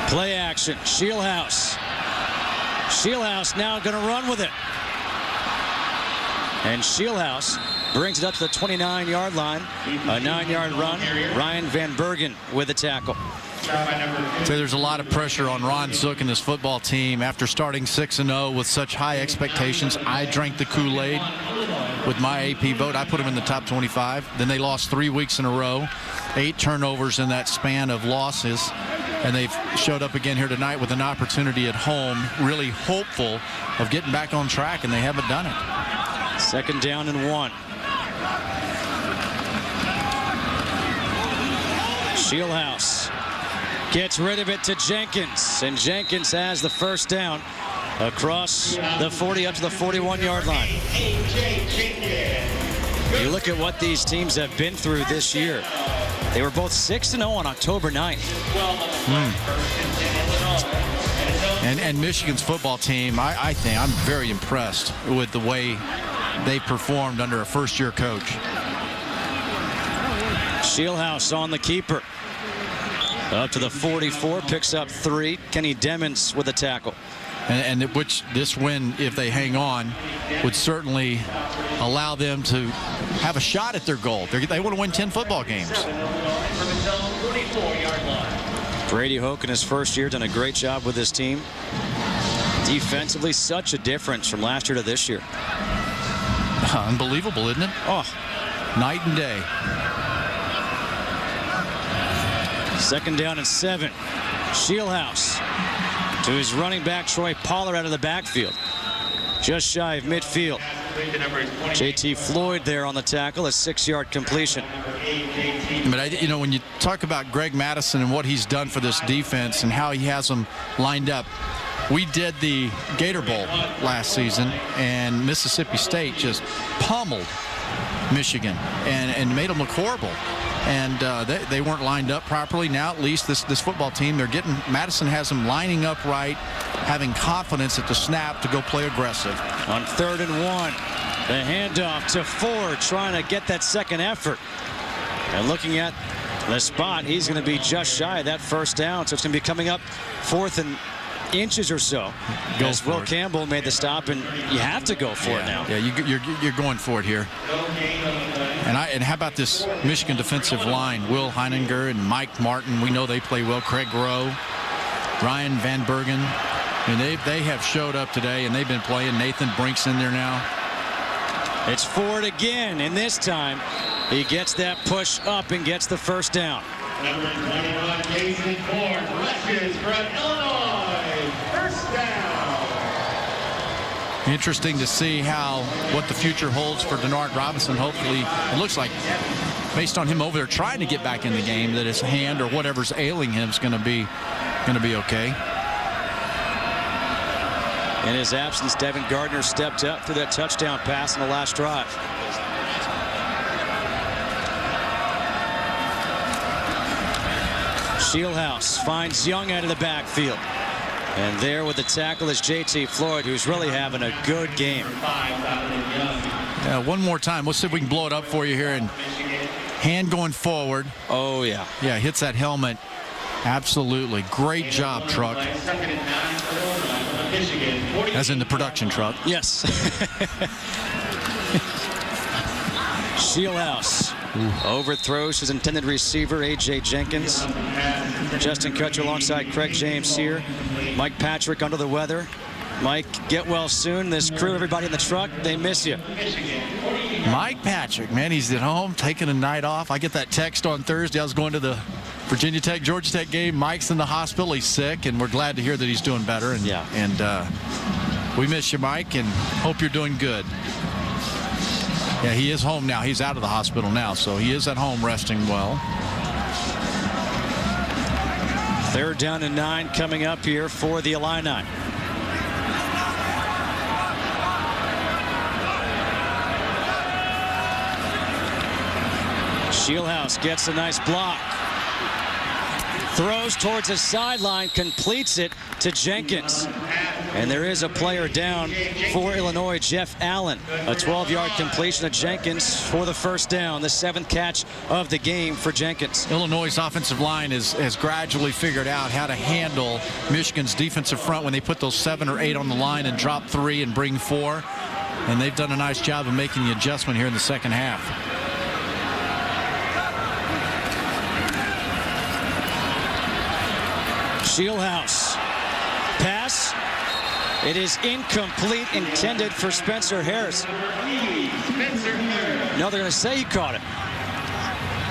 Play action, Shieldhouse. Shieldhouse now going to run with it. And Shieldhouse brings it up to the 29-yard line. A 9-yard run. Ryan Van Bergen with the tackle. So there's a lot of pressure on Ron Zook and this football team after starting 6-0 with such high expectations. I drank the Kool-Aid. with my AP vote. I put them in the top 25. Then they lost 3 weeks in a row, 8 turnovers in that span of losses. And they've showed up again here tonight with an opportunity at home, really hopeful of getting back on track, and they haven't done it. 2nd down and 1. Shieldhouse gets rid of it to Jenkins, and Jenkins has the 1st down across the 40 up to the 41-yard line. You look at what these teams have been through this year. They were both 6-0 on October 9th. And Michigan's football team, I think I'm very impressed with the way they performed under a first-year coach. Shieldhouse on the keeper. Up to the 44, picks up 3. Kenny Demmons with a tackle. And which this win, if they hang on, would certainly allow them to have a shot at their goal. They want to win 10 football games. Brady Hoke in his first year done a great job with his team. Defensively, such a difference from last year to this year. Unbelievable, isn't it? Oh, night and day. 2nd down and 7. Shieldhouse to his running back Troy Pollard out of the backfield, just shy of midfield. JT Floyd there on the tackle, a 6-yard completion. But you know, when you talk about Greg Madison and what he's done for this defense and how he has them lined up, we did the Gator Bowl last season, and Mississippi State just pummeled Michigan and made them look horrible. And they weren't lined up properly. Now at least this football team, they're getting, Madison has them lining up right, having confidence at the snap to go play aggressive. On 3rd and 1, the handoff to Ford, trying to get that second effort. And looking at the spot, he's going to be just shy of that 1st down. So it's going to be coming up 4th and inches or so. As Will Campbell made the stop, and you have to go for it now. Yeah, you're going for it here. And how about this Michigan defensive line? Will Heininger and Mike Martin, we know they play well. Craig Rowe, Ryan Van Bergen. And they have showed up today, and they've been playing. Nathan Brink's in there now. It's Ford again, and this time he gets that push up and gets the 1st down. Number 21, Jason Ford, rushes for Illinois. 1st down. Interesting to see what the future holds for Denard Robinson. Hopefully, it looks like, based on him over there trying to get back in the game, that his hand or whatever's ailing him is going to be okay. In his absence, Devin Gardner stepped up through that touchdown pass in the last drive. Shieldhouse finds Young out of the backfield. And there with the tackle is JT Floyd, who's really having a good game. One more time. Let's see if we can blow it up for you here. And hand going forward. Oh, yeah. Yeah, hits that helmet. Absolutely. Great job, truck. As in the production truck. Yes. Shieldhouse overthrows his intended receiver, A.J. Jenkins. Justin Kutcher alongside Craig James here. Mike Patrick under the weather. Mike, get well soon. This crew, everybody in the truck, they miss you. Mike Patrick, man, he's at home taking a night off. I get that text on Thursday. I was going to the Virginia Tech, Georgia Tech game. Mike's in the hospital. He's sick, and we're glad to hear that he's doing better. And, yeah. And we miss you, Mike, and hope you're doing good. Yeah, he is home now. He's out of the hospital now, so he is at home resting well. 3rd down and 9 coming up here for the Illini. Shieldhouse gets a nice block. Throws towards the sideline, completes it to Jenkins. And there is a player down for Illinois, Jeff Allen. A 12-yard completion to Jenkins for the 1st down, the 7th catch of the game for Jenkins. Illinois' offensive line has gradually figured out how to handle Michigan's defensive front when they put those 7 or 8 on the line and drop 3 and bring 4. And they've done a nice job of making the adjustment here in the second half. Shieldhouse. Pass It is incomplete, intended for Spencer Harris. No, they're going to say he caught it.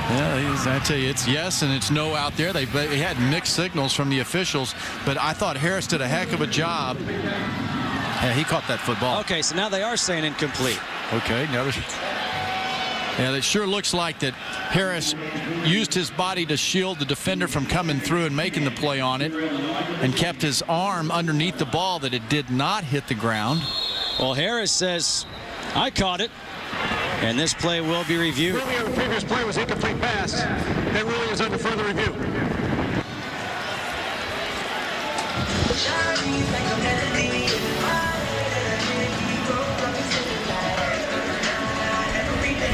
Yeah, I tell you, it's yes and it's no out there. They had mixed signals from the officials, but I thought Harris did a heck of a job. Yeah, he caught that football. Okay, so now they are saying incomplete. Okay, now yeah, it sure looks like that Harris used his body to shield the defender from coming through and making the play on it, and kept his arm underneath the ball that it did not hit the ground. Well, Harris says, I caught it. And this play will be reviewed. Ruling on the previous play was incomplete pass. That ruling is under further review.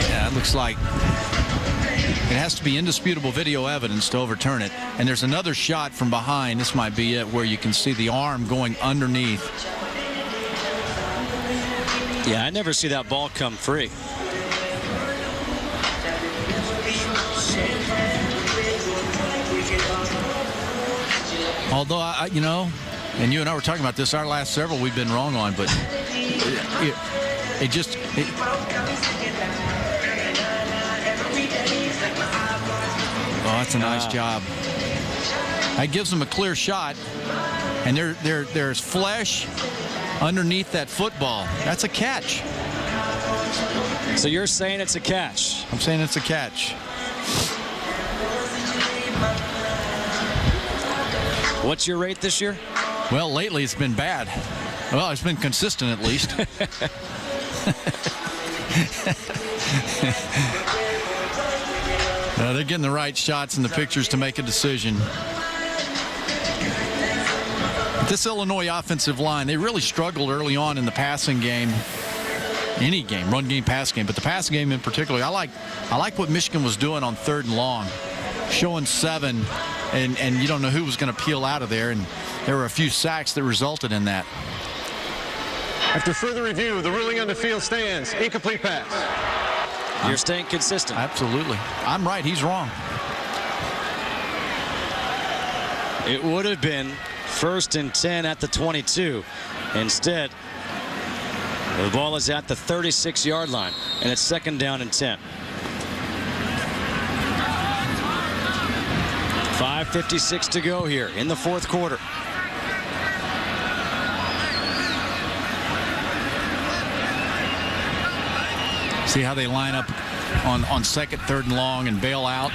Yeah, it looks like it has to be indisputable video evidence to overturn it. And there's another shot from behind. This might be it, where you can see the arm going underneath. Yeah, I never see that ball come free. Although, you know, and you and I were talking about this, our last several we've been wrong on, but it just... Oh, that's a nice job. That gives them a clear shot, and there's flesh underneath that football. That's a catch. So you're saying it's a catch? I'm saying it's a catch. What's your rate this year? Well, lately it's been bad. Well, it's been consistent at least. They're getting the right shots and the pictures to make a decision. This Illinois offensive line, they really struggled early on in the passing game. Any game, run game, pass game, but the passing game in particular. I like what Michigan was doing on 3rd and long, showing 7, and you don't know who was going to peel out of there, and there were a few sacks that resulted in that. After further review, the ruling on the field stands. Incomplete pass. You're staying consistent. Absolutely. I'm right. He's wrong. It would have been 1st and 10 at the 22. Instead, the ball is at the 36-yard line, and it's 2nd down and 10. 5:56 to go here in the 4th quarter. See how they line up on 2nd, 3rd and long and bail out.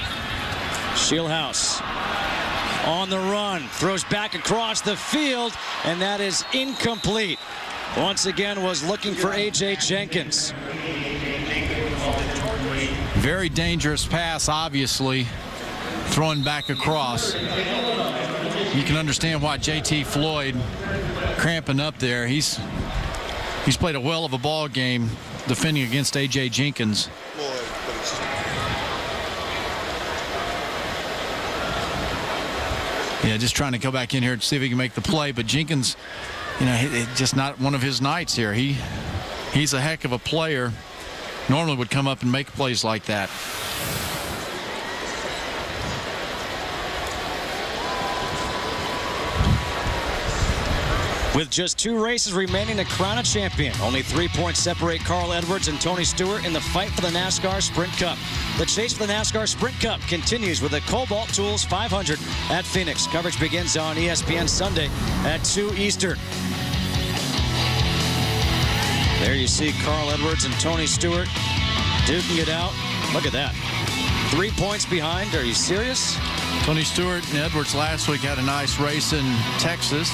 Shieldhouse on the run, throws back across the field, and that is incomplete. Once again was looking for A.J. Jenkins. Very dangerous pass, obviously, throwing back across. You can understand why J.T. Floyd cramping up there. He's played a well of a ball game defending against A.J. Jenkins. Yeah, just trying to go back in here to see if he can make the play, but Jenkins, you know, just not one of his nights here. He's a heck of a player. Normally would come up and make plays like that. With just 2 races remaining to crown a champion, only 3 points separate Carl Edwards and Tony Stewart in the fight for the NASCAR Sprint Cup. The chase for the NASCAR Sprint Cup continues with the Cobalt Tools 500 at Phoenix. Coverage begins on ESPN Sunday at 2 Eastern. There you see Carl Edwards and Tony Stewart duking it out. Look at that. 3 points behind. Are you serious? Tony Stewart and Edwards last week had a nice race in Texas.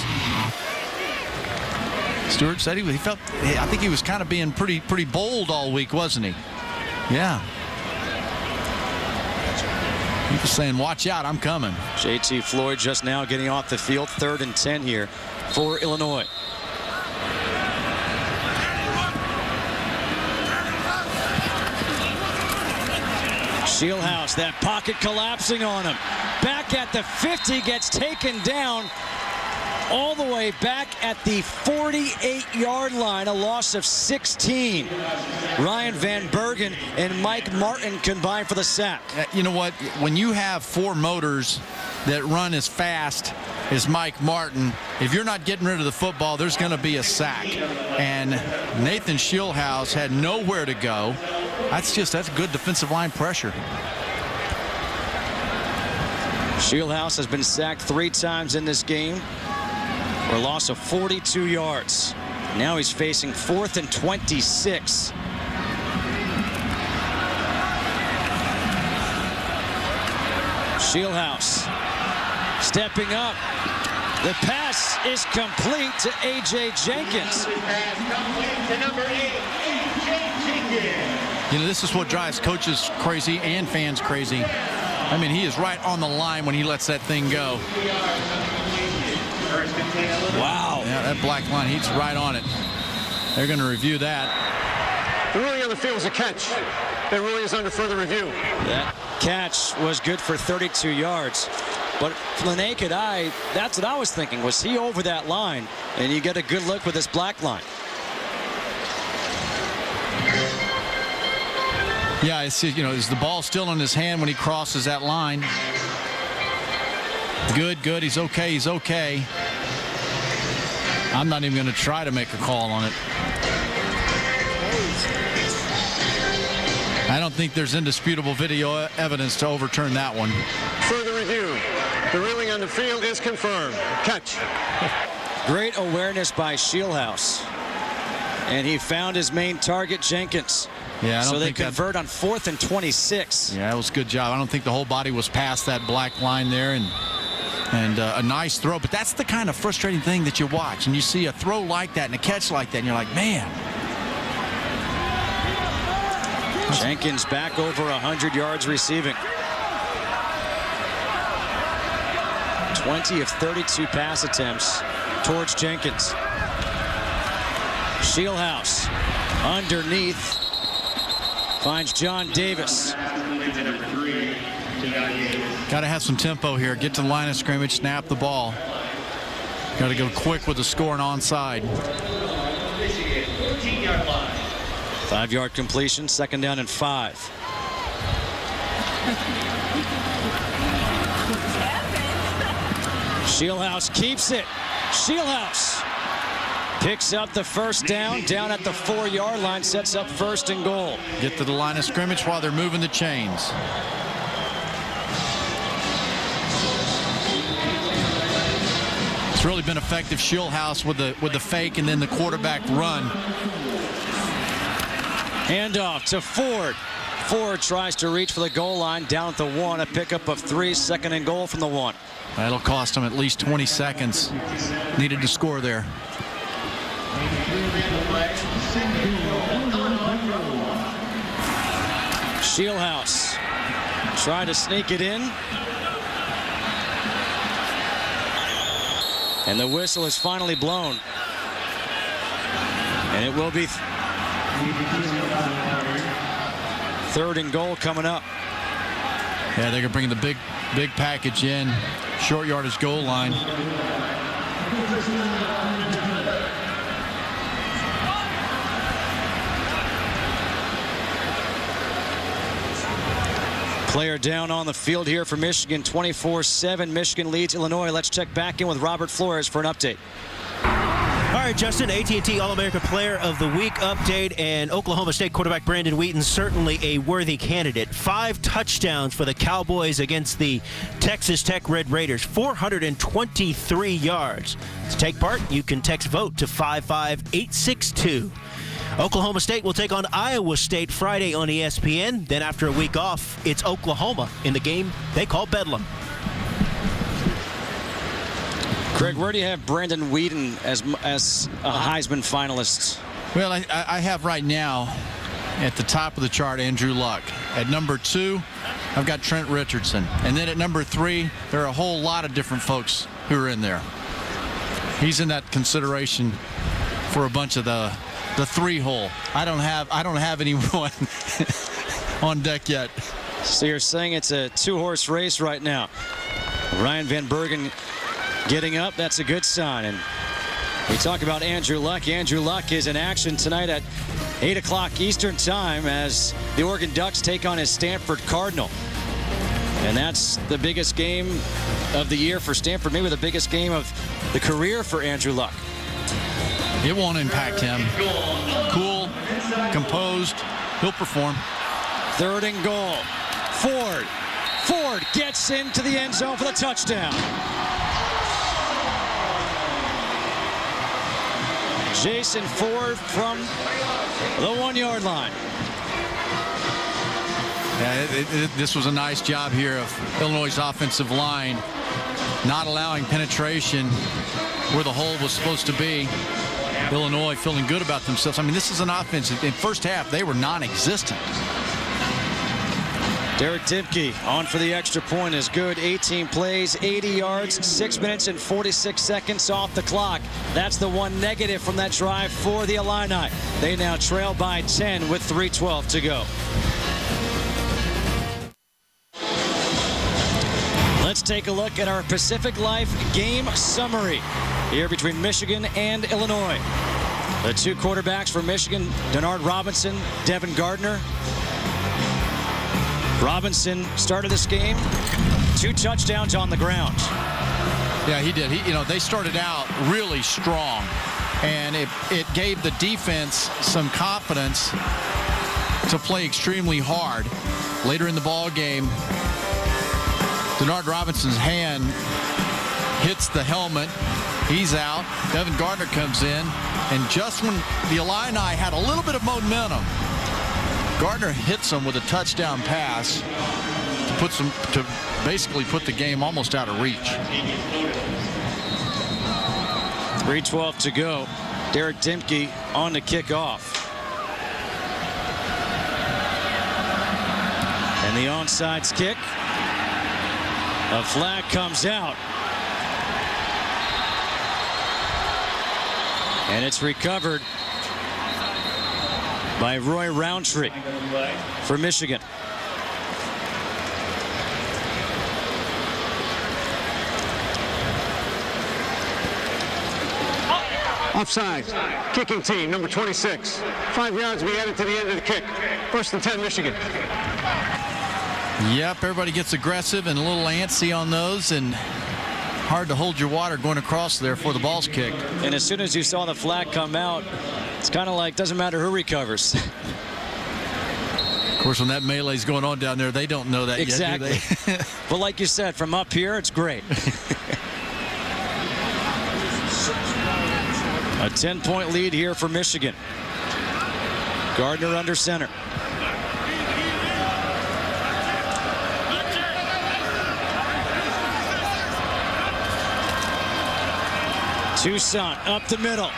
Stewart said he felt, I think he was kind of being pretty bold all week, wasn't he? Yeah. He was saying, watch out, I'm coming. J.T. Floyd just now getting off the field. 3rd and 10 here for Illinois. Shieldhouse, that pocket collapsing on him. Back at the 50, gets taken down all the way back at the 48-yard line, a loss of 16. Ryan Van Bergen and Mike Martin combined for the sack. You know what? When you have 4 motors that run as fast is Mike Martin. If you're not getting rid of the football, there's going to be a sack. And Nathan Shieldhouse had nowhere to go. That's good defensive line pressure. Shieldhouse has been sacked 3 times in this game for a loss of 42 yards. Now he's facing 4th and 26. Shieldhouse stepping up. The pass is complete to A.J. Jenkins. To number 8, A.J. Jenkins. You know, this is what drives coaches crazy and fans crazy. I mean, he is right on the line when he lets that thing go. Wow. Yeah, that black line, he's right on it. They're going to review that. The ruling on the field was a catch. That ruling is under further review. That catch was good for 32 yards. But from the naked eye, that's what I was thinking. Was he over that line? And you get a good look with this black line. Yeah, it's, you know, is the ball still in his hand when he crosses that line? Good. He's okay. He's okay. I'm not even going to try to make a call on it. I don't think there's indisputable video evidence to overturn that one. Further review. The ruling on the field is confirmed. Catch. Great awareness by Shieldhouse. And he found his main target, Jenkins. Yeah, I don't so they think convert on 4th and 26. Yeah, that was a good job. I don't think the whole body was past that black line there, and a nice throw. But that's the kind of frustrating thing that you watch, and you see a throw like that and a catch like that, and you're like, man. Jenkins back over 100 yards receiving. 20 of 32 pass attempts towards Jenkins. Shieldhouse underneath. Finds John Davis. Got to have some tempo here. Get to the line of scrimmage, snap the ball. Got to go quick with the score and onside. 5-yard completion, 2nd down and 5. Shieldhouse keeps it. Shieldhouse picks up the 1st down at the 4-yard line, sets up 1st and goal. Get to the line of scrimmage while they're moving the chains. It's really been effective, Shieldhouse, with the fake and then the quarterback run. Handoff to Ford. Ford tries to reach for the goal line, down at the 1, a pickup of 3, 2nd and goal from the 1. That'll cost them at least 20 seconds. Needed to score there. Shieldhouse trying to sneak it in. And the whistle is finally blown. And it will be 3rd and goal coming up. Yeah, they're going to bring the big package in. Short yardage goal line. Player down on the field here for Michigan, 24-7. Michigan leads Illinois. Let's check back in with Robert Flores for an update. All right, Justin, AT&T All-America Player of the Week update, and Oklahoma State quarterback Brandon Wheaton certainly a worthy candidate. 5 touchdowns for the Cowboys against the Texas Tech Red Raiders, 423 yards. To take part, you can text VOTE to 55862. Oklahoma State will take on Iowa State Friday on ESPN. Then after a week off, it's Oklahoma in the game they call Bedlam. Craig, where do you have Brandon Wheaton as a Heisman finalist? Well, I have right now at the top of the chart Andrew Luck. At number 2, I've got Trent Richardson. And then at number 3, there are a whole lot of different folks who are in there. He's in that consideration for a bunch of the 3-hole. I don't have anyone on deck yet. So you're saying it's a 2-horse race right now. Ryan Van Bergen getting up, that's a good sign. And we talk about Andrew Luck. Andrew Luck is in action tonight at 8 o'clock Eastern time as the Oregon Ducks take on his Stanford Cardinal. And that's the biggest game of the year for Stanford, maybe the biggest game of the career for Andrew Luck. It won't impact him. Cool, composed, he'll perform. 3rd and goal. Ford gets into the end zone for the touchdown. Jason Ford from the 1-yard line. Yeah, this was a nice job here of Illinois' offensive line, not allowing penetration where the hole was supposed to be. Illinois feeling good about themselves. I mean, this is an offense. In first half, they were non-existent. Derek Dimke on for the extra point is good. 18 plays, 80 yards, 6 minutes and 46 seconds off the clock. That's the one negative from that drive for the Illini. They now trail by 10 with 3:12 to go. Let's take a look at our Pacific Life game summary here between Michigan and Illinois. The 2 quarterbacks for Michigan, Denard Robinson, Devin Gardner. Robinson started this game, 2 touchdowns on the ground. Yeah, he did. They started out really strong, and it gave the defense some confidence to play extremely hard. Later in the ball game, Denard Robinson's hand hits the helmet. He's out. Devin Gardner comes in, and just when the Illini had a little bit of momentum, Gardner hits him with a touchdown pass to basically put the game almost out of reach. 3:12 to go. Derek Dimke on the kickoff. And the onside kick. A flag comes out. And it's recovered by Roy Roundtree for Michigan. Offside. Kicking team, number 26. 5 yards to be added to the end of the kick. 1st and 10, Michigan. Yep, everybody gets aggressive and a little antsy on those, and hard to hold your water going across there before the ball's kicked. And as soon as you saw the flag come out, it's kind of like, doesn't matter who recovers. Of course, when that melee's going on down there, they don't know that exactly. yet, do they? But like you said, from up here, it's great. A 10-point lead here for Michigan. Gardner under center. Toussaint up the middle.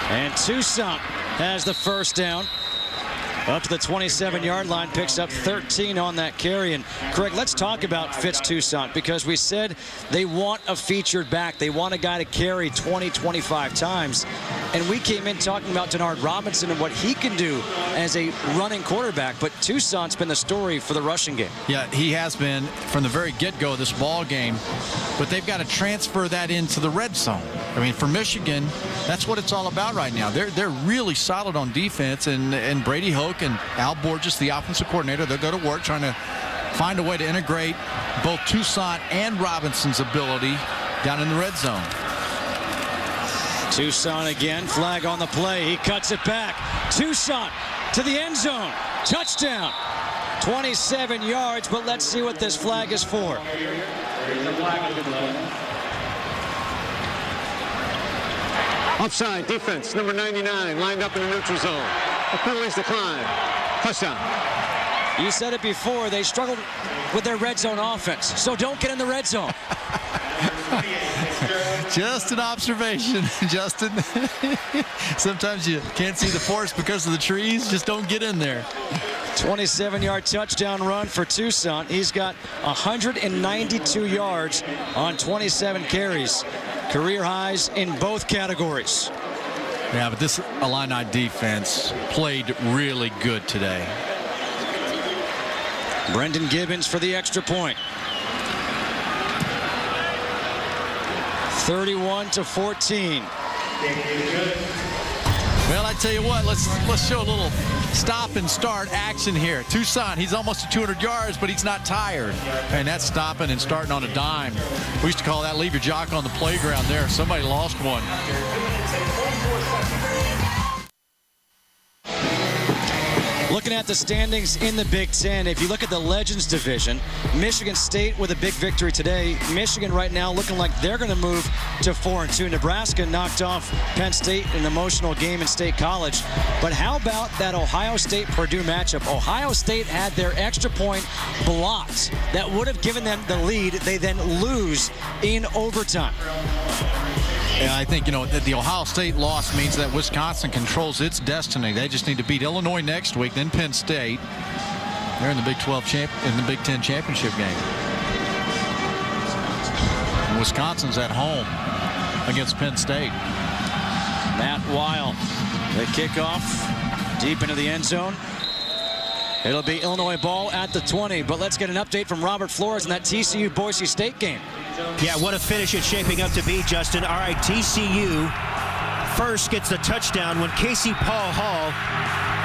And Toussaint has the first down. Up to the 27-yard line, picks up 13 on that carry. And Craig, let's talk about Fitz Toussaint, because we said they want a featured back. They want a guy to carry 20, 25 times. And we came in talking about Denard Robinson and what he can do as a running quarterback. But Toussaint's been the story for the rushing game. Yeah, he has been from the very get-go of this ball game. But they've got to transfer that into the red zone. I mean, for Michigan, that's what it's all about right now. They're really solid on defense, and Brady Hoke and Al Borges, the offensive coordinator, they'll go to work trying to find a way to integrate both Toussaint and Robinson's ability down in the red zone. Toussaint again, flag on the play. He cuts it back. Toussaint to the end zone. Touchdown. 27 yards, but let's see what this flag is for. Offside, defense, number 99, lined up in the neutral zone. The penalties decline. Touchdown. You said it before, they struggled with their red zone offense, so don't get in the red zone. Just an observation, Justin. Sometimes you can't see the forest because of the trees. Just don't get in there. 27-yard touchdown run for Toussaint. He's got 192 yards on 27 carries. Career highs in both categories. Yeah, but this Illini defense played really good today. Brendan Gibbons for the extra point. 31-14. Well, I tell you what, let's show a little stop and start action here. Tucson, he's almost to 200 yards, but he's not tired. And that's stopping and starting on a dime. We used to call that leave your jock on the playground there. Somebody lost one. Looking at the standings in the Big Ten, if you look at the Legends division, Michigan State with a big victory today. Michigan right now looking like they're going to move to 4-2. Nebraska knocked off Penn State in an emotional game in State College. But how about that Ohio State-Purdue matchup? Ohio State had their extra point blocked. That would have given them the lead. They then lose in overtime. Yeah, I think, the Ohio State loss means that Wisconsin controls its destiny. They just need to beat Illinois next week, then Penn State. They're in the Big 12 in the Big 10 championship game. And Wisconsin's at home against Penn State. Matt Weil, the kickoff deep into the end zone. It'll be Illinois ball at the 20, but let's get an update from Robert Flores in that TCU Boise State game. Yeah, what a finish it's shaping up to be, Justin. All right, TCU first gets the touchdown when Casey Paul Hall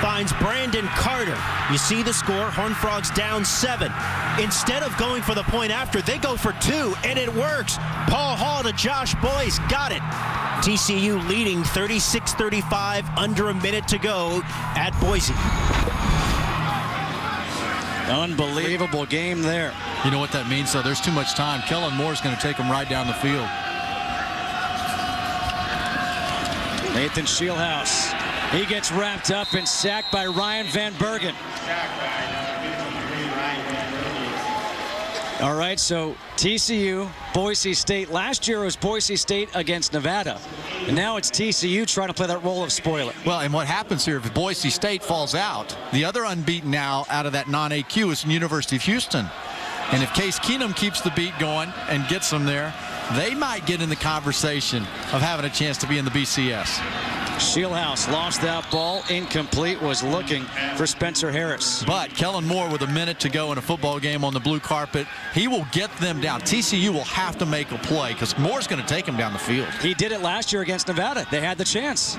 finds Brandon Carter. You see the score, Horned Frogs down 7. Instead of going for the point after, they go for 2, and it works. Paul Hall to Josh Boyce, got it. TCU leading 36-35, under a minute to go at Boise. Unbelievable game there. You know what that means, though? There's too much time. Kellen Moore's going to take them right down the field. Nathan Shieldhouse. He gets wrapped up and sacked by Ryan Van Bergen. All right, so TCU, Boise State. Last year it was Boise State against Nevada. And now it's TCU trying to play that role of spoiler. Well, and what happens here, if Boise State falls out, the other unbeaten now out of that non-AQ is the University of Houston. And if Case Keenum keeps the beat going and gets them there, they might get in the conversation of having a chance to be in the BCS. Shieldhouse lost that ball. Incomplete, was looking for Spencer Harris. But Kellen Moore with a minute to go in a football game on the blue carpet, he will get them down. TCU will have to make a play because Moore's going to take him down the field. He did it last year against Nevada. They had the chance.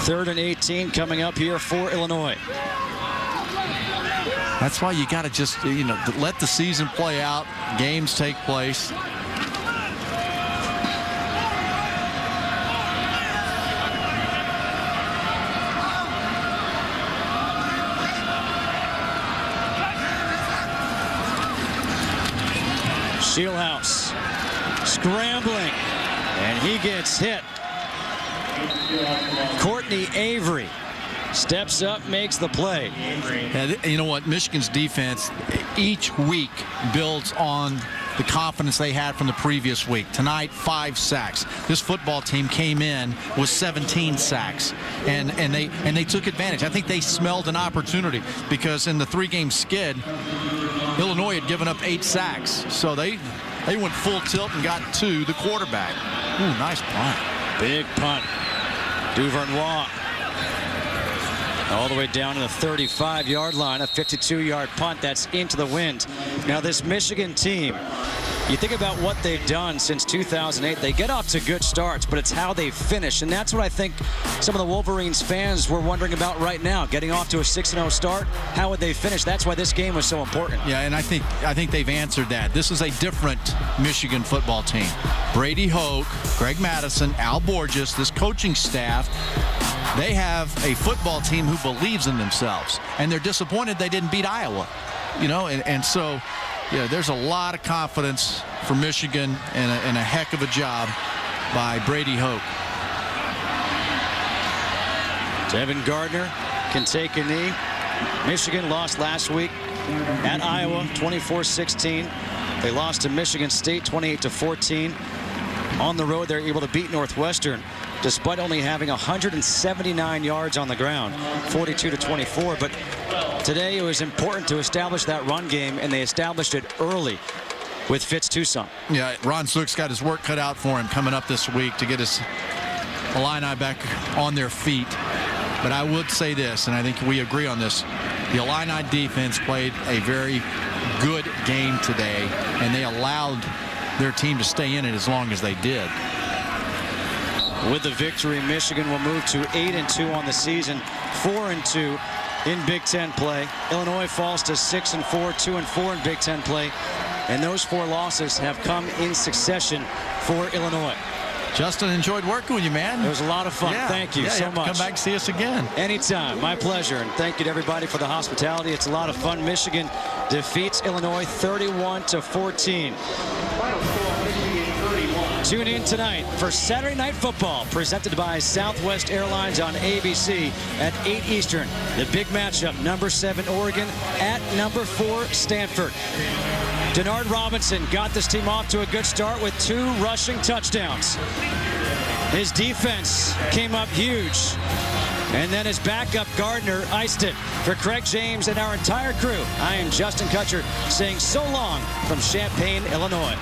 3rd and 18 coming up here for Illinois. That's why you got to just, let the season play out. Games take place. Shieldhouse scrambling, and he gets hit. Courtney Avery steps up, makes the play. And you know what? Michigan's defense each week builds on the confidence they had from the previous week. Tonight, 5 sacks. This football team came in with 17 sacks, and they took advantage. I think they smelled an opportunity because in the 3-game skid, Illinois had given up 8 sacks. So they went full tilt and got to the quarterback. Ooh, nice punt. Big punt. Duvernois all the way down to the 35-yard line. A 52-yard punt that's into the wind. Now this Michigan team, you think about what they've done since 2008. They get off to good starts, but it's how they finish. And that's what I think some of the Wolverines fans were wondering about right now. Getting off to a 6-0 start, how would they finish? That's why this game was so important. Yeah, and I think they've answered that. This is a different Michigan football team. Brady Hoke, Greg Madison, Al Borges, this coaching staff, they have a football team who believes in themselves. And they're disappointed they didn't beat Iowa. And so, yeah, there's a lot of confidence for Michigan and a heck of a job by Brady Hoke. Devin Gardner can take a knee. Michigan lost last week at Iowa, 24-16. They lost to Michigan State, 28-14. On the road, they're able to beat Northwestern, despite only having 179 yards on the ground, 42-24. But today it was important to establish that run game, and they established it early with Fitz Tucson. Yeah, Ron Zook's got his work cut out for him coming up this week to get his Illini back on their feet. But I would say this, and I think we agree on this, the Illini defense played a very good game today, and they allowed their team to stay in it as long as they did. With the victory, Michigan will move to 8-2 on the season, 4-2 in Big Ten play. Illinois falls to 6-4, 2-4 in Big Ten play. And those 4 losses have come in succession for Illinois. Justin, enjoyed working with you, man. It was a lot of fun. Yeah. Thank you so much. Come back and see us again. Anytime. My pleasure. And thank you to everybody for the hospitality. It's a lot of fun. Michigan defeats Illinois 31-14. Tune in tonight for Saturday Night Football, presented by Southwest Airlines on ABC at 8 Eastern. The big matchup, number 7 Oregon at number 4 Stanford. Denard Robinson got this team off to a good start with 2 rushing touchdowns. His defense came up huge. And then his backup, Gardner, iced it. For Craig James and our entire crew, I am Justin Kutcher saying so long from Champaign, Illinois.